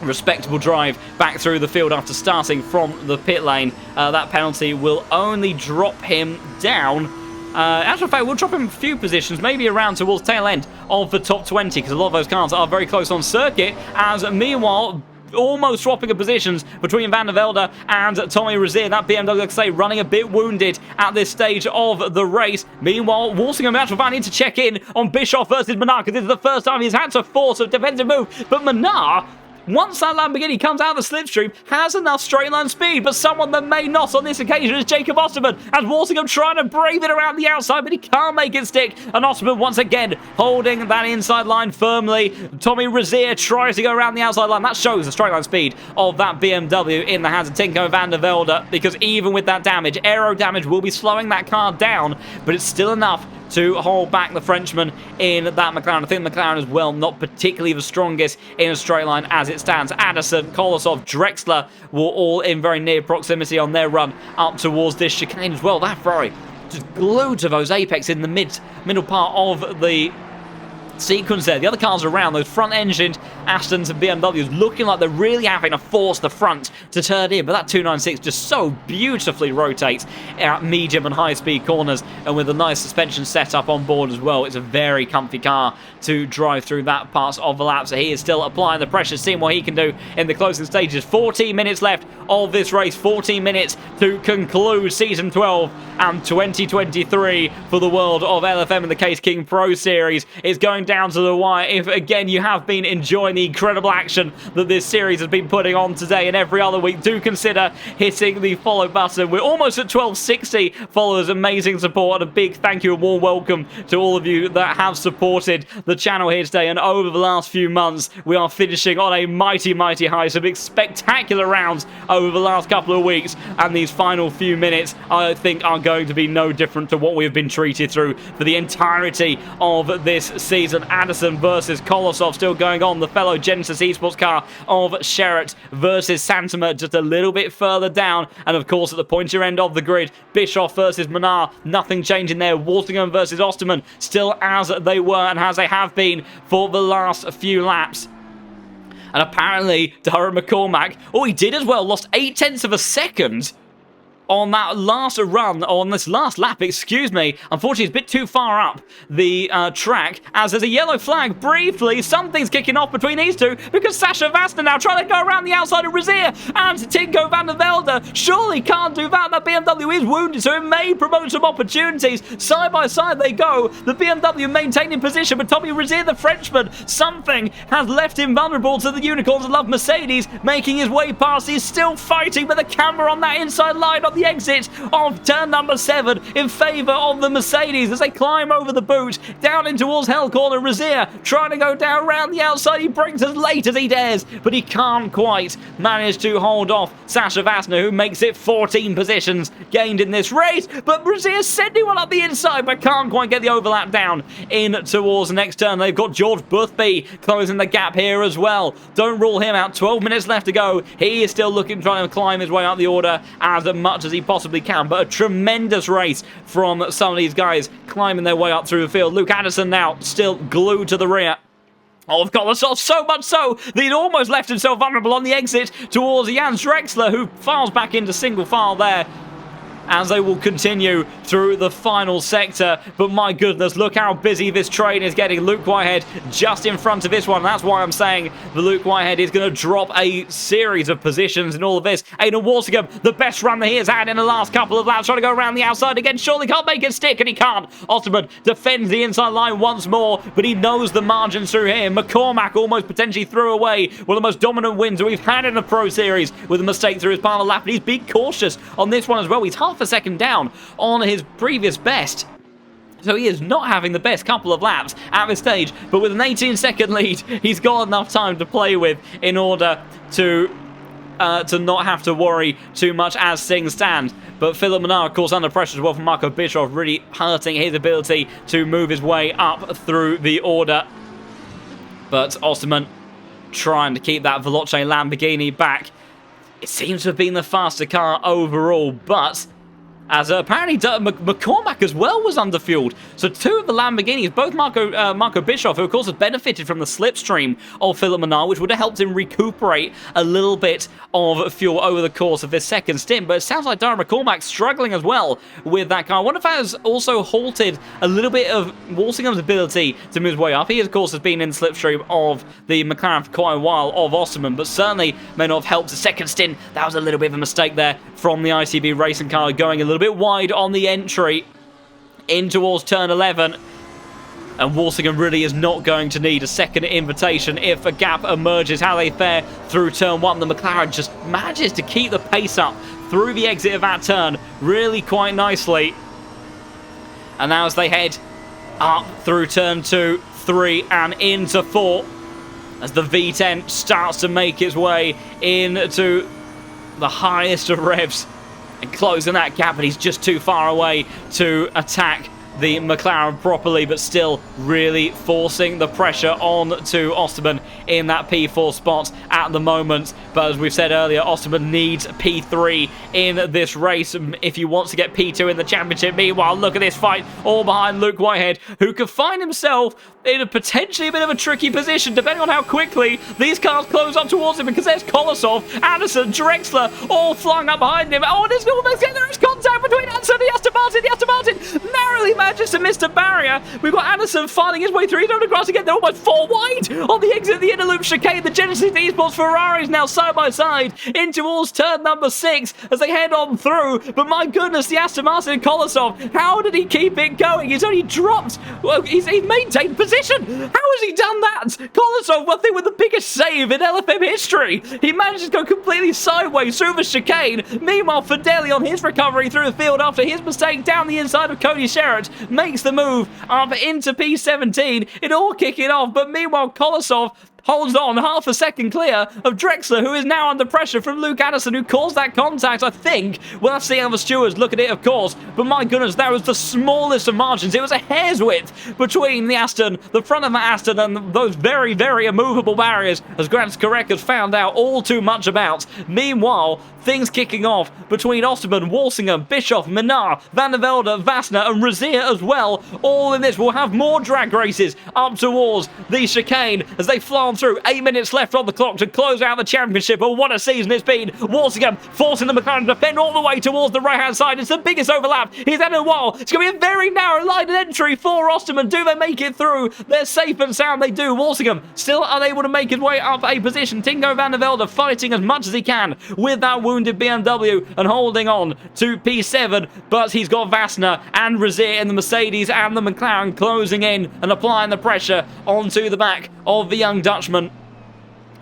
respectable drive back through the field after starting from the pit lane. That penalty will only drop him down. Actual fact, we'll drop him a few positions, maybe around towards tail end of the top 20, because a lot of those cars are very close on circuit, as meanwhile, almost swapping of positions between Van der Velde and Tommy Rozier. That BMW, like I say, running a bit wounded at this stage of the race. Meanwhile, Walsingham and actual fact need to check in on Bischoff versus Menard, because this is the first time he's had to force a defensive move, but Menard, once that Lamborghini comes out of the slipstream, has enough straight line speed, but someone that may not on this occasion is Jacob Osterman, as Walsingham trying to brave it around the outside, but he can't make it stick, and Osterman once again holding that inside line firmly. Tommy Rozier tries to go around the outside line. That shows the straight line speed of that BMW in the hands of Tinko van der Velde, because even with that damage, aero damage will be slowing that car down, but it's still enough to hold back the Frenchman in that McLaren. I think McLaren as well, not particularly the strongest in a straight line as it stands. Addison, Kolosov, Drexler were all in very near proximity on their run up towards this chicane as well. That Ferrari just glued to those apex in the middle part of the sequence there. The other cars around, those front-engined Astons and BMWs, looking like they're really having to force the front to turn in, but that 296 just so beautifully rotates at medium and high-speed corners, and with a nice suspension setup on board as well. It's a very comfy car to drive through that part of the lap, so he is still applying the pressure, seeing what he can do in the closing stages. 14 minutes left of this race, 14 minutes to conclude Season 12 and 2023 for the world of LFM and the Case King Pro Series. It's going down to the wire. If again you have been enjoying the incredible action that this series has been putting on today and every other week, do consider hitting the follow button. We're almost at 1260 followers. Amazing support, and a big thank you and warm welcome to all of you that have supported the channel here today. And over the last few months, we are finishing on a mighty high. Some big spectacular rounds over the last couple of weeks, and these final few minutes I think are going to be no different to what we have been treated through for the entirety of this season. Addison versus Kolosov still going on. The fellow Genesis Esports car of Sherratt versus Santama just a little bit further down. And of course at the pointier end of the grid, Bischoff versus Menard. Nothing changing there. Walsingham versus Osterman still as they were and as they have been for the last few laps. And apparently Darren McCormack, he did as well, lost 0.8 of a second on that last run, on this last lap, excuse me. Unfortunately, it's a bit too far up the track, as there's a yellow flag briefly. Something's kicking off between these two, because Sasha Vasta now trying to go around the outside of Razier, and Tinko van der Velde surely can't do that. That BMW is wounded, so it may promote some opportunities. Side by side they go. The BMW maintaining position, but Tommy Razier, the Frenchman, something has left him vulnerable to the Unicorns of Love Mercedes, making his way past. He's still fighting, but the camera on that inside line on the exit of turn number 7 in favour of the Mercedes as they climb over the boot down in towards Hell Corner. Razier trying to go down around the outside. He brings as late as he dares, but he can't quite manage to hold off Sasha Vasta, who makes it 14 positions gained in this race. But Razier's sending one up the inside, but can't quite get the overlap down in towards the next turn. They've got George Boothby closing the gap here as well. Don't rule him out. 12 minutes left to go. He is still looking, trying to climb his way up the order as much as he possibly can, but a tremendous race from some of these guys climbing their way up through the field. Luke Addison now still glued to the rear of Kolosov, so much so that he'd almost left himself vulnerable on the exit towards Jans Drexler, who files back into single file there as they will continue through the final sector. But my goodness, look how busy this train is getting. Luke Whitehead just in front of this one. That's why I'm saying the Luke Whitehead is going to drop a series of positions in all of this. Aidan Walsingham, the best run that he has had in the last couple of laps, trying to go around the outside again. Surely can't make it stick, and he can't. Osterman defends the inside line once more, but he knows the margins through here. McCormack almost potentially threw away one of the most dominant wins we've had in the Pro Series with a mistake through his final lap, and he's being cautious on this one as well. He's half a second down on his previous best, so he is not having the best couple of laps at this stage, but with an 18-second lead, he's got enough time to play with in order to not have to worry too much as things stand. But Philip Menard, of course, under pressure as well from Marco Bischoff, really hurting his ability to move his way up through the order. But Osterman trying to keep that Veloce Lamborghini back. It seems to have been the faster car overall, but as apparently McCormack as well was underfueled. So two of the Lamborghinis, both Marco Bischoff, who of course has benefited from the slipstream of Philip Menard, which would have helped him recuperate a little bit of fuel over the course of this second stint. But it sounds like Darren McCormack struggling as well with that car. I wonder if that has also halted a little bit of Walsingham's ability to move his way up. He, of course, has been in the slipstream of the McLaren for quite a while of Osterman, but certainly may not have helped the second stint. That was a little bit of a mistake there from the ITB racing car, going a little bit wide on the entry in towards turn 11, and Walsingham really is not going to need a second invitation if a gap emerges. How they fare through turn 1, the McLaren just manages to keep the pace up through the exit of that turn really quite nicely. And now as they head up through turn 2, 3 and into 4, as the V10 starts to make its way into the highest of revs and closing that gap, and he's just too far away to attack the McLaren properly, but still really forcing the pressure on to Osterman in that P4 spot at the moment. But as we've said earlier, Osterman needs P3 in this race if he wants to get P2 in the championship. Meanwhile, look at this fight all behind Luke Whitehead, who could find himself in a potentially a bit of a tricky position depending on how quickly these cars close up towards him, because there's Kolosov, Anderson, Drexler all flying up behind him. Oh, there's almost contact between Anderson and the Aston Martin. The Aston Martin narrowly manages to miss the barrier. We've got Anderson fighting his way through. He's on the grass again. They're almost 4 wide on the exit of the inner loop chicane. The Genesis Esports Ferraris now side by side in towards turn number 6 as they head on through. But my goodness, the Aston Martin and Kolosov, how did he keep it going? He's only dropped. Well, he's maintained position. How has he done that? Kolosov, I think, with the biggest save in LFM history. He managed to go completely sideways through the chicane. Meanwhile, Fideli on his recovery through the field after his mistake down the inside of Cody Sherratt makes the move up into P17. It all kicking off, but meanwhile, Kolosov holds on half a second clear of Drexler, who is now under pressure from Luke Addison, who caused that contact, I think. We'll have to see how the stewards look at it, of course. But my goodness, that was the smallest of margins. It was a hair's width between the Aston, the front of the Aston, and those very, very immovable barriers, as Grant Skorek has found out all too much about. Meanwhile, things kicking off between Osterman, Walsingham, Bischoff, Menard, Van der Velde, Vassner, and Razier as well. All in this. We'll have more drag races up towards the chicane as they fly on on through. 8 minutes left on the clock to close out the championship. Oh, what a season it's been. Walsingham forcing the McLaren to defend all the way towards the right-hand side. It's the biggest overlap he's had in a while. It's going to be a very narrow line of entry for Osterman. Do they make it through? They're safe and sound. They do. Walsingham still unable to make his way up a position. Tingo van der Velde fighting as much as he can with that wounded BMW and holding on to P7, but he's got Vassner and Razier in the Mercedes and the McLaren closing in and applying the pressure onto the back of the young Dutchman.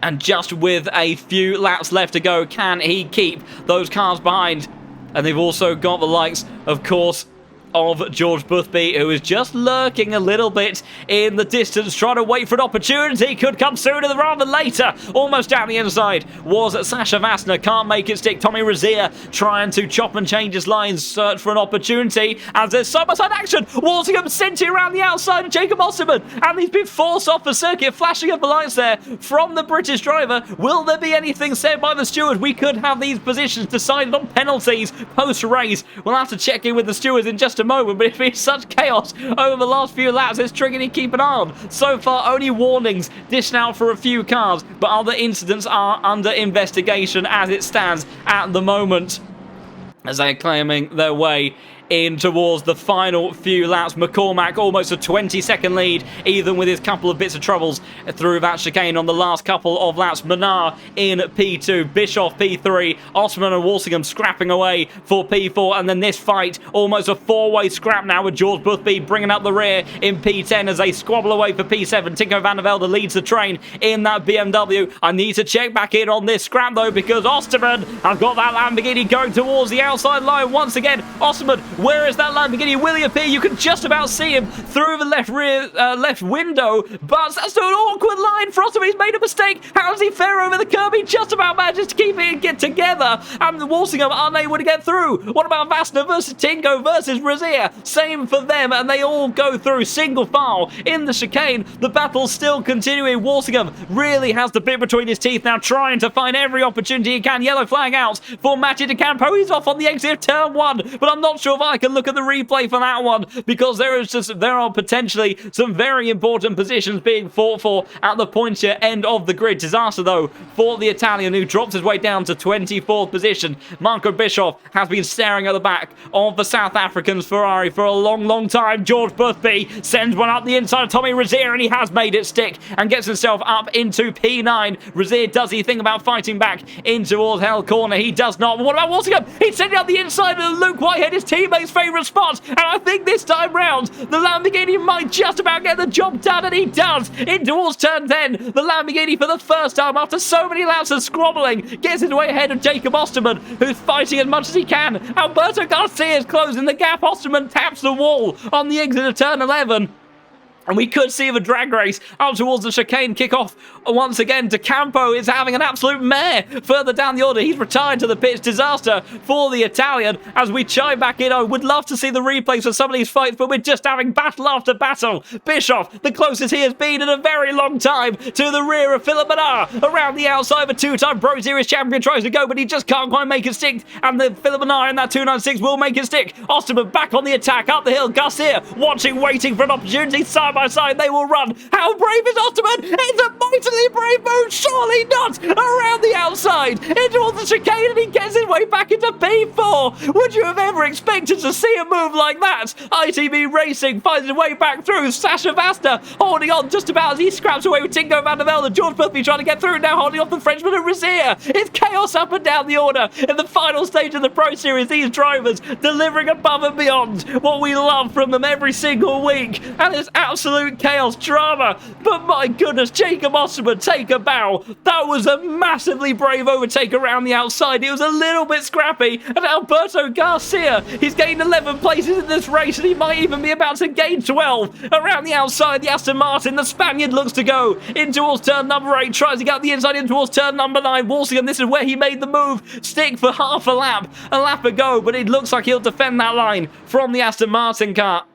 And just with a few laps left to go, can he keep those cars behind? And they've also got the likes, of course, of George Boothby, who is just lurking a little bit in the distance, trying to wait for an opportunity. Could come sooner rather than later. Almost down the inside was Sasha Vassner. Can't make it stick. Tommy Razier trying to chop and change his lines, search for an opportunity. As there's side-by-side action, Walsingham sent it around the outside of Jacob Osterman, and he's been forced off the circuit. Flashing up the lights there from the British driver. Will there be anything said by the steward? We could have these positions decided on penalties post-race. We'll have to check in with the stewards in just a moment, but it's been such chaos over the last few laps. It's tricky to keep an eye on. So far, only warnings dished out for a few cars, but other incidents are under investigation as it stands at the moment, as they're claiming their way in towards the final few laps. McCormack almost a 20-second lead, even with his couple of bits of troubles through that chicane on the last couple of laps. Menard in P2, Bischoff P3, Osterman and Walsingham scrapping away for P4, and then this fight, almost a four-way scrap now with George Boothby bringing up the rear in P10 as they squabble away for P7. Tinko van der Velde leads the train in that BMW. I need to check back in on this scrap though, because Osterman has got that Lamborghini going towards the outside line once again. Osterman, where is that Lamborghini? Will he appear? You can just about see him through the left window, but that's an awkward line for Osterman. He's made a mistake. How does he fare over the curb? He just about manages to keep it and get together, and the Walsingham unable to get through. What about Vassner versus Tinko versus Razier? Same for them, and they all go through single file in the chicane. The battle's still continuing. Walsingham really has the bit between his teeth now, trying to find every opportunity he can. Yellow flag out for Matty De Campo. He's off on the exit of turn 1, but I'm not sure if I can look at the replay for that one, because there are potentially some very important positions being fought for at the pointier end of the grid. Disaster though for the Italian, who dropped his way down to 24th position. Marco Bischoff has been staring at the back of the South African's Ferrari for a long time. George Boothby sends one up the inside of Tommy Razier, and he has made it stick and gets himself up into P9. Razier, does he think about fighting back in towards Hell Corner? He does not. What about Walsingham? He's sending up the inside of Luke Whitehead, his teammate's favourite spot, and I think this time round the Lamborghini might just about get the job done, and he does. In towards turn 10, the Lamborghini for the first time after so many laps of squabbling gets his way ahead of Jacob Osterman, who's fighting as much as he can. Alberto Garcia is closing the gap. Osterman taps the wall on the exit of turn 11. And we could see the drag race up towards the chicane kick off once again. De Campo is having an absolute mare further down the order. He's retired to the pits. Disaster for the Italian as we chime back in. I would love to see the replays for some of these fights, but we're just having battle after battle. Bischoff, the closest he has been in a very long time, to the rear of Philip Menard. Around the outside, the two-time Pro Series champion tries to go, but he just can't quite make it stick. And the Philip Menard in that 296 will make it stick. Osterman back on the attack, up the hill. Garcia watching, waiting for an opportunity. Side by side, they will run. How brave is Osterman? It's a mightily brave move. Surely not. Around the outside, into the chicane, and he gets his way back into P4. Would you have ever expected to see a move like that? ITB Racing finds his way back through. Sasha Vassner holding on just about as he scraps away with Tinko van der Velde. George Boothby trying to get through now, holding off the Frenchman and Razier. It's chaos up and down the order in the final stage of the Pro Series. These drivers delivering above and beyond what we love from them every single week, and it's absolute chaos drama. But my goodness, Jacob Osterman, take a bow. That was a massively brave overtake around the outside. It was a little bit scrappy, and Alberto Garcia, he's gained 11 places in this race, and he might even be about to gain 12. Around the outside, the Aston Martin, the Spaniard looks to go in towards turn number 8, tries to get the inside in towards turn number 9. Walsingham, this is where he made the move, stick for half a lap ago, but it looks like he'll defend that line from the Aston Martin car.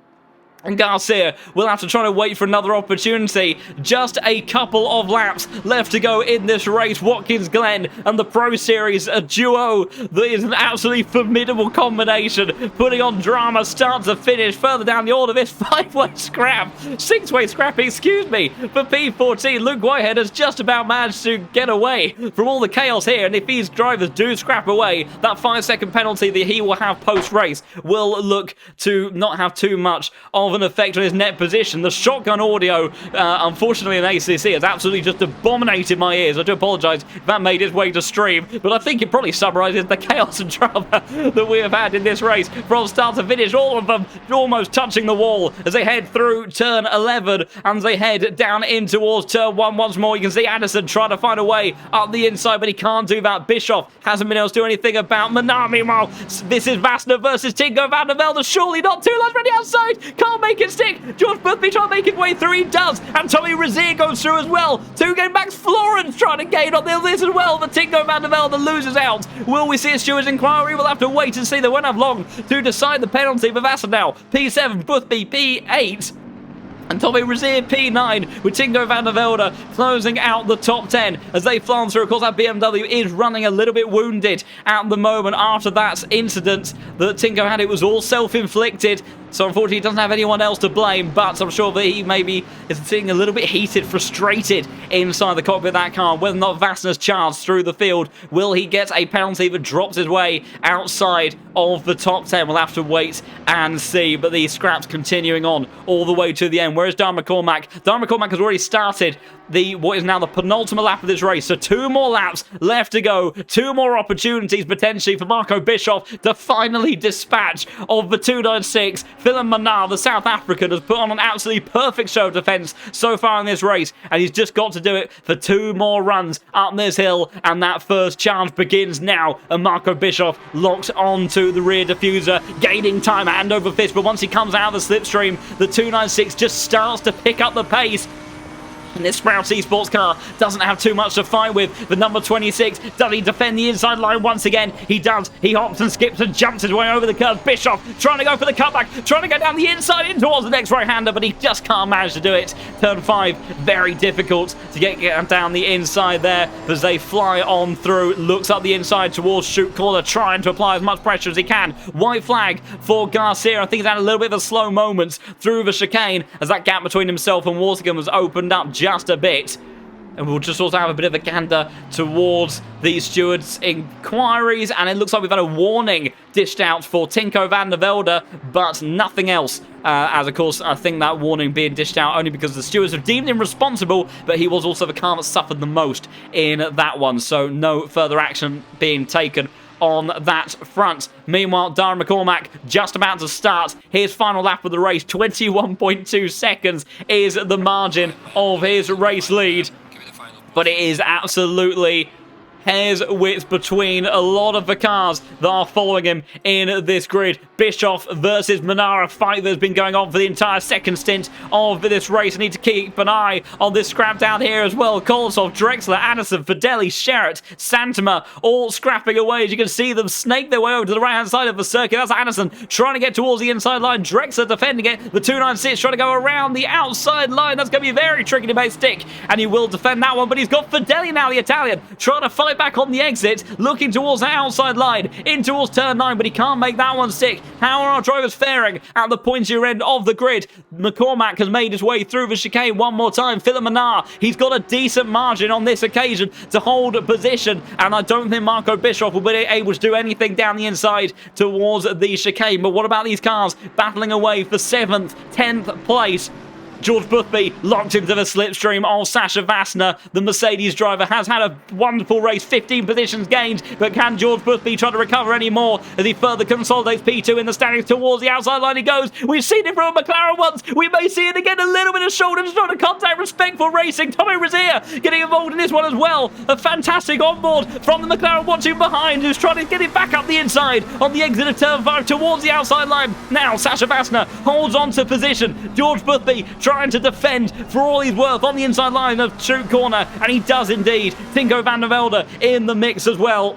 And Garcia will have to try to wait for another opportunity. Just a couple of laps left to go in this race. Watkins Glen and the Pro Series, a duo that is an absolutely formidable combination, putting on drama start to finish. Further down the order, this 5-way scrap, 6-way scrap, excuse me, for P14. Luke Whitehead has just about managed to get away from all the chaos here, and if these drivers do scrap away, that 5-second penalty that he will have post-race will look to not have too much of an effect on his net position. The shotgun audio, unfortunately in ACC, has absolutely just abominated my ears. I do apologise if that made its way to stream, but I think it probably summarises the chaos and drama that we have had in this race from start to finish. All of them almost touching the wall as they head through turn 11 and as they head down in towards turn 1 once more. You can see Anderson trying to find a way up the inside, but he can't do that. Bischoff hasn't been able to do anything about Menard. Meanwhile, this is Vassner versus Tinko van der Velde. Surely not too large ready outside. Can't make it stick. George Boothby trying to make his way through. He does. And Tommy Rozier goes through as well. 2 game backs. Florence trying to gain on this as well. But Tinko van der Velde loses out. Will we see a steward's inquiry? We'll have to wait and see. They won't have long to decide the penalty for Vassner now. P7, Boothby P8. And Tommy Rozier P9 with Tinko van der Velde closing out the top 10 as they fly through. Of course, that BMW is running a little bit wounded at the moment after that incident that Tinko had. It was all self-inflicted. So unfortunately, he doesn't have anyone else to blame, but I'm sure that he maybe is sitting a little bit heated, frustrated inside the cockpit of that car. Whether or not Vassner's charged through the field, will he get a penalty that drops his way outside of the top 10? We'll have to wait and see, but these scraps continuing on all the way to the end. Where's Darren McCormack? Darren McCormack has already started what is now the penultimate lap of this race, so 2 more laps left to go, 2 more opportunities potentially for Marco Bischoff to finally dispatch of the 296. Philip Menard, the South African, has put on an absolutely perfect show of defence so far in this race, and he's just got to do it for 2 more runs up this hill, and that first charge begins now, and Marco Bischoff locked onto the rear diffuser, gaining time hand over fist, but once he comes out of the slipstream, the 296 just starts to pick up the pace. And this Sprouse Esports car doesn't have too much to fight with. The number 26, does he defend the inside line once again? He does. He hops and skips and jumps his way over the curve. Bischoff trying to go for the cutback, trying to go down the inside in towards the next right-hander, but he just can't manage to do it. Turn 5, very difficult to get down the inside there as they fly on through. Looks up the inside towards chute corner, trying to apply as much pressure as he can. White flag for Garcia. I think he's had a little bit of a slow moment through the chicane as that gap between himself and Watergan was opened up just a bit. And we'll just also have a bit of a gander towards the stewards' inquiries, and it looks like we've had a warning dished out for Tinko van der Velde, but nothing else. As of course, I think that warning being dished out only because the stewards have deemed him responsible, but he was also the car that suffered the most in that one, so no further action being taken on that front. Meanwhile, Darren McCormack just about to start his final lap of the race. 21.2 seconds is the margin of his race lead. But it is absolutely hair's width between a lot of the cars that are following him in this grid. Bischoff versus Manara, fight that's been going on for the entire second stint of this race. I need to keep an eye on this scrap down here as well. Kolosov, Drexler, Anderson, Fideli, Sherritt, Santama, all scrapping away. As you can see them snake their way over to the right-hand side of the circuit. That's Anderson trying to get towards the inside line. Drexler defending it. The 296 trying to go around the outside line. That's going to be very tricky to make stick. And he will defend that one, but he's got Fideli now, the Italian, trying to fight back on the exit, looking towards that outside line, in towards turn 9, but he can't make that one stick. How are our drivers faring at the pointier end of the grid? McCormack has made his way through the chicane one more time. Philip Menard, he's got a decent margin on this occasion to hold a position, and I don't think Marco Bischoff will be able to do anything down the inside towards the chicane. But what about these cars battling away for 7th, 10th place? George Boothby locked into the slipstream of Sasha Vassner. The Mercedes driver has had a wonderful race, 15 positions gained, but can George Boothby try to recover any more as he further consolidates P2 in the standings towards the outside line he goes. We've seen it from McLaren once. We may see it again. A little bit of shoulder to shoulder contact, respectful racing. Tommy Rozier getting involved in this one as well. A fantastic onboard from the McLaren watching behind, who's trying to get it back up the inside on the exit of turn 5 towards the outside line. Now Sasha Vassner holds on to position. George Boothby trying to defend for all he's worth on the inside line of chute corner, and he does indeed. Tinko van der Velde in the mix as well.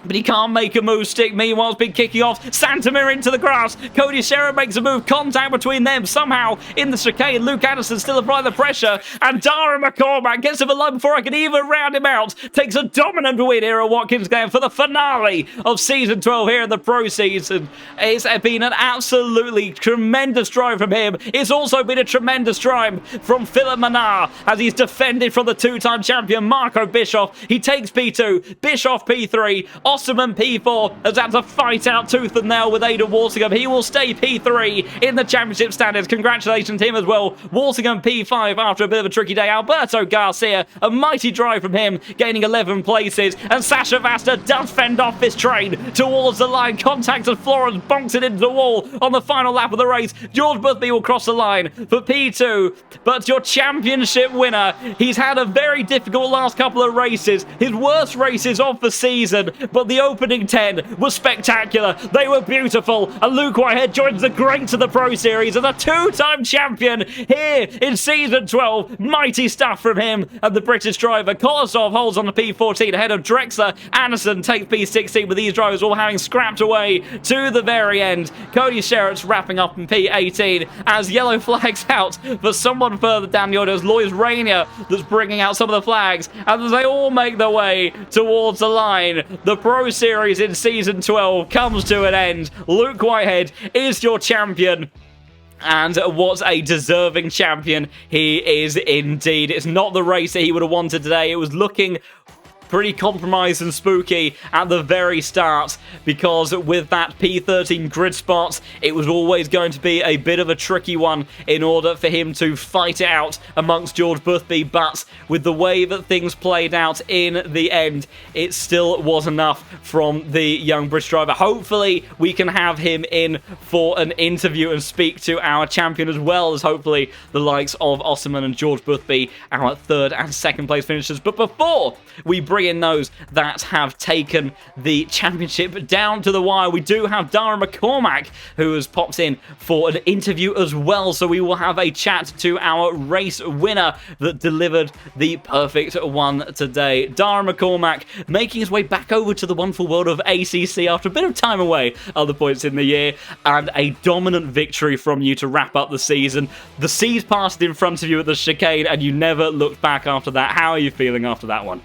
but he can't make a move stick. Meanwhile, it's been kicking off. Santamir into the grass. Cody Sherritt makes a move. Contact between them somehow in the chicane. Luke Anderson still applying the pressure. And Dara McCormack gets him alive before I can even round him out. Takes a dominant win here at Watkins Glen for the finale of Season 12 here in the Pro Season. It's been an absolutely tremendous drive from him. It's also been a tremendous drive from Philip Manar as he's defended from the two-time champion Marco Bischoff. He takes P2, Bischoff P3, Osserman P4 has had to fight out tooth and nail with Aidan Walsingham. He will stay P3 in the championship standings. Congratulations to him as well. Walsingham P5 after a bit of a tricky day. Alberto Garcia, a mighty drive from him, gaining 11 places. And Sasha Vasta does fend off this train towards the line. Contacts as Florence bonks it into the wall on the final lap of the race. George Boothby will cross the line for P2. But your championship winner, he's had a very difficult last couple of races. His worst races of the season. But the opening 10 was spectacular. They were beautiful. And Luke Whitehead joins the greats of the Pro Series as a two-time champion here in Season 12. Mighty stuff from him and the British driver. Kolosov holds on the P14 ahead of Drexler. Anderson takes P16 with these drivers all having scrapped away to the very end. Cody Sherritt's wrapping up in P18 as yellow flags out for someone further down the order. It's Lois Rainier that's bringing out some of the flags and as they all make their way towards the line, the Pro Series in Season 12 comes to an end. Luke Whitehead is your champion. And what a deserving champion he is indeed. It's not the race that he would have wanted today. It was looking pretty compromised and spooky at the very start because with that P13 grid spot, it was always going to be a bit of a tricky one in order for him to fight it out amongst George Boothby, but with the way that things played out in the end, it still was enough from the young British driver. Hopefully, we can have him in for an interview and speak to our champion as well as hopefully the likes of Osserman and George Boothby, our third and second place finishers. But before we bring in those that have taken the championship down to the wire, we do have Dara McCormack who has popped in for an interview as well, so we will have a chat to our race winner that delivered the perfect one today. Dara McCormack making his way back over to the wonderful world of ACC after a bit of time away other points in the year, and a dominant victory from you to wrap up the season. The seas passed in front of you at the chicane and you never looked back after that. How are you feeling after that one?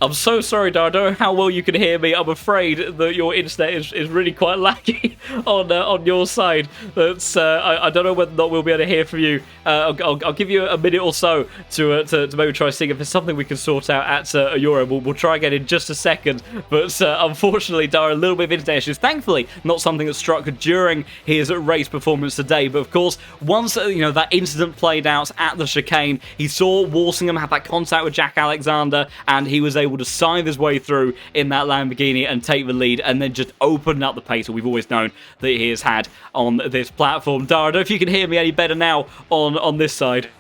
I'm so sorry, Dara. I don't know how well you can hear me. I'm afraid that your internet is really quite laggy on your side. That's I don't know whether or not we'll be able to hear from you. I'll give you a minute or so to maybe try seeing if there's something we can sort out at your end. We'll try again in just a second. But unfortunately, Dara, a little bit of internet issues. Thankfully, not something that struck during his race performance today. But of course, once that incident played out at the chicane, he saw Walsingham have that contact with Jack Alexander, and he was able to scythe his way through in that Lamborghini and take the lead, and then just open up the pace that we've always known that he has had on this platform. Dara, I don't know if you can hear me any better now on this side.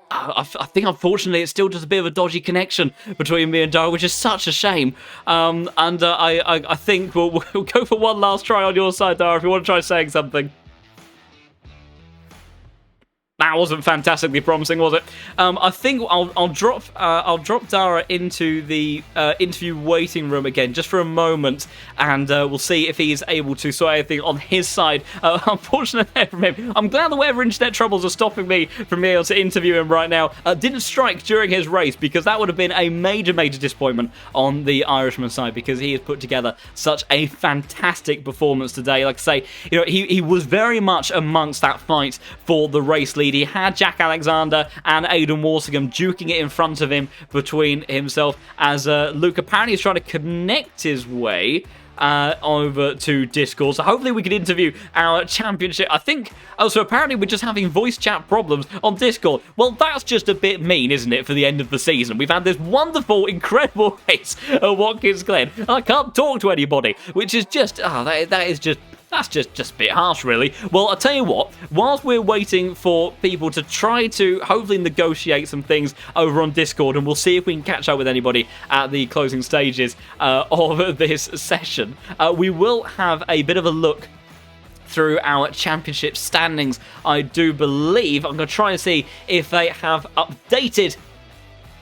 I think, unfortunately, it's still just a bit of a dodgy connection between me and Dara, which is such a shame. I think we'll go for one last try on your side, Dara, if you want to try saying something. That wasn't fantastically promising, was it? I think I'll drop Dara into the interview waiting room again just for a moment, and we'll see if he is able to sort anything on his side. Unfortunately from him, I'm glad the whatever internet troubles are stopping me from being able to interview him right now didn't strike during his race, because that would have been a major disappointment on the Irishman side, because he has put together such a fantastic performance today. Like I say, he was very much amongst that fight for the race lead. He had Jack Alexander and Aidan Walsingham duking it in front of him between himself, as Luke apparently is trying to connect his way over to Discord. So hopefully we can interview our championship. I think, so apparently we're just having voice chat problems on Discord. Well, that's just a bit mean, isn't it, for the end of the season? We've had this wonderful, incredible race at Watkins Glen, and I can't talk to anybody, which is just, that's just a bit harsh, really. Well, I'll tell you what, whilst we're waiting for people to try to hopefully negotiate some things over on Discord, and we'll see if we can catch up with anybody at the closing stages of this session, we will have a bit of a look through our championship standings. I do believe, I'm going to try and see if they have updated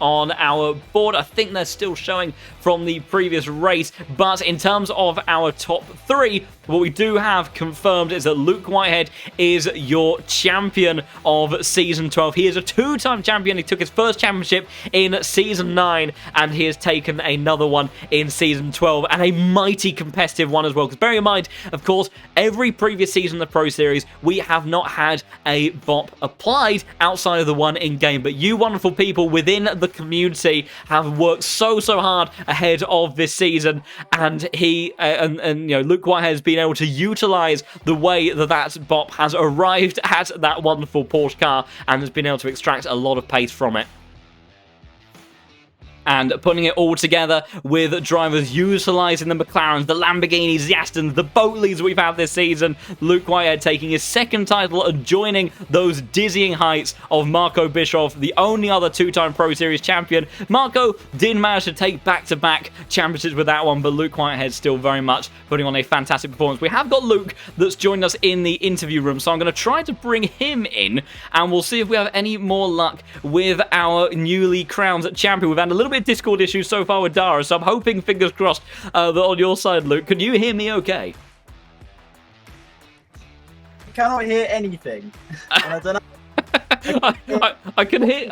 on our board. I think they're still showing from the previous race, but in terms of our top 3, what we do have confirmed is that Luke Whitehead is your champion of Season 12. He is a 2-time champion. He took his first championship in Season 9, and he has taken another one in Season 12, and a mighty competitive one as well. Because bear in mind, of course, every previous season of the Pro Series, we have not had a BOP applied outside of the one in-game, but you wonderful people within the community have worked so hard ahead of this season, and he and you know, Luke Whitehead has been able to utilize the way that BOP has arrived at that wonderful Porsche car and has been able to extract a lot of pace from it. And putting it all together with drivers utilising the McLarens, the Lamborghinis, the Astons, the Boatleys we've had this season. Luke Whitehead taking his 2nd title and joining those dizzying heights of Marco Bischoff, the only other 2-time Pro Series champion. Marco did manage to take back-to-back championships with that one, but Luke Whitehead still very much putting on a fantastic performance. We have got Luke that's joined us in the interview room, so I'm going to try to bring him in, and we'll see if we have any more luck with our newly crowned champion. We've had a little bit of Discord issues so far with Dara, so I'm hoping, fingers crossed, that on your side, Luke. Can you hear me okay? I cannot hear anything. And I don't know. I can hear...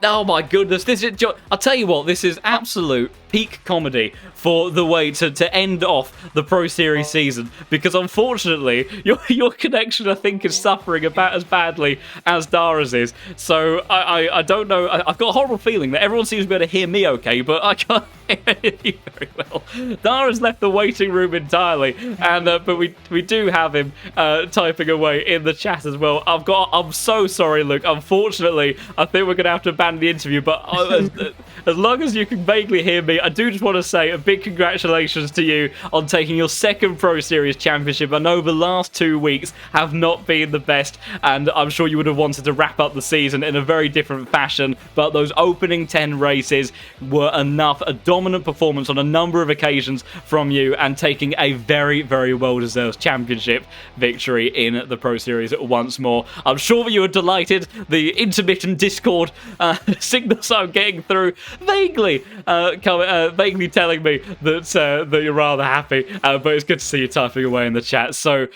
Oh my goodness, this is... I'll tell you what, this is absolute peak comedy for the way to end off the Pro Series season, because unfortunately, your connection, I think, is suffering about as badly as Dara's is. So I don't know, I've got a horrible feeling that everyone seems to be able to hear me okay, but I can't hear you very well. Dara's left the waiting room entirely, and but we do have him typing away in the chat as well. I'm so sorry, Luke. Unfortunately, I think we're going to have to abandon the interview, but as long as you can vaguely hear me, I do just want to say a big congratulations to you on taking your 2nd Pro Series championship. I know the last 2 weeks have not been the best, and I'm sure you would have wanted to wrap up the season in a very different fashion, but those opening 10 races were enough. A dominant performance on a number of occasions from you, and taking a very well-deserved championship victory in the Pro Series once more. I'm sure that you are delighted. The intermittent Discord signals I'm getting through vaguely telling me that you're rather happy, but it's good to see you typing away in the chat. So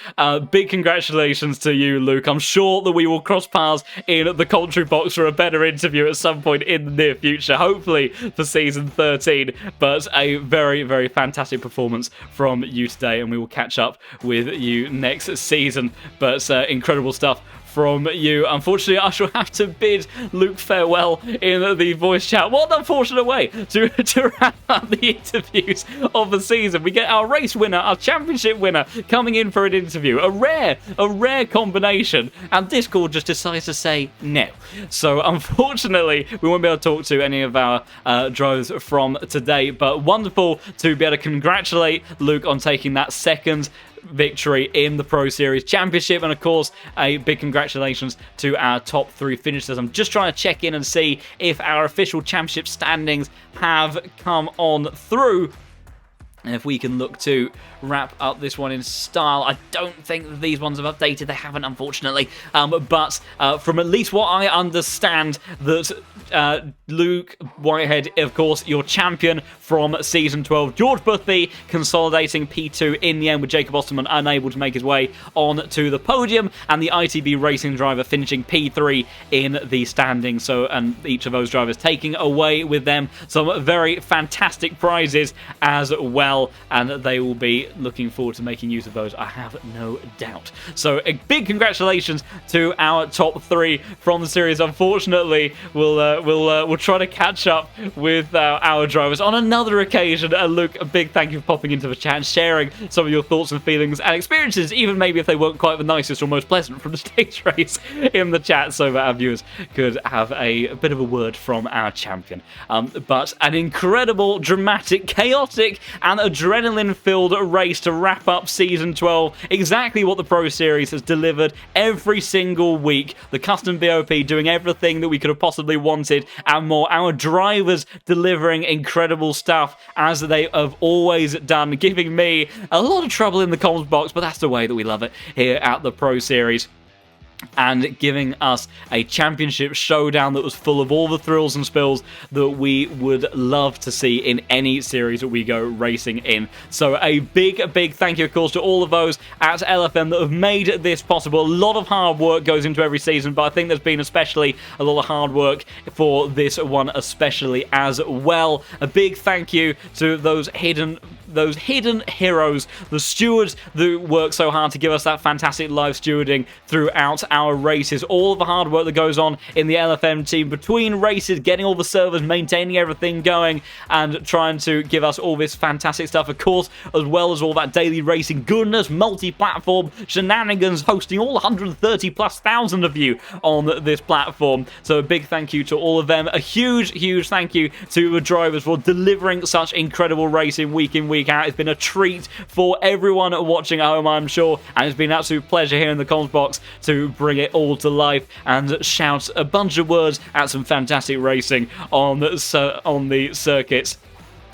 big congratulations to you, Luke. I'm sure that we will cross paths in the commentary box for a better interview at some point in the near future, hopefully for season 13. But a very fantastic performance from you today, and we will catch up with you next season. But incredible stuff from you. Unfortunately, I shall have to bid Luke farewell in the voice chat. What an unfortunate way to wrap up the interviews of the season. We get our race winner, our championship winner, coming in for an interview. A rare combination, and Discord just decides to say no. So unfortunately, we won't be able to talk to any of our drivers from today, but wonderful to be able to congratulate Luke on taking that 2nd victory in the Pro Series Championship, and of course a big congratulations to our top 3 finishers. I'm just trying to check in and see if our official championship standings have come on through, and if we can look to wrap up this one in style. I don't think that these ones have updated. They haven't, unfortunately. But from at least what I understand, that Luke Whitehead, of course, your champion from Season 12. George Boothby consolidating P2 in the end, with Jacob Osterman unable to make his way on to the podium, and the ITB Racing driver finishing P3 in the standings. So, and each of those drivers taking away with them some very fantastic prizes as well, and they will be looking forward to making use of those, I have no doubt. So a big congratulations to our top 3 from the series. Unfortunately, we'll try to catch up with our drivers on another occasion. And Luke, a big thank you for popping into the chat and sharing some of your thoughts and feelings and experiences, even maybe if they weren't quite the nicest or most pleasant, from the stage race in the chat, so that our viewers could have a bit of a word from our champion. But an incredible, dramatic, chaotic, and an adrenaline-filled race to wrap up Season 12. Exactly what the Pro Series has delivered every single week. The custom BOP doing everything that we could have possibly wanted and more. Our drivers delivering incredible stuff as they have always done, giving me a lot of trouble in the comms box, but that's the way that we love it here at the Pro Series. And giving us a championship showdown that was full of all the thrills and spills that we would love to see in any series that we go racing in. So a big thank you, of course, to all of those at LFM that have made this possible. A lot of hard work goes into every season, but I think there's been especially a lot of hard work for this one especially as well. A big thank you to those hidden heroes, the stewards that work so hard to give us that fantastic live stewarding throughout our races. All of the hard work that goes on in the LFM team between races, getting all the servers, maintaining everything going, and trying to give us all this fantastic stuff, of course, as well as all that daily racing goodness, multi-platform shenanigans, hosting all 130,000+ of you on this platform. So a big thank you to all of them. A huge thank you to the drivers for delivering such incredible racing week in, week out. It's been a treat for everyone watching at home, I'm sure, and it's been an absolute pleasure here in the comms box to bring it all to life and shout a bunch of words at some fantastic racing on the circuits.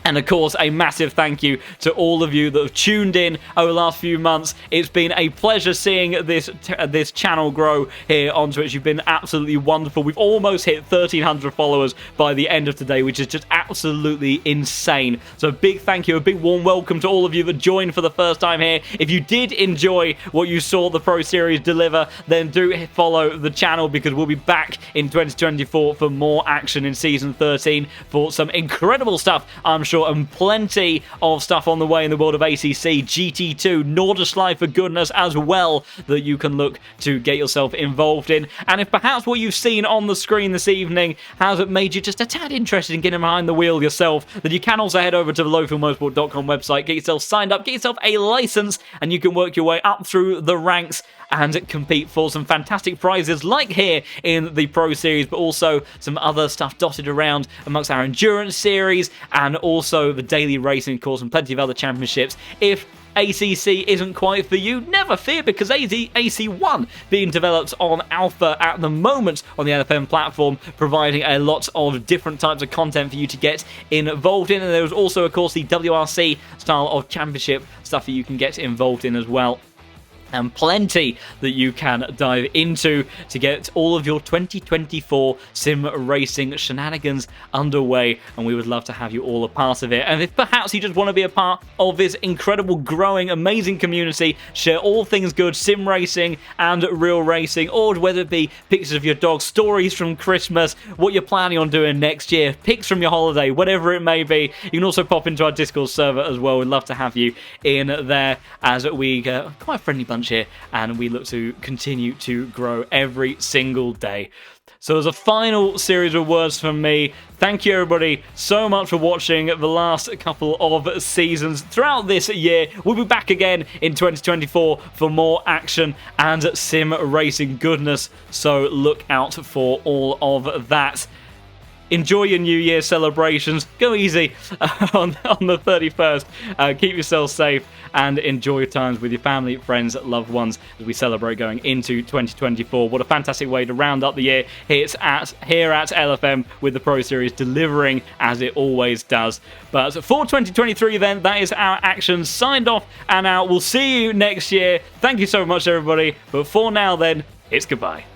And of course, a massive thank you to all of you that have tuned in over the last few months. It's been a pleasure seeing this channel grow here on Twitch. You've been absolutely wonderful. We've almost hit 1,300 followers by the end of today, which is just absolutely insane. So a big thank you, a big warm welcome to all of you that joined for the first time here. If you did enjoy what you saw the Pro Series deliver, then do follow the channel, because we'll be back in 2024 for more action in Season 13 for some incredible stuff, I'm sure, and plenty of stuff on the way in the world of ACC, GT2, Nordschleife for goodness as well, that you can look to get yourself involved in. And if perhaps what you've seen on the screen this evening has made you just a tad interested in getting behind the wheel yourself, then you can also head over to the lowfuelmotorsport.com website, get yourself signed up, get yourself a license, and you can work your way up through the ranks and compete for some fantastic prizes like here in the Pro Series, but also some other stuff dotted around amongst our endurance series and also the daily racing course and plenty of other championships. If ACC isn't quite for you, never fear, because AC1 being developed on Alpha at the moment on the LFM platform, providing a lot of different types of content for you to get involved in. And there's also, of course, the WRC style of championship stuff that you can get involved in as well. And plenty that you can dive into to get all of your 2024 sim racing shenanigans underway, and we would love to have you all a part of it. And if perhaps you just want to be a part of this incredible, growing, amazing community, share all things good, sim racing and real racing, or whether it be pictures of your dog, stories from Christmas, what you're planning on doing next year, pics from your holiday, whatever it may be, you can also pop into our Discord server as well. We'd love to have you in there, as we quite a friendly bunch here, and we look to continue to grow every single day. So as a final series of words from me, thank you everybody so much for watching the last couple of seasons throughout this year. We'll be back again in 2024 for more action and sim racing goodness, so look out for all of that. Enjoy your New Year celebrations. Go easy on the 31st. Keep yourself safe and enjoy your times with your family, friends, loved ones as we celebrate going into 2024. What a fantastic way to round up the year here at LFM with the Pro Series delivering as it always does. But for 2023 then, that is our action signed off and out. We'll see you next year. Thank you so much everybody. But for now then, it's goodbye.